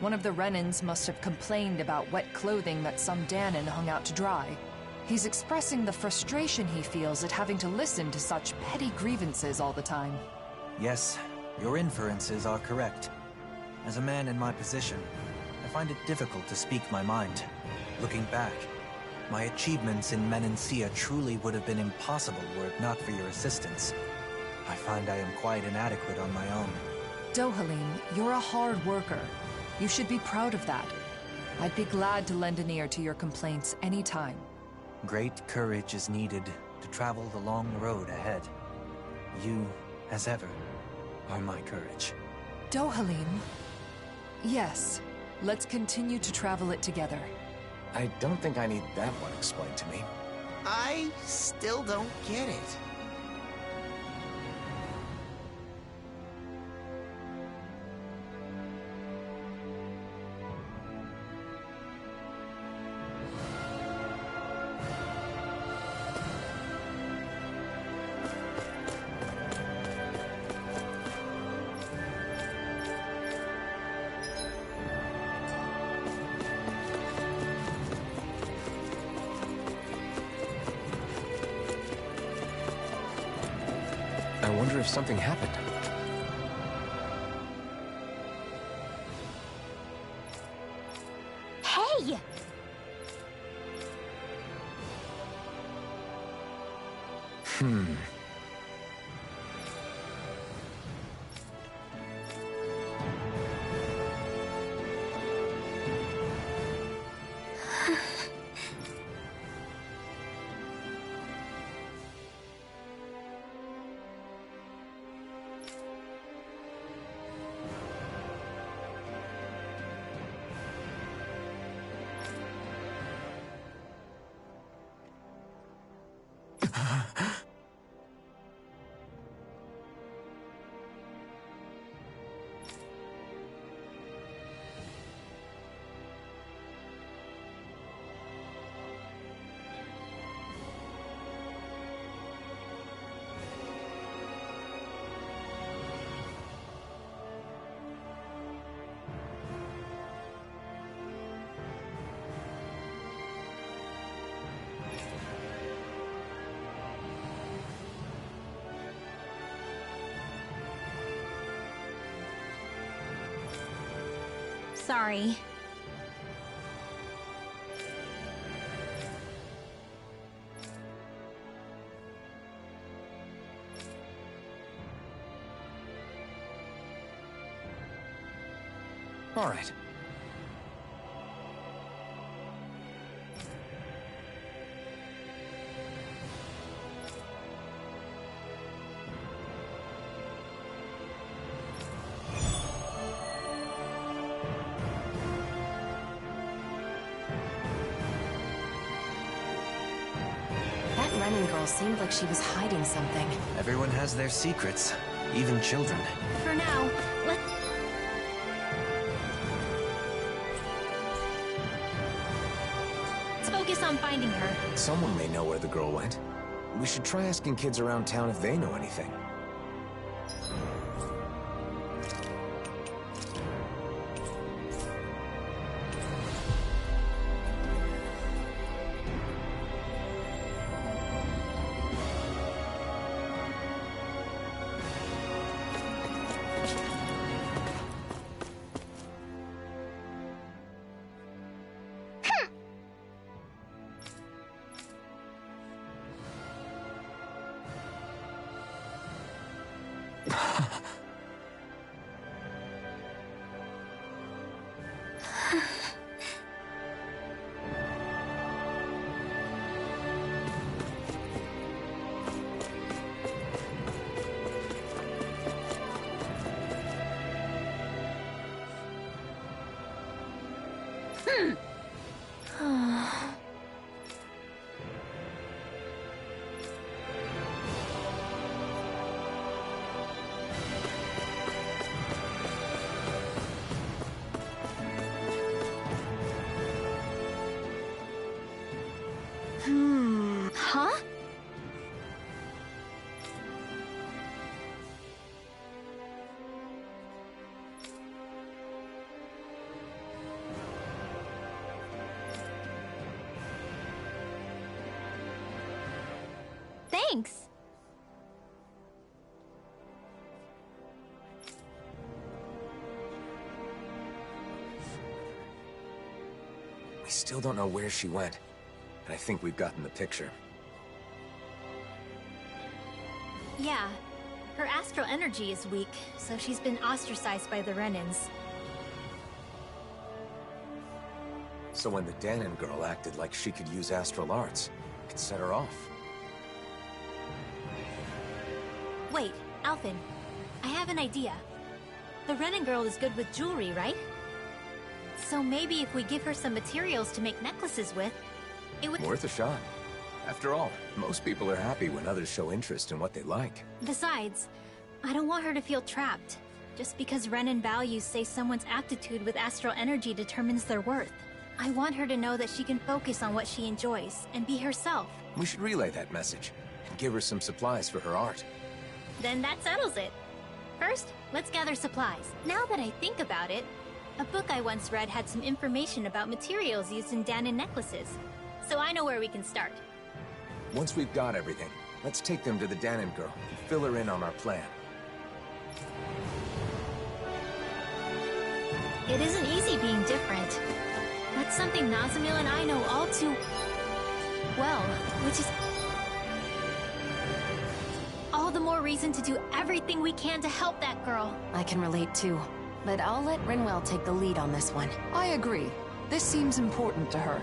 One of the Renans must have complained about wet clothing that some Dahnan hung out to dry. He's expressing the frustration he feels at having to listen to such petty grievances all the time. Yes, your inferences are correct. As a man in my position, I find it difficult to speak my mind. Looking back, my achievements in Menancia truly would have been impossible were it not for your assistance. I find I am quite inadequate on my own. Dohalim, you're a hard worker. You should be proud of that. I'd be glad to lend an ear to your complaints anytime. Great courage is needed to travel the long road ahead. You, as ever, are my courage. Dohalim? Yes. Let's continue to travel it together. I don't think I need that one explained to me. I still don't get it. I wonder if something happened. Hey! Sorry. All right. Renan girl seemed like she was hiding something. Everyone has their secrets, even children. For now, let's focus on finding her. Someone may know where the girl went. We should try asking kids around town if they know anything. Huh? Thanks. We still don't know where she went, and I think we've gotten the picture. Yeah. Her astral astral energy is weak, so she's been ostracized by the Renans. So when the Danon girl acted like she could use astral arts, it could set her off. Wait, Alphen. I have an idea. The Renan girl is good with jewelry, right? So maybe if we give her some materials to make necklaces with, it would... Worth a shot. After all, most people are happy when others show interest in what they like. Besides, I don't want her to feel trapped, just because Renan values say someone's aptitude with astral energy determines their worth. I want her to know that she can focus on what she enjoys and be herself. We should relay that message and give her some supplies for her art. Then that settles it. First, let's gather supplies. Now that I think about it, a book I once read had some information about materials used in Danon necklaces, so I know where we can start. Once we've got everything, let's take them to the Danon girl and fill her in on our plan. It isn't easy being different. That's something Nazamil and I know all too well, which is all the more reason to do everything we can to help that girl. I can relate too, but I'll let Rinwell take the lead on this one. I agree. This seems important to her.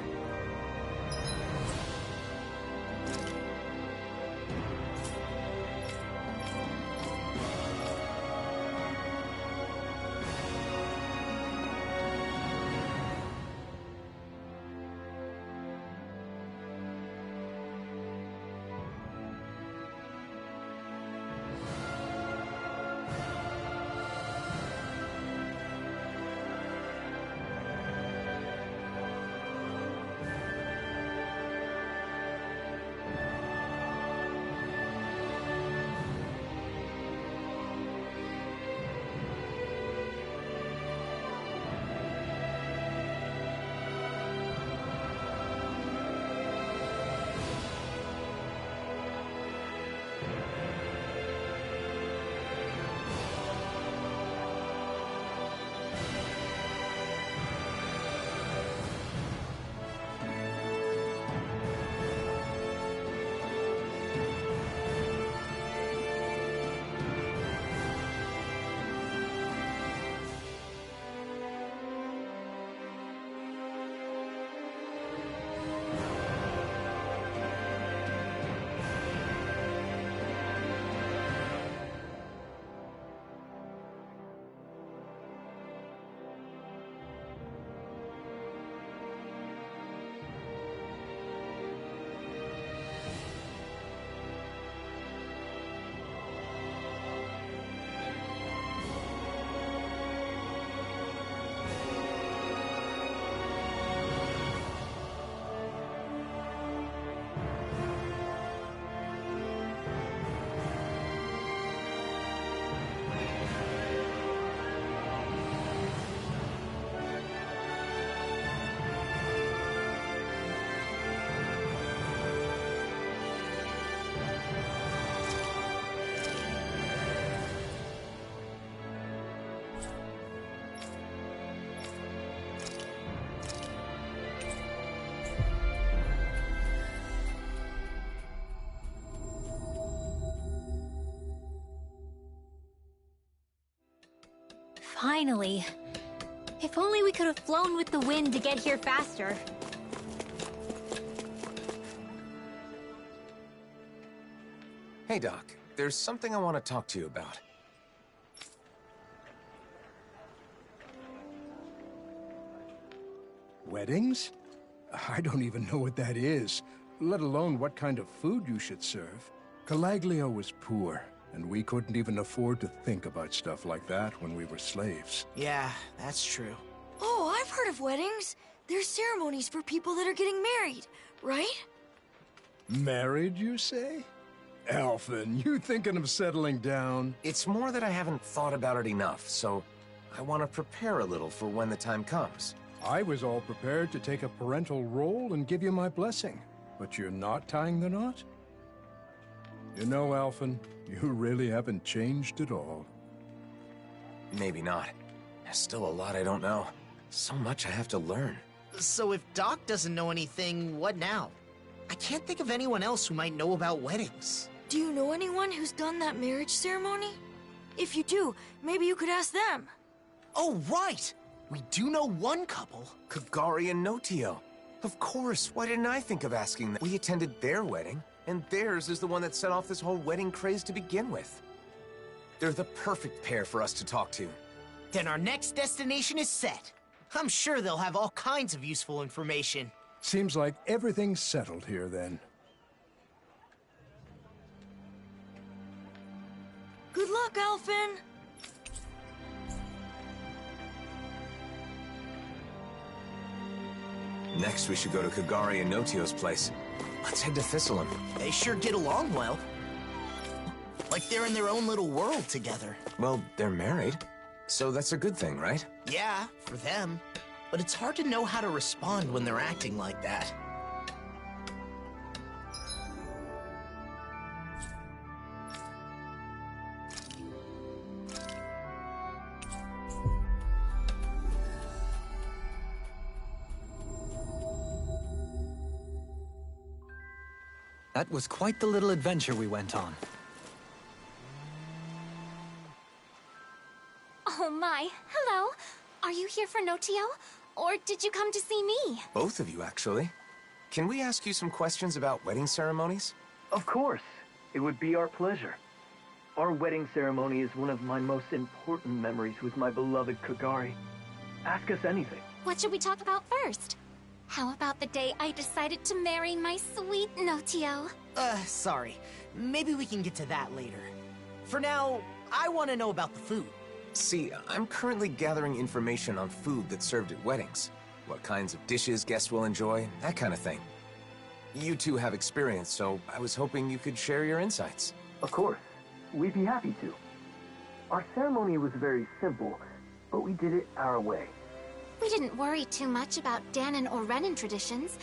Finally. If only we could have flown with the wind to get here faster. Hey, Doc. There's something I want to talk to you about. Weddings? I don't even know what that is, let alone what kind of food you should serve. Calaglio was poor, and we couldn't even afford to think about stuff like that when we were slaves. Yeah, that's true. Oh, I've heard of weddings. There's ceremonies for people that are getting married, right? Married, you say? Alphen, you thinking of settling down? It's more that I haven't thought about it enough, so I want to prepare a little for when the time comes. I was all prepared to take a parental role and give you my blessing, but you're not tying the knot? You know, Alphen, you really haven't changed at all. Maybe not. There's still a lot I don't know. So much I have to learn. So if Doc doesn't know anything, what now? I can't think of anyone else who might know about weddings. Do you know anyone who's done that marriage ceremony? If you do, maybe you could ask them. Oh, right! We do know one couple. Kagari and Notio. Of course, why didn't I think of asking them? We attended their wedding, and theirs is the one that set off this whole wedding craze to begin with. They're the perfect pair for us to talk to. Then our next destination is set. I'm sure they'll have all kinds of useful information. Seems like everything's settled here, then. Good luck, Alphen! Next, we should go to Kagari and Notio's place. Let's head to Thistleum. They sure get along well. Like they're in their own little world together. Well, they're married, so that's a good thing, right? Yeah, for them. But it's hard to know how to respond when they're acting like that. That was quite the little adventure we went on. Oh my, hello. Are you here for Notio? Or did you come to see me? Both of you, actually. Can we ask you some questions about wedding ceremonies? Of course. It would be our pleasure. Our wedding ceremony is one of my most important memories with my beloved Kagari. Ask us anything. What should we talk about first? How about the day I decided to marry my sweet Notio? Sorry. Maybe we can get to that later. For now, I want to know about the food. See, I'm currently gathering information on food that's served at weddings. What kinds of dishes guests will enjoy, that kind of thing. You two have experience, so I was hoping you could share your insights. Of course. We'd be happy to. Our ceremony was very simple, but we did it our way. We didn't worry too much about Danon or Renan traditions.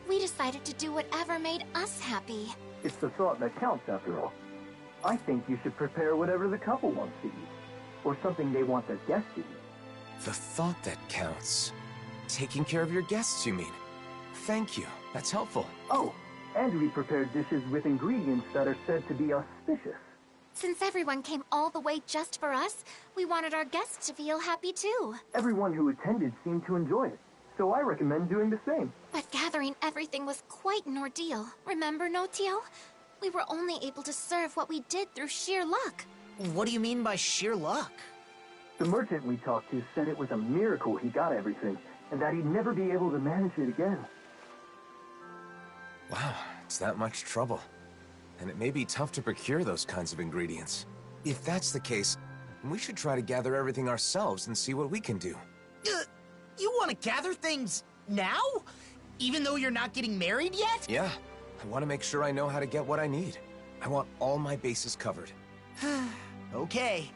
We decided to do whatever made us happy. It's the thought that counts, after all. I think you should prepare whatever the couple wants to eat, or something they want their guests to eat. The thought that counts. Taking care of your guests, you mean? Thank you. That's helpful. Oh, and we prepared dishes with ingredients that are said to be auspicious. Since everyone came all the way just for us, we wanted our guests to feel happy too. Everyone who attended seemed to enjoy it, so I recommend doing the same. But gathering everything was quite an ordeal. Remember, Notio? We were only able to serve what we did through sheer luck. What do you mean by sheer luck? The merchant we talked to said it was a miracle he got everything, and that he'd never be able to manage it again. Wow, it's that much trouble. And it may be tough to procure those kinds of ingredients. If that's the case, we should try to gather everything ourselves and see what we can do. You want to gather things now? Even though you're not getting married yet? Yeah, I want to make sure I know how to get what I need. I want all my bases covered. Okay.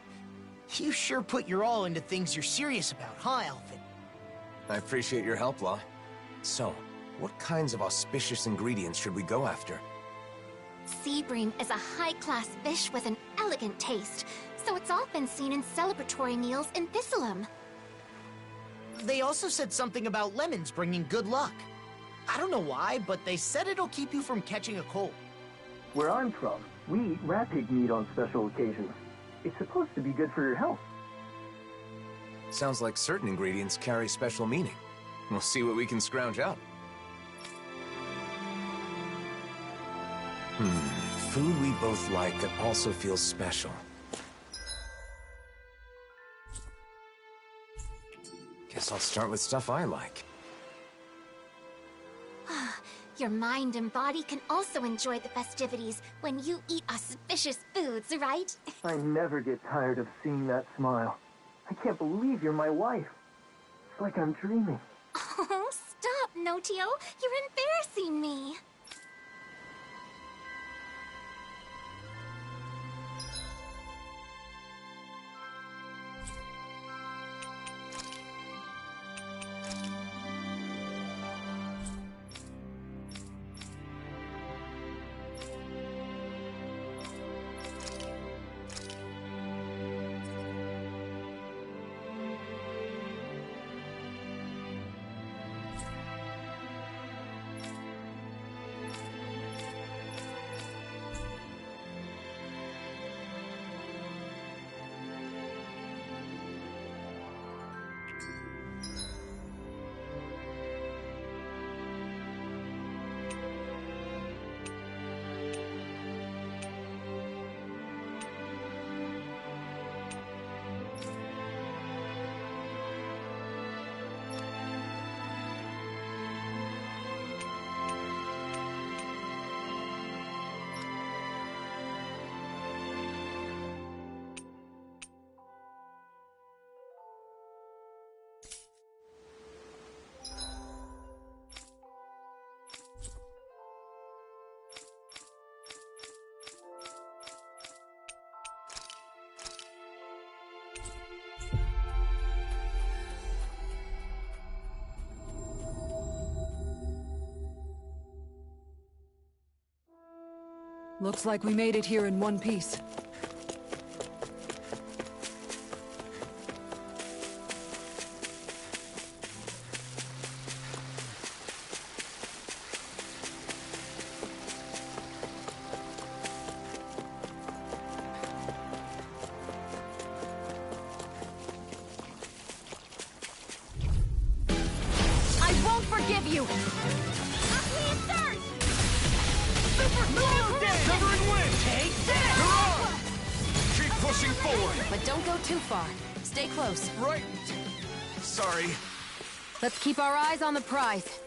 You sure put your all into things you're serious about, huh, Alphen? I appreciate your help, Law. So, what kinds of auspicious ingredients should we go after? Sea bream is a high-class fish with an elegant taste, so it's often seen in celebratory meals in Thistleum. They also said something about lemons bringing good luck. I don't know why, but they said it'll keep you from catching a cold. Where I'm from, we eat rat pig meat on special occasions. It's supposed to be good for your health. Sounds like certain ingredients carry special meaning. We'll see what we can scrounge out. Food we both like that also feels special. Guess I'll start with stuff I like. Your mind and body can also enjoy the festivities when you eat auspicious foods, right? I never get tired of seeing that smile. I can't believe you're my wife. It's like I'm dreaming. Oh, stop, Notio. You're embarrassing me. Looks like we made it here in one piece. I won't forgive you! Take that! Keep pushing forward! But don't go too far. Stay close. Right. Sorry. Let's keep our eyes on the prize.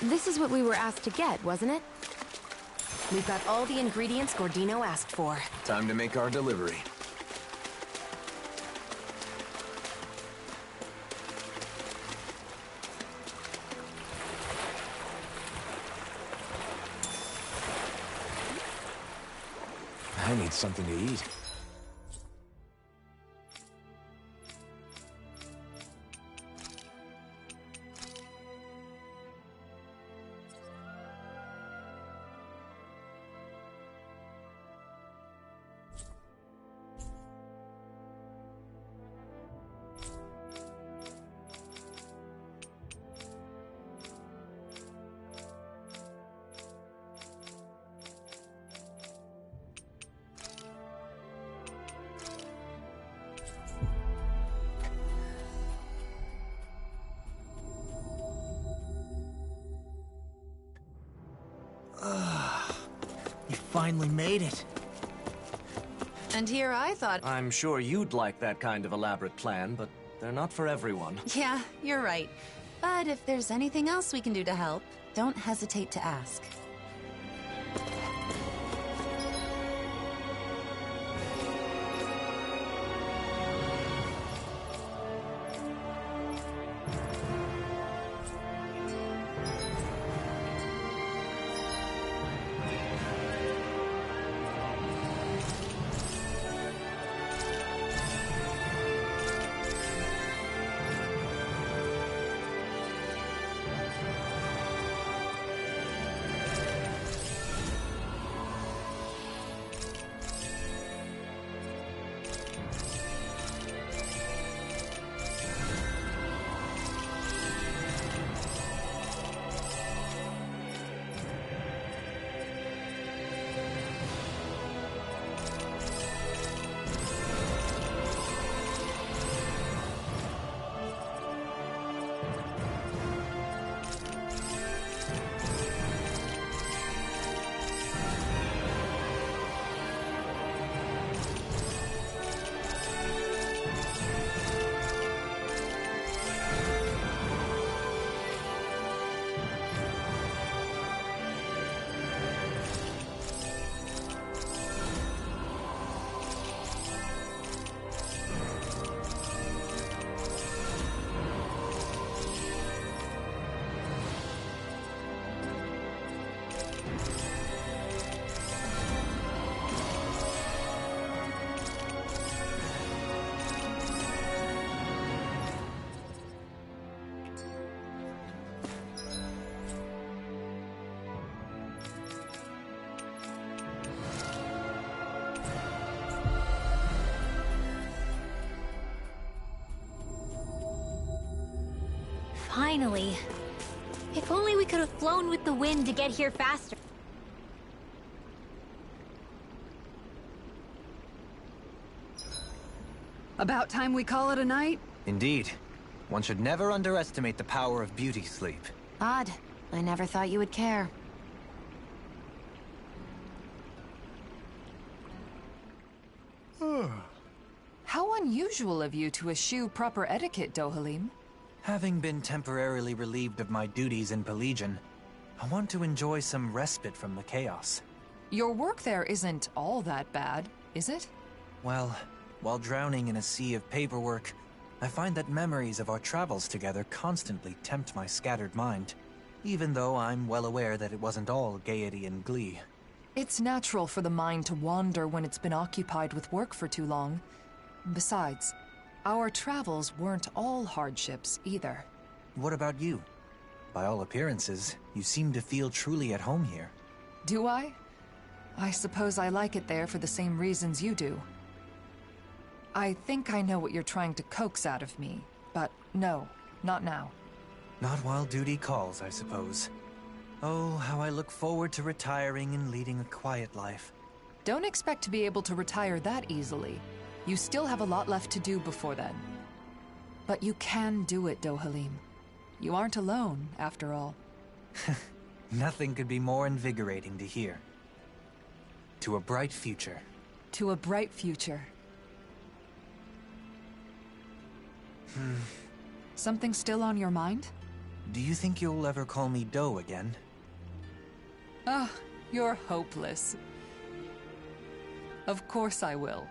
This is what we were asked to get, wasn't it? We've got all the ingredients Gordino asked for. Time to make our delivery. I need something to eat. You finally made it. And here I thought... I'm sure you'd like that kind of elaborate plan, but they're not for everyone. Yeah, you're right. But if there's anything else we can do to help, don't hesitate to ask. Finally. If only we could have flown with the wind to get here faster. About time we call it a night? Indeed. One should never underestimate the power of beauty sleep. Odd. I never thought you would care. How unusual of you to eschew proper etiquette, Dohalim. Having been temporarily relieved of my duties in Pelegion, I want to enjoy some respite from the chaos. Your work there isn't all that bad, is it? Well, while drowning in a sea of paperwork, I find that memories of our travels together constantly tempt my scattered mind, even though I'm well aware that it wasn't all gaiety and glee. It's natural for the mind to wander when it's been occupied with work for too long. Besides, our travels weren't all hardships either. What about you? By all appearances, you seem to feel truly at home here. Do I? I suppose I like it there for the same reasons you do. I think I know what you're trying to coax out of me, but no, not now. Not while duty calls, I suppose. Oh, how I look forward to retiring and leading a quiet life. Don't expect to be able to retire that easily. You still have a lot left to do before then. But you can do it, Dohalim. You aren't alone, after all. Nothing could be more invigorating to hear. To a bright future. To a bright future. Something still on your mind? Do you think you'll ever call me Doe again? Ah, you're hopeless. Of course I will.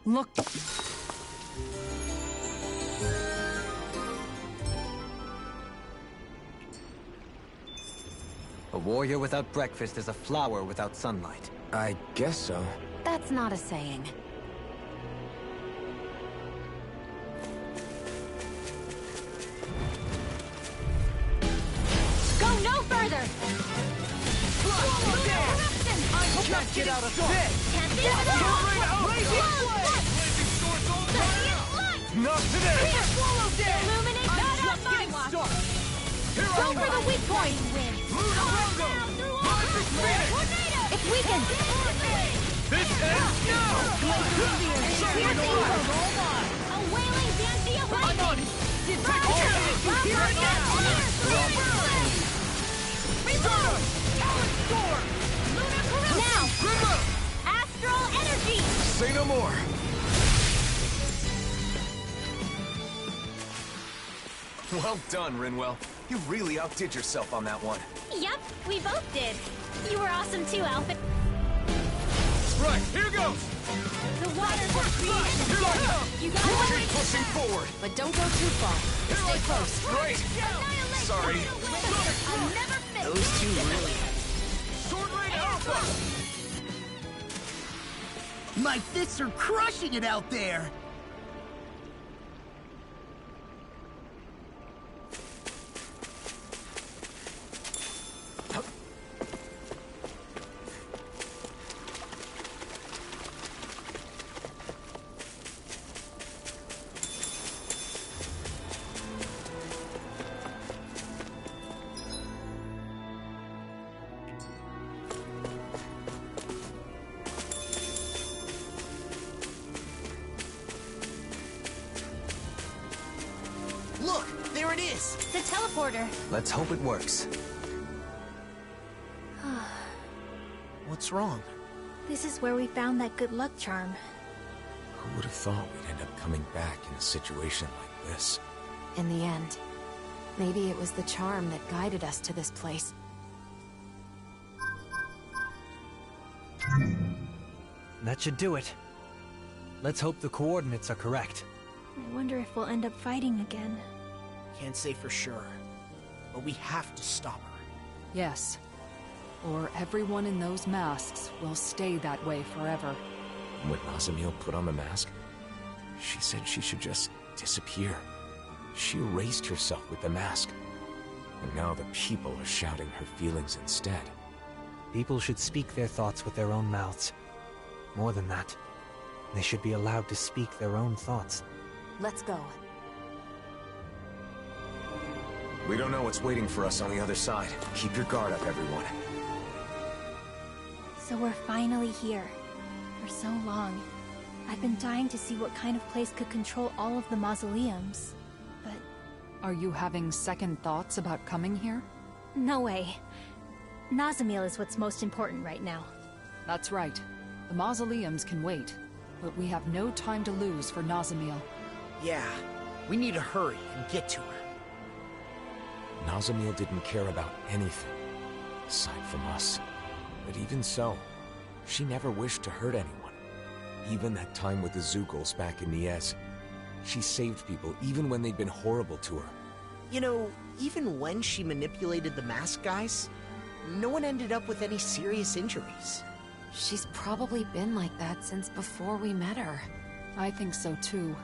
Look. A warrior without breakfast is a flower without sunlight. I guess so. That's not a saying. Go no further! I can't get out of this! Can't be out! Not today! Here, swallow there! Illuminate, not on my watch! Go for the weak point! It's weakened! This ends now! A wailing Dantia I'm on it! Here it Reload! Talent Storm! Lunar Corruption! Now! Astral Energy! Say no more! Well done, Rinwell. You really outdid yourself on that one. Yep, we both did. You were awesome too, Alpha. Right, here goes! The waters are created! Here I come! You got it! Keep pushing forward! But don't go too far. Stay close. Great! Sorry. I'll never miss! Those two really... Sword Rain Alpha! My fists are crushing it out there! Look! There it is! The teleporter. Let's hope it works. What's wrong? This is where we found that good luck charm. Who would have thought we'd end up coming back in a situation like this? In the end, maybe it was the charm that guided us to this place. That should do it. Let's hope the coordinates are correct. I wonder if we'll end up fighting again. Can't say for sure, but we have to stop her. Yes. Or everyone in those masks will stay that way forever. When Nazamiel put on the mask, she said she should just disappear. She erased herself with the mask. And now the people are shouting her feelings instead. People should speak their thoughts with their own mouths. More than that, they should be allowed to speak their own thoughts. Let's go. We don't know what's waiting for us on the other side. Keep your guard up, everyone. So we're finally here. For so long. I've been dying to see what kind of place could control all of the mausoleums. But... Are you having second thoughts about coming here? no way. Nazamil is what's most important right now. That's right. The mausoleums can wait, but we have no time to lose for Nazamil. Yeah, we need to hurry and get to her. Nazamil didn't care about anything, aside from us. But even so, she never wished to hurt anyone. Even that time with the Zugals back in Niez. She saved people even when they'd been horrible to her. You know, even when she manipulated the mask guys, no one ended up with any serious injuries. She's probably been like that since before we met her. I think so too.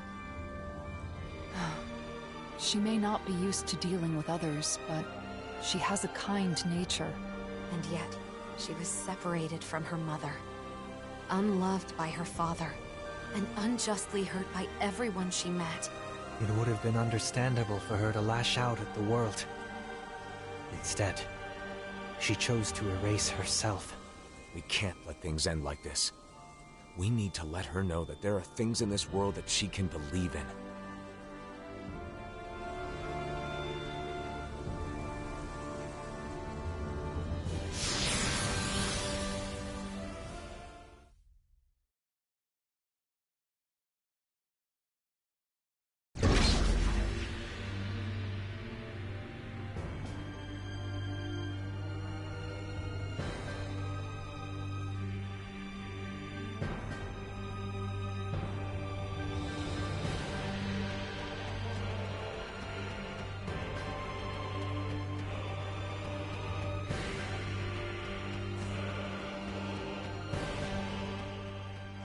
She may not be used to dealing with others, but she has a kind nature. And yet, she was separated from her mother, unloved by her father, and unjustly hurt by everyone she met. It would have been understandable for her to lash out at the world. Instead, she chose to erase herself. We can't let things end like this. We need to let her know that there are things in this world that she can believe in.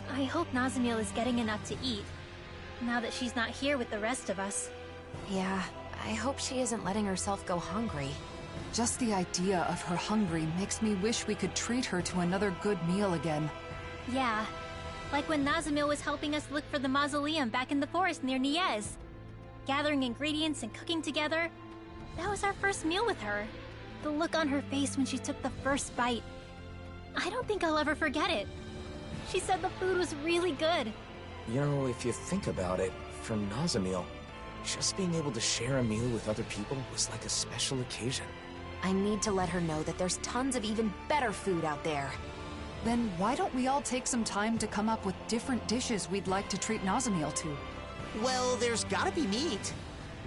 I hope Nazamil is getting enough to eat, now that she's not here with the rest of us. Yeah, I hope she isn't letting herself go hungry. Just the idea of her hungry makes me wish we could treat her to another good meal again. Yeah, like when Nazamil was helping us look for the mausoleum back in the forest near Niez. Gathering ingredients and cooking together. That was our first meal with her. The look on her face when she took the first bite. I don't think I'll ever forget it. She said the food was really good. You know, if you think about it, for Nazamil, just being able to share a meal with other people was like a special occasion. I need to let her know that there's tons of even better food out there. Then why don't we all take some time to come up with different dishes we'd like to treat Nazamil to? Well, there's gotta be meat.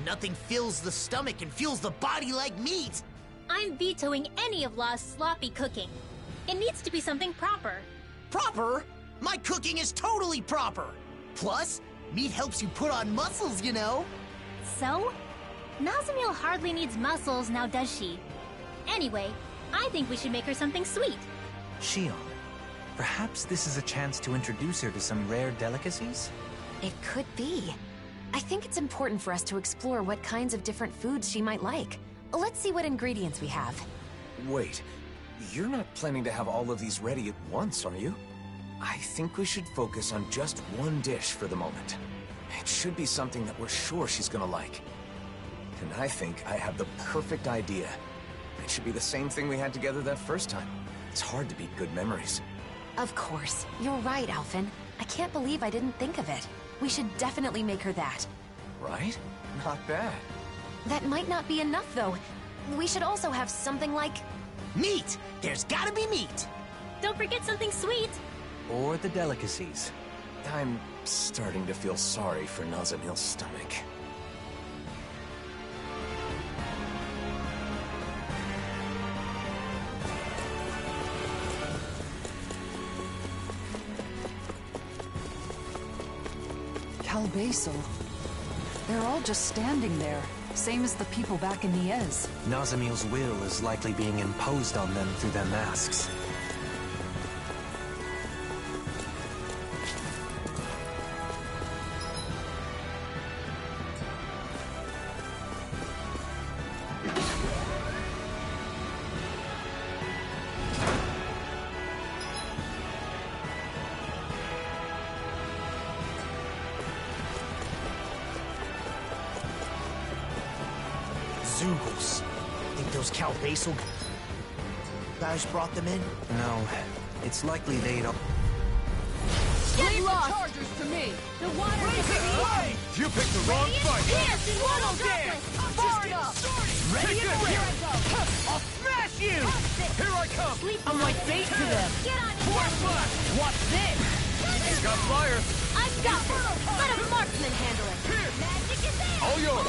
Nothing fills the stomach and fuels the body like meat. I'm vetoing any of Law's sloppy cooking. It needs to be something proper. Proper? My cooking is totally proper. Plus, meat helps you put on muscles, you know. So? Nazamil hardly needs muscles now, does she? Anyway, I think we should make her something sweet. Shion, perhaps this is a chance to introduce her to some rare delicacies? It could be. I think it's important for us to explore what kinds of different foods she might like. Let's see what ingredients we have. Wait, you're not planning to have all of these ready at once, are you? I think we should focus on just one dish for the moment. It should be something that we're sure she's gonna like. And I think I have the perfect idea. It should be the same thing we had together that first time. It's hard to beat good memories. Of course. You're right, Alphen. I can't believe I didn't think of it. We should definitely make her that. Right? Not bad. That might not be enough, though. We should also have something like... meat! There's gotta be meat! Don't forget something sweet! Or the delicacies. I'm starting to feel sorry for Nazamil's stomach. Calbasil. They're all just standing there, same as the people back in Niez. Nazamil's will is likely being imposed on them through their masks. Zeugles. Think those Cal Basel guys brought them in? No, it's likely they don't. Get lost! The chargers to me! The water is Hey! You picked the wrong fight! Far enough! Ready and ready! Here I go! I'll smash you! Here I come! I'm like bait to them! Get on it! Force flash! Watch this! He's got fire! I've got this! Let a marksman handle it! Here! Magic is there! All yours!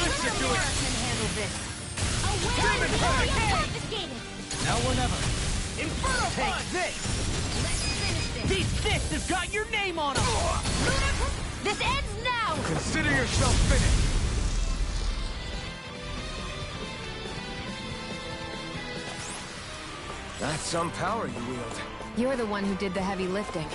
This should do it! Can handle this! Demon Pack! Confiscated! Now or never! Inferno Take punch! this! Let's finish this! These fists have got your name on them! This ends now! Consider yourself finished! That's some power you wield. You're the one who did the heavy lifting.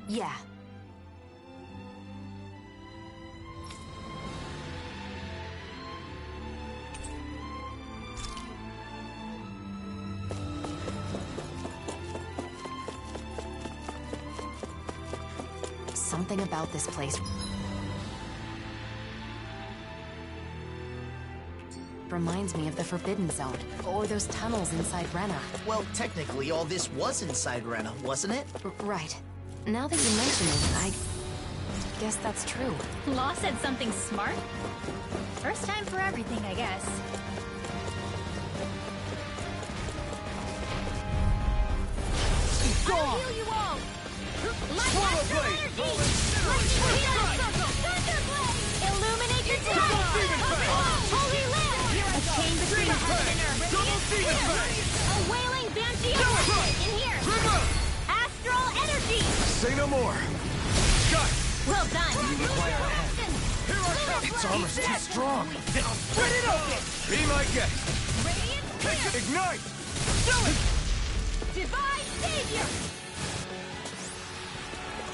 Yeah. Something about this place reminds me of the Forbidden Zone, or those tunnels inside Rena. Well, technically, all this was inside Rena, wasn't it? Right. Now that you mention it, I guess that's true. Law said something smart? First time for everything, I guess. I'll heal you all! Swallow blade! Illuminate the tower! Holy land! A chain between heaven and earth! Double demon blade! A wailing banshee in here! Astral energy! Say no more! Got it! Well done! Here I come! Its armor's too strong! Split it open! Be my guest! Ignite! Do it! Divine Savior!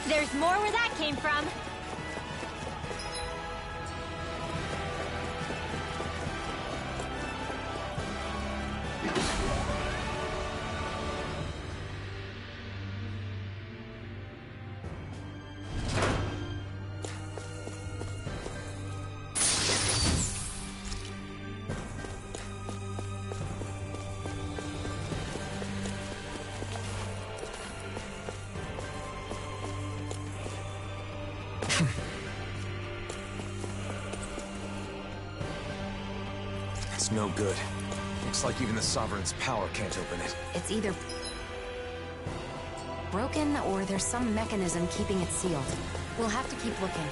There's more where that came from. It's no good. Looks like even the Sovereign's power can't open it. It's either broken or there's some mechanism keeping it sealed. We'll have to keep looking.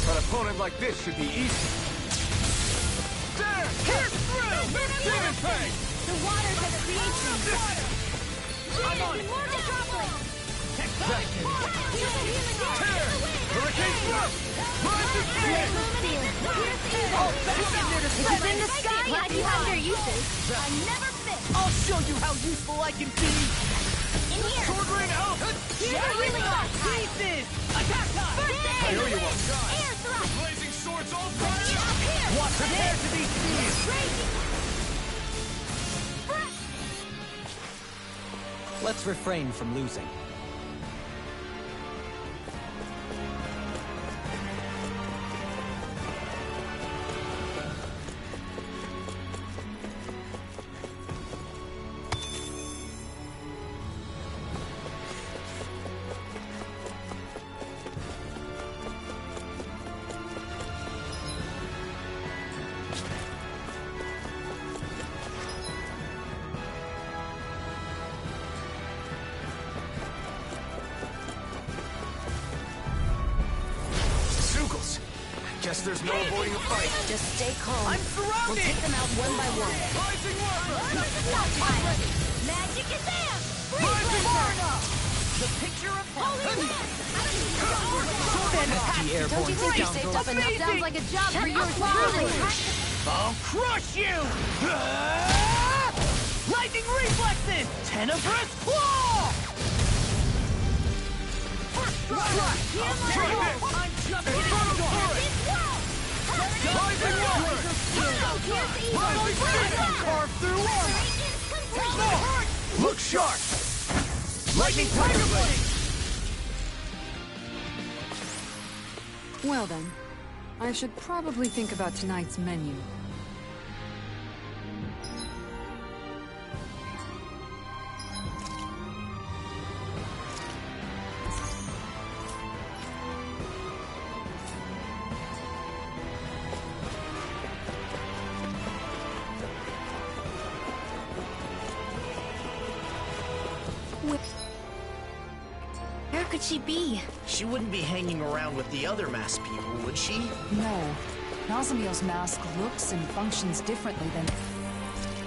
An opponent like this should be easy. There! Pierce through! Demon Fang! The waters of creation! I'm on it! More metropolis! Tear! It's in the sky. Glad you have your uses. I never fit. I'll show you how useful I can be. In here. Sword rain out. Really hot. Pieces. Attack time. I owe you one. Air thrust. Blazing swords all fired Up here. What? Prepare to be seen. Let's refrain from losing. Guess there's no avoiding a fight. Just stay calm. I'm surrounded! We'll take them out one by one. Rising Warper! Magic is there! The picture of Holy Fantastic airborne Don't you think you saved up enough? Sounds like a job for yours truly. I'll crush you! Lightning reflexes! Tenebrous claw! First strike! I'm just Rising Warper! Carve through armor! Look sharp! Lightning Tiger Blade! Well then, I should probably think about tonight's menu. Where could she be? She wouldn't be hanging around with the other masked people, would she? No. Nazamiel's mask looks and functions differently than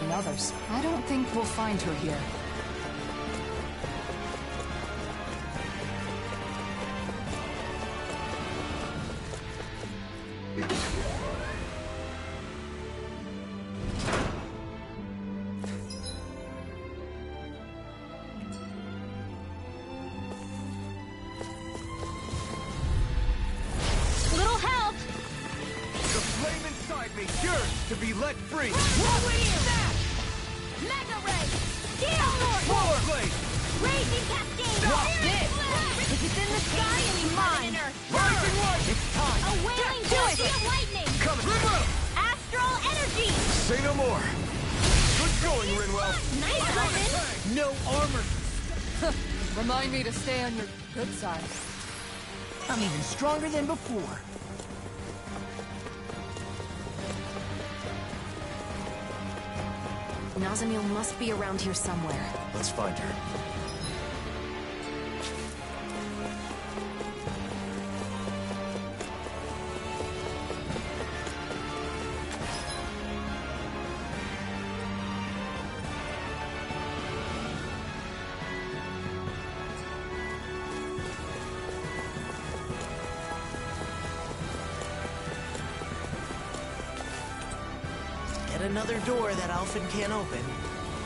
the others. I don't think we'll find her here. Little help! The flame inside me yearns to be let free! Mega Ray! Steel Sword! Polar Blade! Raging Cascade! Watch this! If it's in the sky, it's mine! Rising Light! It's time! A wailing Celestial Lightning! Coming! Rinwell! Astral Energy! Say no more! Good going, Rinwell! Nice weapon! No armor! Remind me to stay on your good side. I'm even stronger than before. Nazamiel must be around here somewhere. Let's find her. Yet another door that Alphen can't open.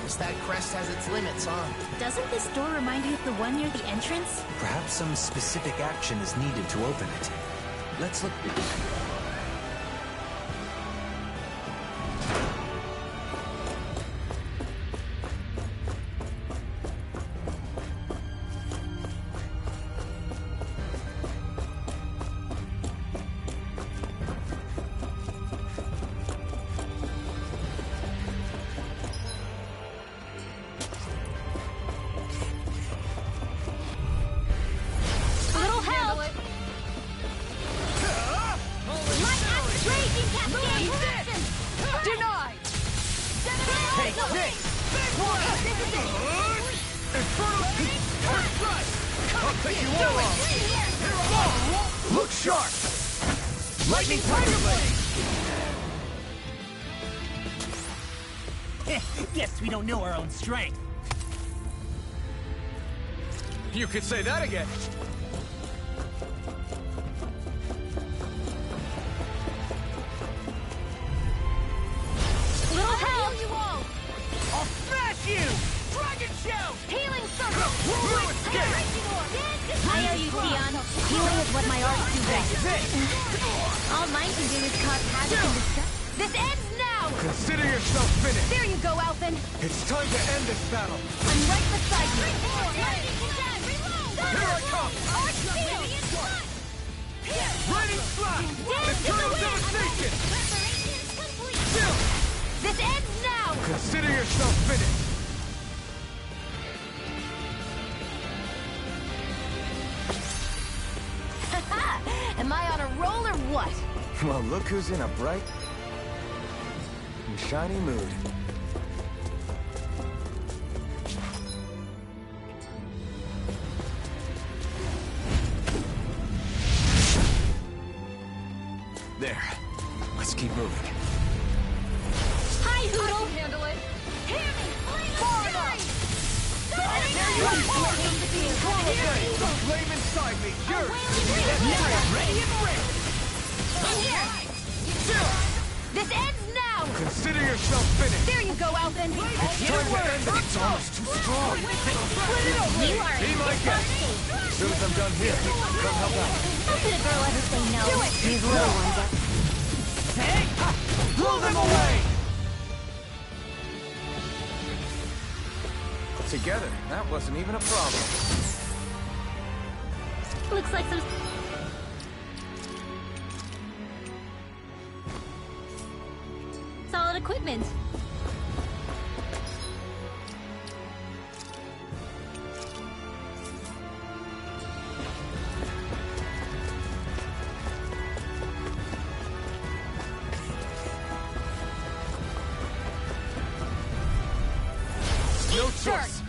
Guess that crest has its limits, huh? Doesn't this door remind you of the one near the entrance? Perhaps some specific action is needed to open it. Let's look. Little help! Light Axe Raging Cascade! Denied! Take this! This is it! Infernal Heat! First strike! I'll take you all off! Look sharp! Lightning Tiger Blade! Guess we don't know our own strength. You could say that again! little help! You all! I'll smash you! Dragon Shout! Healing circle! Raging Orb! I owe you, Tion. Healing is what my arts do best. All mine can do is cause havoc and destruction. This ends now! Consider yourself finished! There you go, Alphen! It's time to end this battle! I'm right beside you! Here I come! Arch shield! Raining Slash! Eternal Devastation! Still! This ends now! Consider yourself finished! Am I on a roll or what? Well, look who's in a bright and shiny mood. There. Let's keep moving. Hi, Hoodle! I can handle it! Hear me! Far enough! The flame inside me! Yours! Ready and ready! This ends now! Consider yourself finished! There you go, Alphen! It's time to end it! It's almost too strong! You are Be my guest! As soon as I'm done here, come help out. How could a girl ever say no? Do it! These little ones are... Hey! Blow them away! Together, that wasn't even a problem. Looks like some... solid equipment. No choice!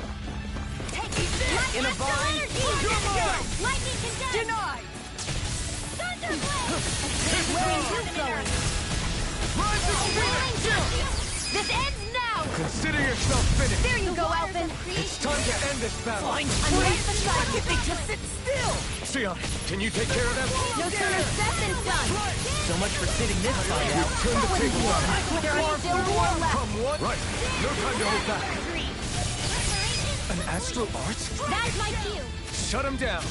In a vine! You're mine! Lightning condemned! Denied! Where are you going? Rise of Spirit! This ends now! Consider yourself finished! There you go, Alphen! It's time to end this battle! Fine! I'm right beside you! They just sit still! Sion, can you take care of them? No sooner said than done! So much for sitting this side out. Turn the tables on me! There are still more left! Come what? Right. No time to hold back. An astral art? That's my cue! Shut him down!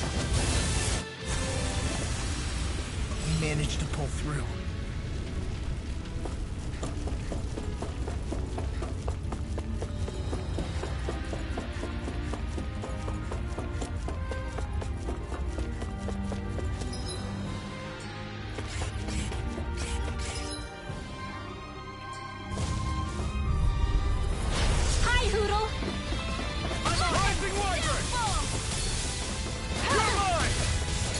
We managed to pull through. Hi, Hoodle! Rising Wyvern! You're mine!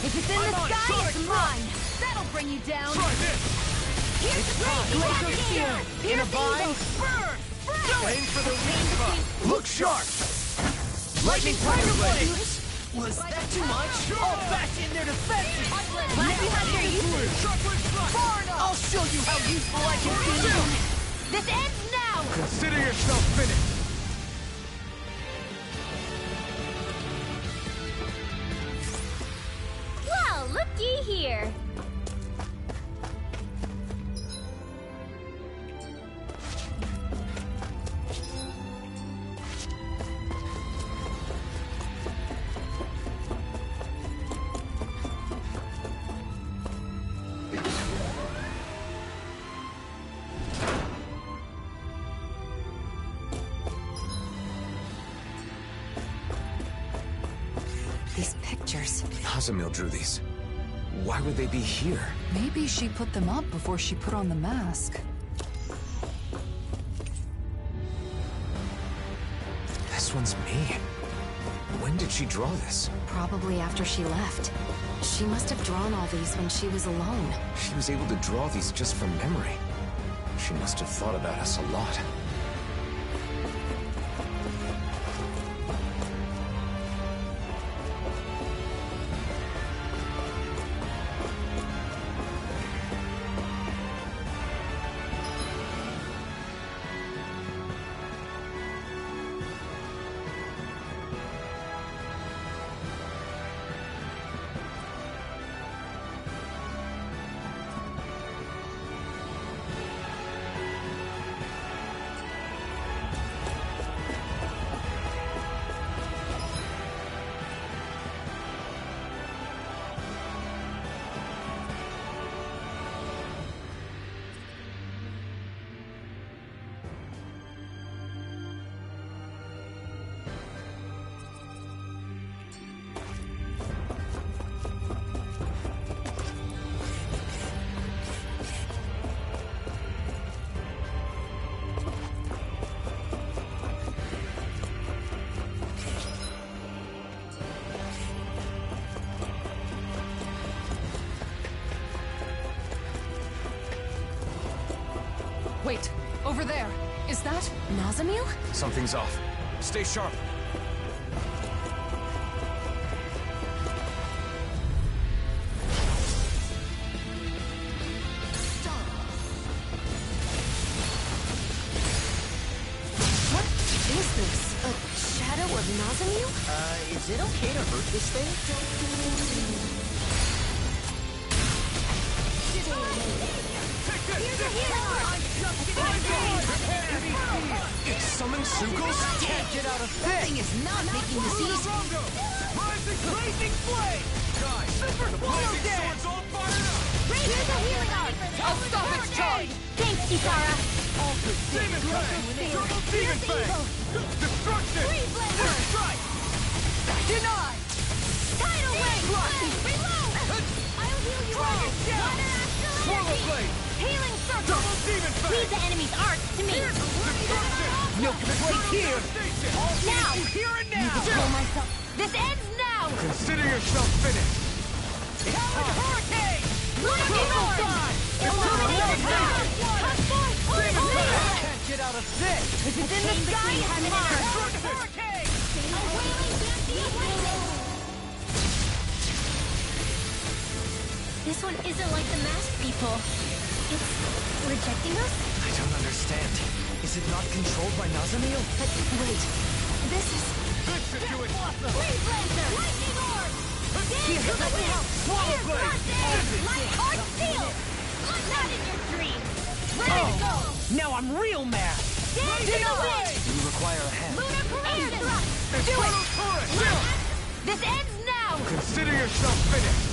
If it's in the sky, it's mine! That'll bring you down! Try this! Glacial Spear! In a vine! Burn! Aim for the weak spot! Look sharp! Lightning Tiger Blade! Was that too much? I'll bash in their defenses! Glad you have your uses! Far enough! I'll show you how useful I can be! This ends now! Consider yourself finished! Well, looky here! These pictures. Nazamil drew these. Why would they be here? Maybe she put them up before she put on the mask. This one's me. When did she draw this? Probably after she left. She must have drawn all these when she was alone. She was able to draw these just from memory. She must have thought about us a lot. Wait, over there. Is that Nazamil? Something's off. Stay sharp. What is this? A shadow of Nazamil? Is it okay to hurt this thing? It summoned Sugos? Can't get out of this! Thing is not making this easy. Rising blazing flame! Guys, Super the swallow blazing dead! sword's all fired up! Here's a healing art! I'll stop its charge! Thanks, Kisara. Altered Demon Fang! Turbo Demon Fang! Destruction! First strike! Denied! Tidal wave! Reload! I'll heal you all! Dragon Shell! Water Astral Swallow Energy! Blade! Healing Circle! Double Demon Fang! Leave the enemy's art to me! Destruction! Milk the blade here! Now! Here and now! Pull myself! This ends now! Consider yourself finished! Talon Hurricane! Illuminated! Illuminated! Can't get out of this! If it's in the sky, heaven and earth! Hurricane! A wailing This one isn't like the masked people. It's rejecting us? I don't understand. Is it not controlled by Nazamil? But wait, this is... This should do it! Free Blazer! Lightning Orb! Here, Dance to the wind! Swallow Blade! Light Heart Seal! Not in your dreams! Ready to go! Now I'm real mad! Dance to the wind! You require a hand. Lunar Correction! It's Do it! Chrono Turret! This ends now! Consider yourself finished!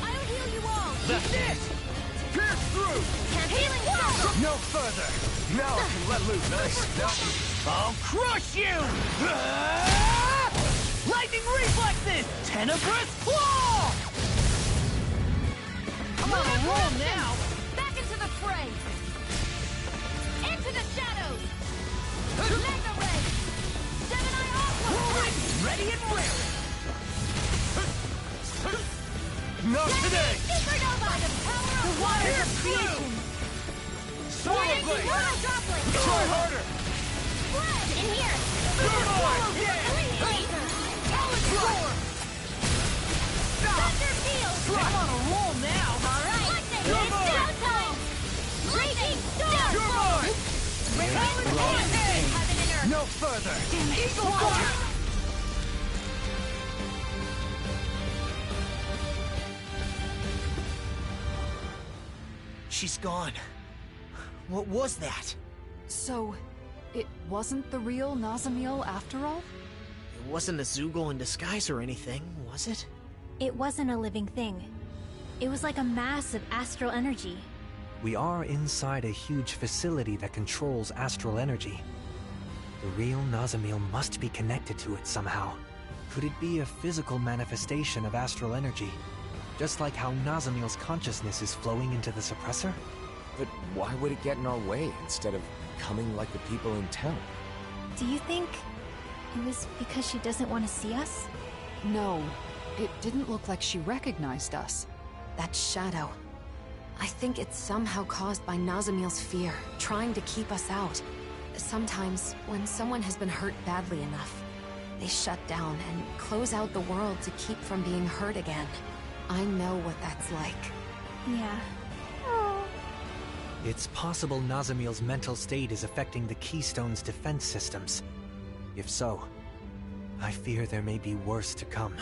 I'll heal you all! That's it! Pierce through! Healing Circle! No further! Now I can let loose. Nice. I'll crush you! Lightning reflexes! Tenebrous claw! I'm on a roll now! Back into the fray! Into the shadows! Mega Ray! Gemini Aqua! Ready and raring! Not today! Supernova! By the power of water of creation! Solar Blade! Droplet! Try harder! Spread! In here! Thermite! Yeah! Free Blazer! Talon Storm! Thunder Field! I'm on a roll now! Alright! Lightning! You're It's mine! showtime! Raging Storm! You're mine! Heaven and earth! No further! Eagle Fire! She's gone. What was that? So, it wasn't the real Nazamil after all? It wasn't a Zoogle in disguise or anything, was it? It wasn't a living thing. It was like a mass of astral energy. We are inside a huge facility that controls astral energy. The real Nazamil must be connected to it somehow. Could it be a physical manifestation of astral energy? Just like how Nazamil's consciousness is flowing into the suppressor? But why would it get in our way instead of becoming like the people in town? Do you think it was because she doesn't want to see us? No, it didn't look like she recognized us. That shadow. I think it's somehow caused by Nazamil's fear, trying to keep us out. Sometimes, when someone has been hurt badly enough, they shut down and close out the world to keep from being hurt again. I know what that's like. Yeah. It's possible Nazamil's mental state is affecting the Keystone's defense systems. If so, I fear there may be worse to come.